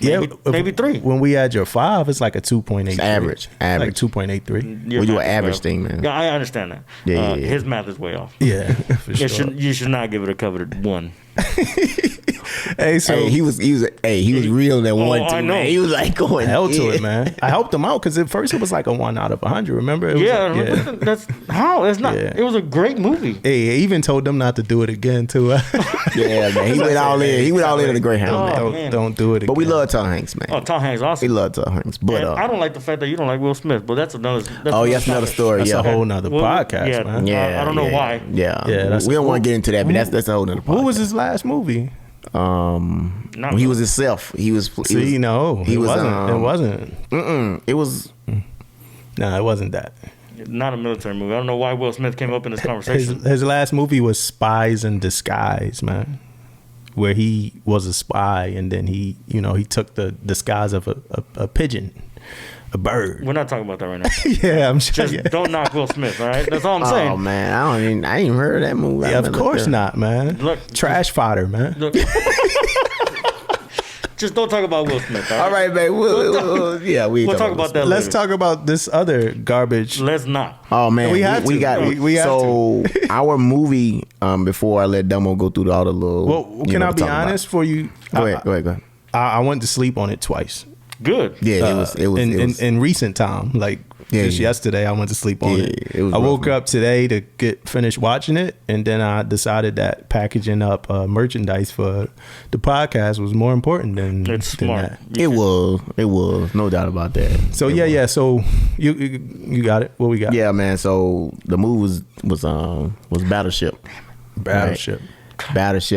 Maybe 3. When we add your 5, it's like a 2.8. Average. Like 2.83. Well, you're an average thing, man. Yeah, I understand that. Yeah. His math is way off. Yeah, for sure. You should not give it a coveted 1. Hey, he was real that one too. I know. Man. He was like going hell to it, man. I helped him out because at first it was like a 1 out of 100. Remember? It was that's how. It's not. Yeah. It was a great movie. Hey, I even told them not to do it again too. Yeah, man. He went all in. He went all in on the Greyhound. Man. Don't do it again. But we love Tom Hanks, man. Oh, Tom Hanks, awesome. We love Tom Hanks. But I don't like the fact that you don't like Will Smith, but that's another. That's another story. That's yeah, a whole nother podcast, man. Yeah, I don't know why. Yeah, we don't want to get into that, but that's a whole nother podcast. What was his last movie? He was himself. He was. It wasn't. It was. No, it wasn't that. Not a military movie. I don't know why Will Smith came up in this conversation. His last movie was Spies in Disguise, man, where he was a spy and then he took the disguise of a pigeon, a bird. We're not talking about that right now. Yeah, I'm sure. Just don't knock Will Smith, all right? That's all I'm saying. Oh man, I ain't even heard of that movie. Yeah, of course not, man. Look, trash fodder, man. Look. Just don't talk about Will Smith. All right, man. We'll talk about that. Let's later. talk about this other garbage. Let's not. Oh man, we have so our movie. Before I let Damo go through all the little. Well, can I be honest for you? Go ahead. I went to sleep on it twice. Good. Yeah, it was in recent time, like just yesterday. I went to sleep on it. I woke up today to get finished watching it, and then I decided that packaging up merchandise for the podcast was more important than smart. that. It was no doubt about that. So yeah. So you got it. What we got? Yeah, man. So the movie was Battleship. Battleship,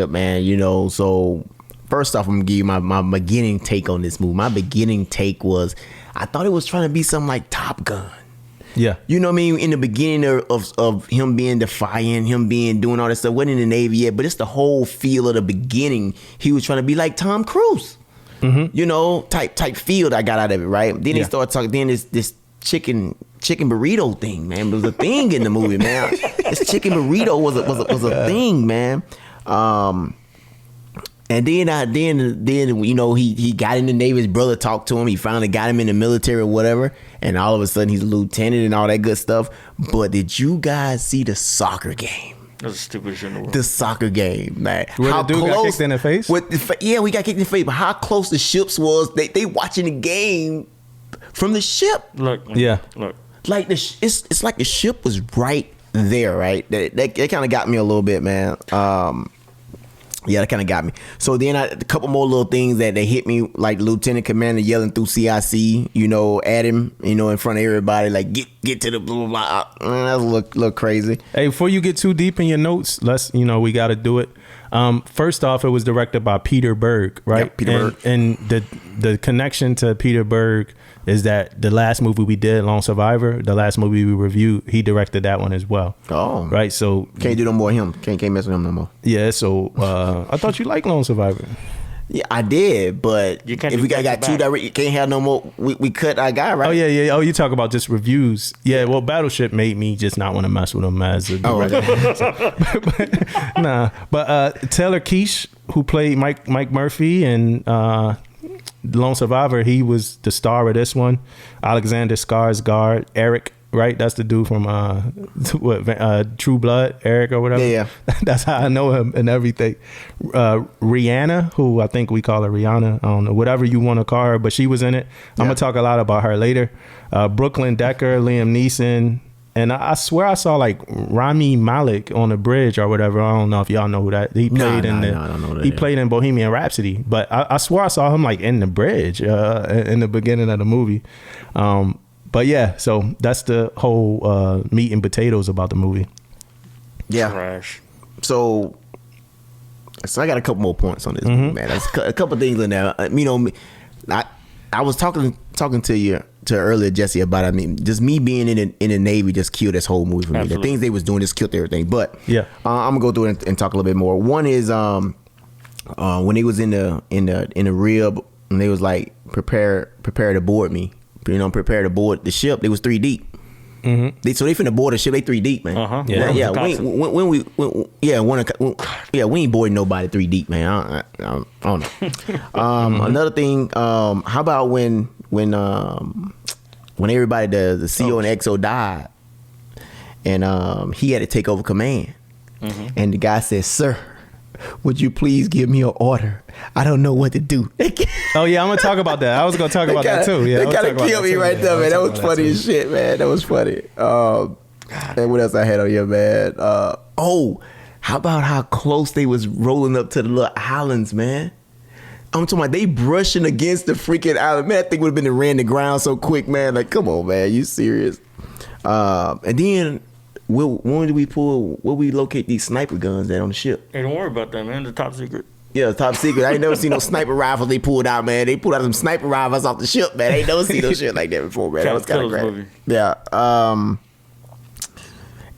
man. So first off, I'm gonna give you my beginning take on this movie. My beginning take was I thought it was trying to be something like Top Gun. Yeah. You know what I mean? In the beginning of him being defiant, him being doing all that stuff, wasn't in the Navy yet, but it's the whole feel of the beginning. He was trying to be like Tom Cruise. Mm-hmm. Type feel I got out of it, right? Then they started talking, then this chicken burrito thing, man. It was a thing in the movie, man. This chicken burrito was a thing, man. And then he got in the Navy. His brother talked to him. He finally got him in the military or whatever. And all of a sudden he's a lieutenant and all that good stuff. But did you guys see the soccer game? That's the stupidest shit in the world. The soccer game, man. Where the dude got kicked in the face? We got kicked in the face. But how close the ships was? They watching the game from the ship. Look. Like it's like the ship was right there, right? That kind of got me a little bit, man. Yeah, that kind of got me. So then a couple more little things that they hit me, like Lieutenant Commander yelling through CIC, at him, in front of everybody, like get to the blah blah blah. That's a little crazy. Hey, before you get too deep in your notes, we got to do it. First off, it was directed by Peter Berg, right? Yep, Peter Berg. And the connection to Peter Berg is that the last movie we did, Lone Survivor, the last movie we reviewed, he directed that one as well. Oh, right. So can't do no more him. Can't mess with him no more. Yeah. So I thought you liked Lone Survivor. Yeah, I did, but You can't if do we got back to two back. direct, you can't have no more. We cut our guy, right? Oh yeah. Oh, you talk about just reviews. Yeah. Well, Battleship made me just not want to mess with him as a director. But Taylor Kitsch, who played Mike Murphy and Lone Survivor, he was the star of this one. Alexander Skarsgård, Eric, right? That's the dude from True Blood, Eric or whatever. Yeah. That's how I know him and everything. Rihanna, who I think we call her Rihanna, I don't know, whatever you want to call her, but she was in it. I'm gonna talk a lot about her later. Brooklyn Decker, Liam Neeson. And I swear I saw like Rami Malek on the bridge or whatever. I don't know if y'all know who that. He played I don't know that. He played in Bohemian Rhapsody, but I swear I saw him like in the bridge in the beginning of the movie. But yeah, so that's the whole meat and potatoes about the movie. Yeah. Trash. So I got a couple more points on this, man. There's a couple things in there. You know, I was talking to earlier, Jesse, about, I mean, just me being in the Navy just killed this whole movie for me. Absolutely. The things they was doing just killed everything. But Yeah. I'm gonna go through it and talk a little bit more. One is when they was in the rib, and they was like prepare to board me. You know, prepare to board the ship. They was 3 deep. So they finna board the ship. They 3 deep, man. Yeah. Yeah. We ain't boarding nobody 3 deep, man. I don't know. Another thing. How about when everybody, the CO and XO died, and he had to take over command, and the guy said, "Sir, would you please give me an order? I don't know what to do." Oh yeah, I'm gonna talk about that. I was gonna talk about that too. Yeah, They kind of killed me right there, man. That was funny as shit, man. That was funny. And what else I had on here, man? How about how close they was rolling up to the little islands, man? I'm talking about they brushing against the freaking island. Man, that thing would have been to ran the ground so quick, man. Like, come on, man. You serious? And then when do we where we locate these sniper guns at on the ship? Hey, don't worry about that, man. The top secret. Yeah, top secret. I ain't never seen no sniper rifles they pulled out, man. They pulled out some sniper rifles off the ship, man. I ain't never seen no shit like that before, man. That was kind of Kills great. movie. Yeah.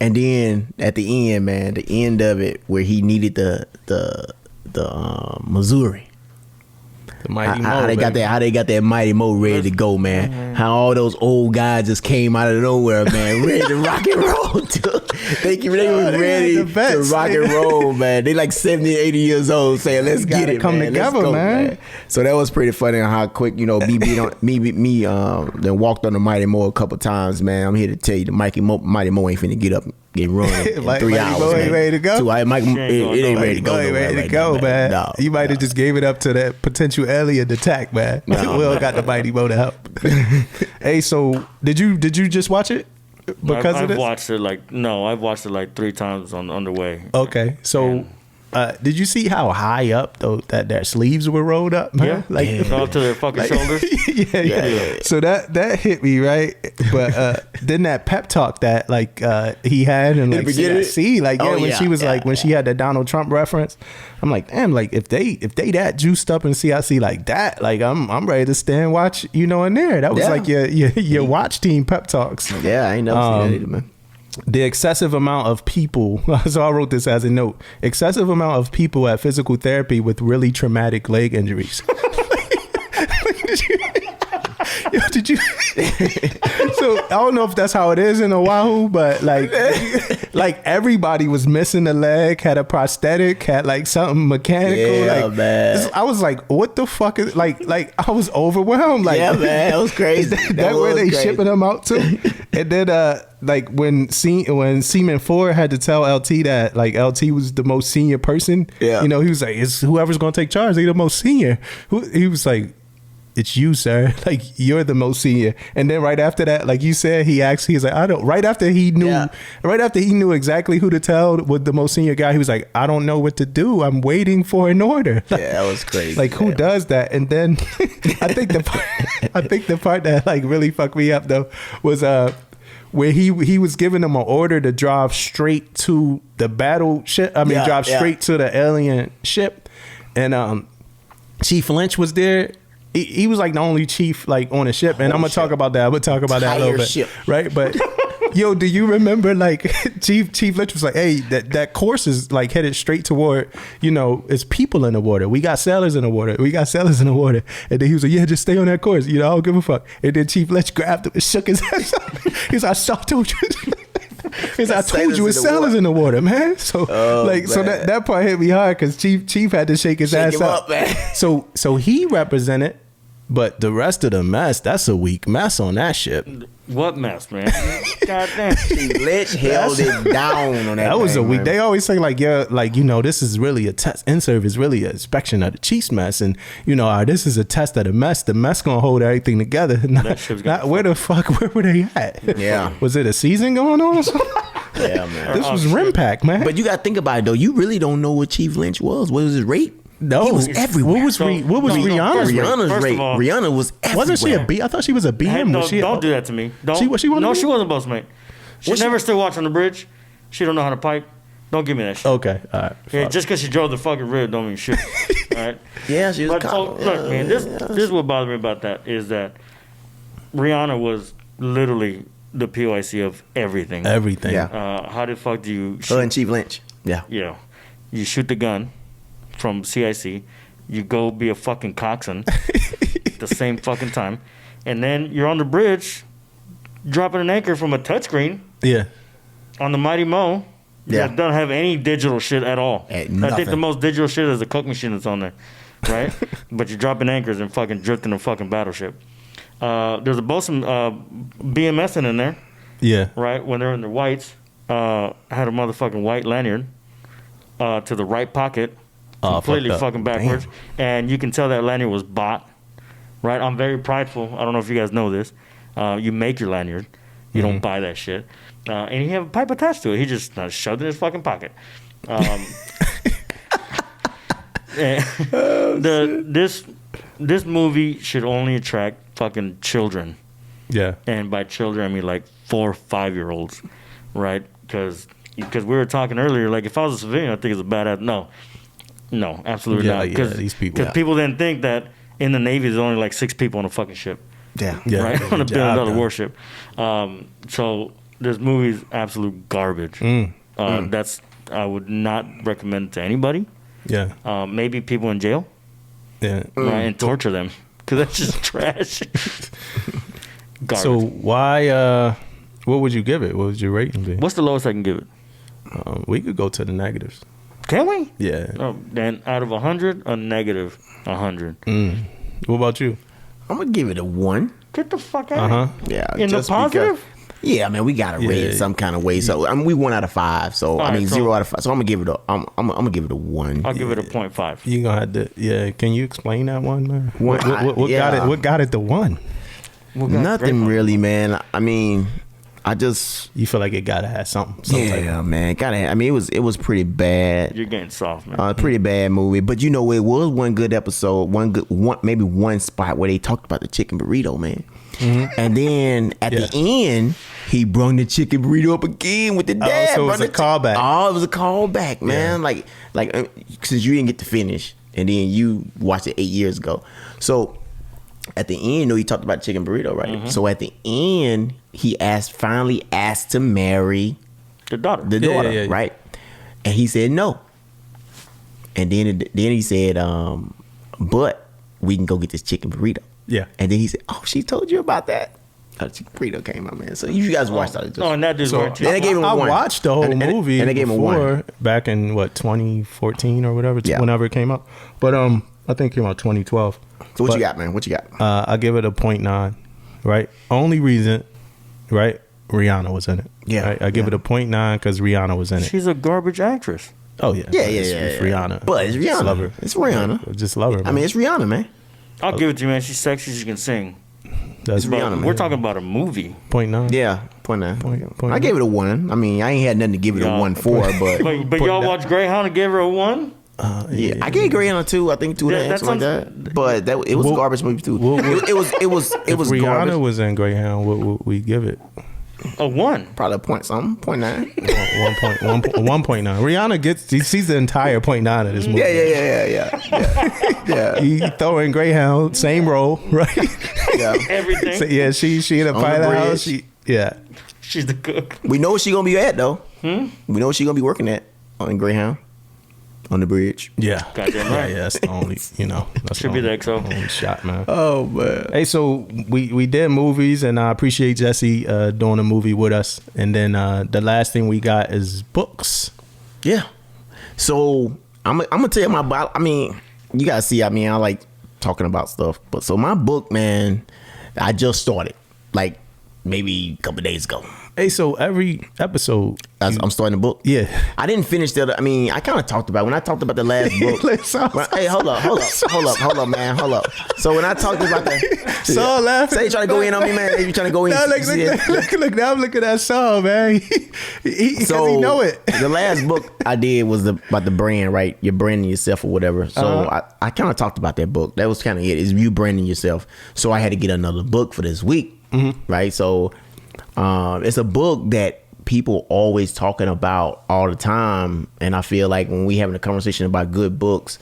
And then at the end, man, the end of it where he needed the Missouri. The Mighty How Mo, they got baby. that? How they got that Mighty Mo ready to go, man? How all those old guys just came out of nowhere, man, ready to rock and roll. They were ready the best, to rock and roll, man. They like 70, 80 years old, saying, "Let's get gotta it, come man. Let's together, go, man." So that was pretty funny how quick, you know, me then walked on the Mighty Mo a couple times, man. I'm here to tell you, the Mighty Mo ain't finna get up. Get run in Mighty 3 Mo hours. ain't man. ready to go? It ain't ready to go. Ain't nowhere ready to right go, now, man. No, You might have just gave it up to that potential alien attack, man. No. Will got the Mighty Mo to help. Hey, so did you just watch it because of I've this? watched it I've watched it like 3 times on the way. Okay, so did you see how high up though that their sleeves were rolled up, man? Up to their fucking shoulders. yeah. So that hit me, right? But then that pep talk that he had and like beginning? see when she was when she had the Donald Trump reference, I'm like, damn, like if they that juiced up in CIC like that, like I'm ready to stand watch, in there. That was like your watch team pep talks. Yeah, I ain't never seen that either, man. The excessive amount of people, so I wrote this as a note, excessive amount of people at physical therapy with really traumatic leg injuries. Did you? So I don't know if that's how it is in Oahu, but like everybody was missing a leg, had a prosthetic, had like something mechanical. Yeah, man. I was like, what the fuck is like I was overwhelmed. Like, yeah, man, that was crazy. Is that where they shipping them out to? And then like when Seaman 4 had to tell LT that like LT was the most senior person, he was like, it's whoever's gonna take charge, they the most senior. He was like, it's you, sir. Like, you're the most senior. And then right after that, like you said, he's like, I don't. Right after he knew exactly who to tell with the most senior guy, he was like, I don't know what to do. I'm waiting for an order. Yeah, that was crazy. Like, who does that? And then I think the part that like really fucked me up though was where he was giving them an order to drive straight to the battle ship. I mean, drive straight to the alien ship, and Chief Lynch was there. He was like the only chief like on the ship, and I'm gonna talk about that. I'm gonna talk about that a little bit, ship. right? But yo, do you remember like Chief Lynch was like, hey, that course is like headed straight toward, it's people in the water. We got sailors in the water. And then he was like, yeah, just stay on that course. I don't give a fuck. And then Chief Lynch grabbed him and shook his head. He's like, I told you. I told you it's sailors in the water, man. So so that part hit me hard because Chief had to shake his ass up. Man. So he represented, but the rest of the mess, that's a weak mess on that ship. What mess, man? Goddamn. Lynch held it down on that. That was a weak. Man. They always say like, yeah, like this is really a test. In-serve is really an inspection of the Chiefs mess, and this is a test of the mess. The mess gonna hold everything together. Not where were they at? Yeah. Was it a season going on or something? Yeah, man. This was Rim Pack, man. But you got to think about it though. You really don't know what Chief Lynch was. What was his rate? No, he was everywhere. What was Rihanna's rate? Rihanna's rate? Rihanna was everywhere. Wasn't she a B? I thought she was a BM. Don't do that to me. Don't. She wasn't. No, she wasn't boss mate. She never stood watch on the bridge. She don't know how to pipe. Don't give me that shit. Okay, all right. Yeah, just because she drove the fucking rib don't mean shit. All right. Yeah, she was. Look, man, this is what bothers me about that is that Rihanna was literally the POIC of everything. Everything. Yeah. How the fuck do you? Her and Chief Lynch. Yeah. Yeah. You shoot the gun from CIC. You go be a fucking coxswain at the same fucking time, and then you're on the bridge, dropping an anchor from a touchscreen. Yeah. On the Mighty Mo. Yeah. That don't have any digital shit at all. I think the most digital shit is the Coke machine that's on there, right? But you're dropping anchors and fucking drifting a fucking battleship. There's a bosun BMS in there. Yeah. Right? When they're in their whites, had a motherfucking white lanyard to the right pocket. Completely fucking backwards. Damn. And you can tell that lanyard was bought. Right? I'm very prideful. I don't know if you guys know this. You make your lanyard. You don't buy that shit. And he have a pipe attached to it. He just shoved it in his fucking pocket. This movie should only attract fucking children. Yeah. And by children, I mean like 4 or 5-year-olds, right? Because we were talking earlier, like if I was a civilian, I think it's a badass. No, absolutely not. Because these people. People didn't think that in the Navy there's only like 6 people on a fucking ship. Yeah. Right? On a $1 billion warship. So this movie's absolute garbage. I would not recommend it to anybody. Yeah. Maybe people in jail. Yeah. Right, and torture them. Because that's just trash. Garbage. So why, what would you give it? What would your rating be? What's the lowest I can give it? We could go to the negatives. Can we? Yeah. Then out of 100, a negative 100. What about you? I'm going to give it a 1. Get the fuck out. Yeah. In the positive? Yeah, man, we got to rate it some kind of way. So we 1 out of 5. So All right, 0 out of 5. So I'm gonna give it a. I'm gonna give it a 1. I'll give it a 0.5. You gonna have to. Yeah. Can you explain that one, man? What yeah. got it? What got it to 1? Nothing really, man. I mean, I just. You feel like it gotta have something. Yeah, man. Gotta. I mean, it was pretty bad. You're getting soft, man. Pretty bad movie, but it was one good episode. Maybe one spot where they talked about the chicken burrito, man. And then at the end, he brung the chicken burrito up again with the dad. So it was a callback. It was a callback, man. Yeah. Like since you didn't get to finish, and then you watched it 8 years ago. So at the end, he talked about chicken burrito, right? So at the end, he finally asked to marry the daughter. Yeah. Right? And he said no. And then he said, but we can go get this chicken burrito. Yeah. And then he said, oh, she told you about that? Chicken burrito came out, man. So you guys watched that. And that dude's worth Then they gave him I 1. watched the whole movie and they gave him 1 back in 2014 or whatever, whenever it came out. But I think it came out 2012. So what you got, man? What you got? I give it a 0.9. Right. Only reason, right? Rihanna was in it. Yeah. Right? I give it a 0.9 because Rihanna was in it. She's a garbage actress. Oh yeah. It's Rihanna. But it's Rihanna. Just love her. It's Rihanna. Just love her. Man. I mean, it's Rihanna, man. I'll give it to you, man. She's sexy. She can sing. That's Rihanna, man. We're talking about a movie. 0.9. Yeah, 0.9. I gave it a 1. I mean, I ain't had nothing to give it a 1 for, but but y'all watch Greyhound and gave her a 1? Yeah, I gave Greyhound a 2. I think 2.5, something like that. But it was a garbage movie too. It was If Rihanna garbage. was in Greyhound, what would we give it? A 1. Probably a point something, 0.9. 1.9. Rihanna he sees the entire 0.9 of this movie. Yeah. He throwing Greyhound, same role, right? Yeah. Everything. So, yeah, she in a On the pilot house. bridge. She's the cook. We know where she gonna be at though. We know where she gonna be working at on Greyhound, on the bridge. Yeah. Goddamn right. Yeah, that's the only, that's Should be the XO. only shot, man. Oh man. Hey, so we did movies, and I appreciate Jesse doing a movie with us. And then the last thing we got is books. Yeah. So I'm gonna tell you I mean, you gotta see. I mean, I like talking about stuff, but so my book, man, I just started like maybe a couple days ago. Hey, so every episode, I'm starting a book. Yeah. I didn't finish the. I mean, I kind of talked about when I talked about the last book. Hey, hold up, man, hold up. So when I talked about that, Saul laughing. Say you trying to go in on me, man. You trying to go in? No, look, now I'm looking at Saul, man. He know it. The last book I did was about the brand, right? You're branding yourself or whatever. So I kind of talked about that book. That was kind of it. Is you branding yourself. So I had to get another book for this week, right? So it's a book that people always talking about all the time, and I feel like when we having a conversation about good books,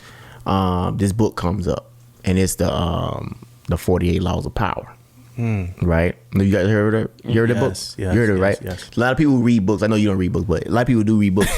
this book comes up, and it's the 48 Laws of Power. Right? You guys heard of it? You heard that book? Yes, you heard it, right? Yes. A lot of people read books. I know you don't read books, but a lot of people do read books.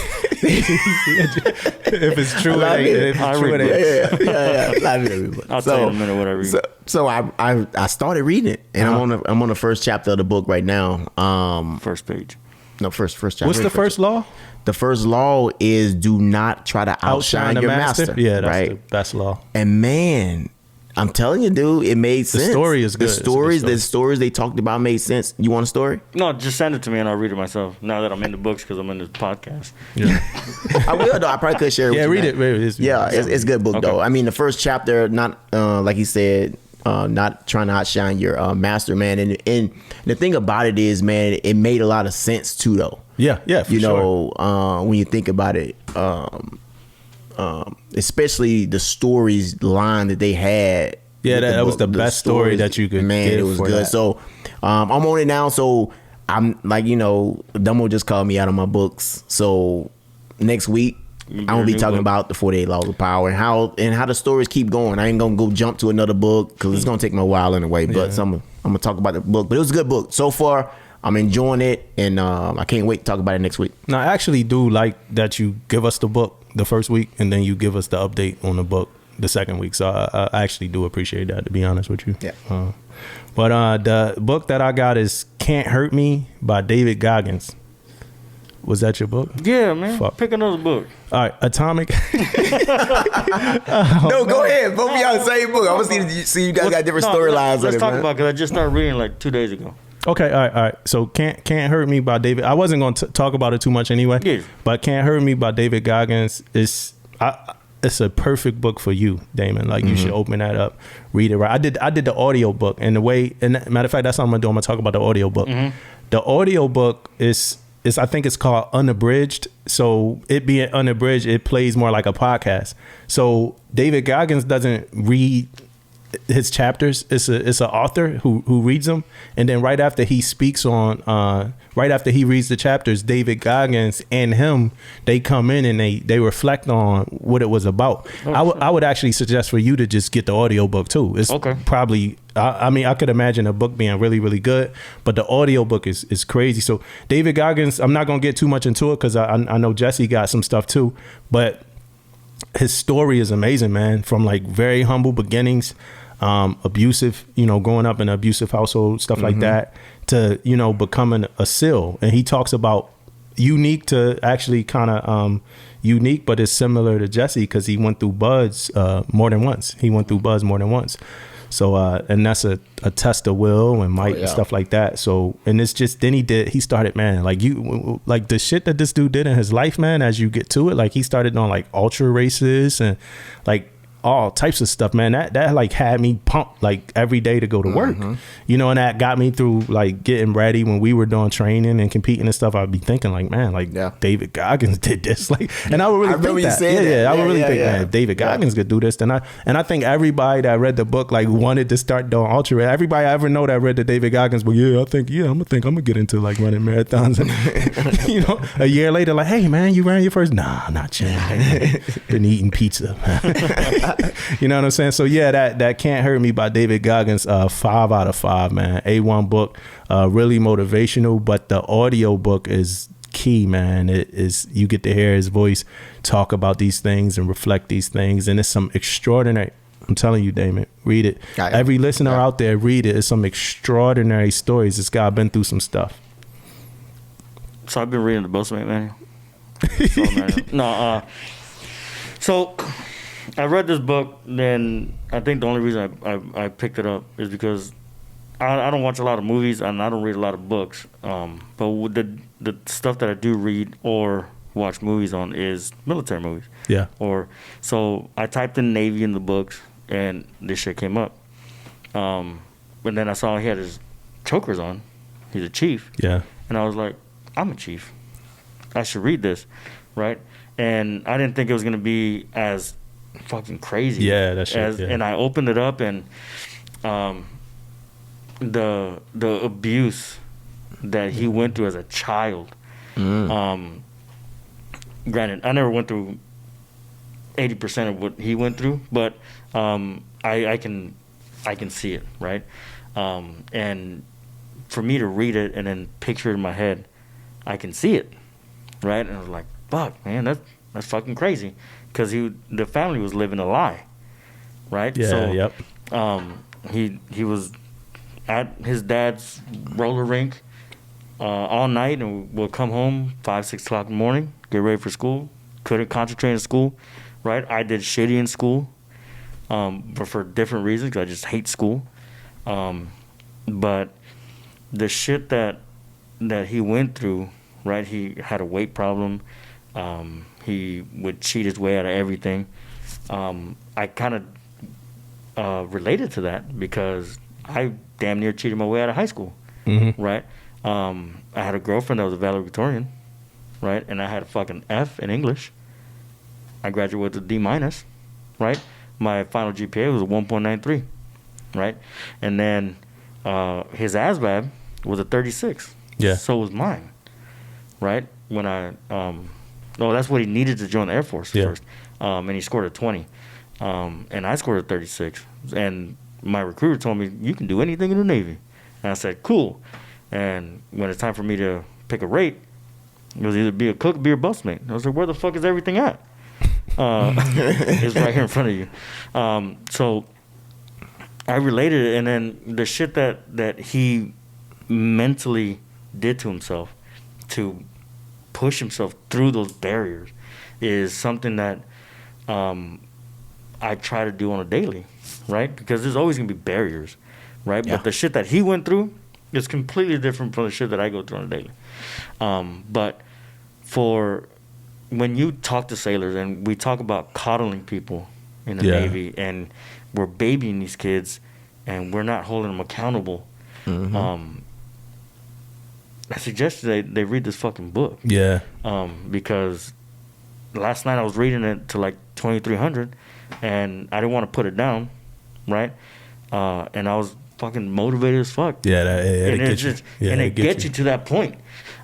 If it's true, it ain't. I read books. Yeah. A lot of people read books. I'll tell you in a minute what I read. So I started reading it, and I'm on the first chapter of the book right now. First page. No, first chapter. What's the first law? The first law is do not try to outshine the your master. Yeah, that's right? the best law. And man, I'm telling you, dude, it made sense. The story is good. The stories they talked about made sense. You want a story? No, just send it to me and I'll read it myself. Now that I'm in the books because I'm in this podcast. Yeah, I will though. I probably could share it with you. read man. it. It's a good book though. I mean, the first chapter, not like he said, not trying to outshine your master, man. And the thing about it is, man, it made a lot of sense too, though. Yeah, for you sure. know, when you think about it, especially the stories line that they had. Yeah, that was the best story that you could. Man, it was good. That. So I'm on it now. So I'm like, Damo just called me out of my books. So next week I'm gonna be talking about the 48 Laws of Power and how the stories keep going. I ain't gonna go jump to another book because it's gonna take me a while anyway. But I'm gonna talk about the book. But it was a good book so far. I'm enjoying it, and I can't wait to talk about it next week. Now, I actually do like that you give us the book the first week, and then you give us the update on the book the second week. So I actually do appreciate that, to be honest with you. Yeah. But the book that I got is Can't Hurt Me by David Goggins. Was that your book? Yeah, man. Fuck. Pick another book. All right, Atomic. No, go ahead. Both of y'all the same book. I want to see you guys got different storylines. Let's talk about it, because I just started reading like 2 days ago. Okay, all right. So Can't Hurt Me by David. I wasn't going to talk about it too much anyway. Yeah. But Can't Hurt Me by David Goggins is it's a perfect book for you, Damon. Like you should open that up, read it. Right. I did the audio book, and matter of fact, that's what I'm gonna do. I'm gonna talk about the audio book. The audio book is I think it's called Unabridged. So it being unabridged, it plays more like a podcast. So David Goggins doesn't read his chapters. It's an author who reads them, and then right after he speaks right after he reads the chapters, David Goggins and him, they come in and they reflect on what it was about. I would actually suggest for you to just get the audio book too. It's probably I could imagine a book being really, really good, but the audio book is crazy. So David Goggins, I'm not gonna get too much into it because I know Jesse got some stuff too, but his story is amazing, man. From like very humble beginnings, abusive, growing up in an abusive household, stuff like that, to, becoming a SEAL. And he talks about unique to actually kind of unique, but it's similar to Jesse because he went through BUDS more than once. So, and that's a test of will and might and stuff like that. So, and it's just, then he started, man, like the shit that this dude did in his life, man, as you get to it, like he started on like ultra races and like all types of stuff, man. That like had me pumped like every day to go to work, you know, and that got me through like getting ready when we were doing training and competing and stuff. I'd be thinking like, man, like David Goggins did this, like, and I would really think that. I would really think, man, if David Goggins could do this, then I think everybody that read the book like wanted to start doing ultra. Everybody I ever know that read the David Goggins book, I'm gonna get into like running marathons, and you know, a year later, like, hey man, you ran your first? Nah, not yet. Been eating pizza. You know what I'm saying? So yeah, that Can't Hurt Me by David Goggins, 5 out of 5, man. A1 book, really motivational, but the audio book is key, man. It is, you get to hear his voice talk about these things and reflect these things, and it's some extraordinary, I'm telling you, Damon, read it. Every listener out there, read it. It's some extraordinary stories. This guy been through some stuff. So I've been reading the Boatmate Manual. So I read this book, then I think the only reason I picked it up is because I don't watch a lot of movies and I don't read a lot of books. But with the stuff that I do read or watch movies on is military movies. Yeah. So I typed in Navy in the books and this shit came up. But then I saw he had his chokers on. He's a chief. Yeah. And I was like, I'm a chief. I should read this, right? And I didn't think it was gonna be as fucking crazy. Yeah, that shit. And I opened it up, and the abuse that he went through as a child. Granted, I never went through 80% of what he went through, but I can see it, right? And for me to read it and then picture it in my head, I can see it, right? And I was like, fuck, man, that's fucking crazy, because the family was living a lie, right? Yeah. So, yep. He was at his dad's roller rink all night, and would come home 5, 6 o'clock in the morning, get ready for school. Couldn't concentrate in school, right? I did shitty in school, but for different reasons, 'cause I just hate school. But the shit that he went through, right? He had a weight problem. He would cheat his way out of everything. I kind of related to that because I damn near cheated my way out of high school, right? I had a girlfriend that was a valedictorian, right? And I had a fucking F in English. I graduated with a D-, right? My final GPA was a 1.93, right? And then his ASVAB was a 36. Yeah. So was mine, right? When that's what he needed to join the Air Force first. And he scored a 20. And I scored a 36. And my recruiter told me, you can do anything in the Navy. And I said, cool. And when it's time for me to pick a rate, it was either be a cook or be a busmate. I was like, where the fuck is everything at? It's right here in front of you. So I related it, and then the shit that he mentally did to himself to push himself through those barriers is something that I try to do on a daily, right? Because there's always going to be barriers, right? Yeah. But the shit that he went through is completely different from the shit that I go through on a daily. But for when you talk to sailors and we talk about coddling people in the Navy, and we're babying these kids and we're not holding them accountable, I suggest they read this fucking book. Yeah. Because last night I was reading it to like 2300 and I didn't want to put it down, right? And I was fucking motivated as fuck. Yeah, it gets you to that point.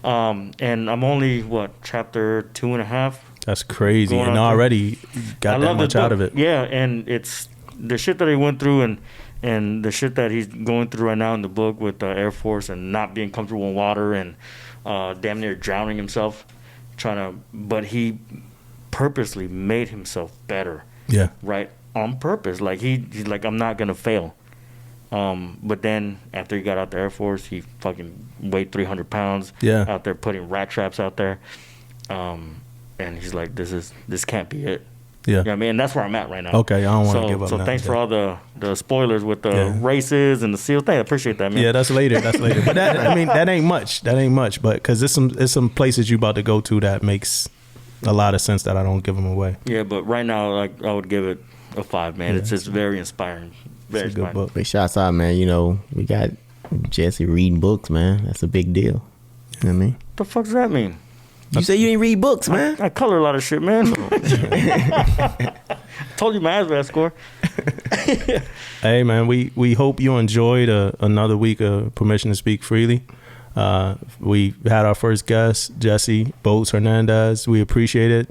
And I'm only chapter 2.5. That's crazy, and already got that much out of it. Yeah, and it's the shit that he went through, and the shit that he's going through right now in the book with the Air Force and not being comfortable in water and damn near drowning himself, but he purposely made himself better. Yeah. Right, on purpose. Like he's like, I'm not gonna fail. But then after he got out the Air Force, he fucking weighed 300 pounds. Yeah. Out there putting rat traps out there. And he's like, this can't be it. Yeah. You know what I mean? And that's where I'm at right now. Okay, I don't want to give up. So thanks for all the spoilers with the races and the SEALs. I appreciate that, man. Yeah, that's later. But that ain't much. But because there's some places you about to go to that makes a lot of sense that I don't give them away. Yeah, but right now, like, I would give it a 5, man. It's just very inspiring. Very It's a good inspiring. book. Big shots out, man. You know, we got Jesse reading books, man. That's a big deal. You know what I mean? What the fuck does that mean? You say you didn't read books, man. I color a lot of shit, man. Told you my ASVAB score. Hey, man, we hope you enjoyed another week of Permission to Speak Freely. We had our first guest, Jesse Boats Hernandez. We appreciate it.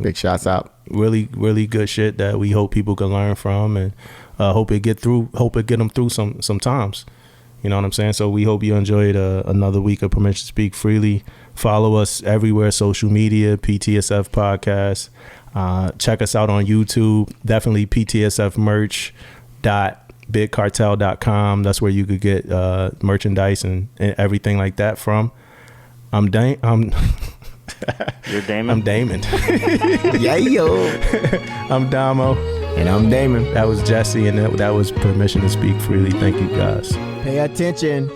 Big shots out. Really, really good shit that we hope people can learn from, and hope it get them through some times. You know what I'm saying? So we hope you enjoyed another week of Permission to Speak Freely. Follow us everywhere, social media, PTSF Podcast. Check us out on YouTube. Definitely PTSFmerch.bigcartel.com. That's where you could get merchandise and everything like that from. You're Damon? I'm Damon. Yeah, yo. I'm Damo. And I'm Damon. That was Jesse, and that was Permission to Speak Freely. Thank you, guys. Pay attention.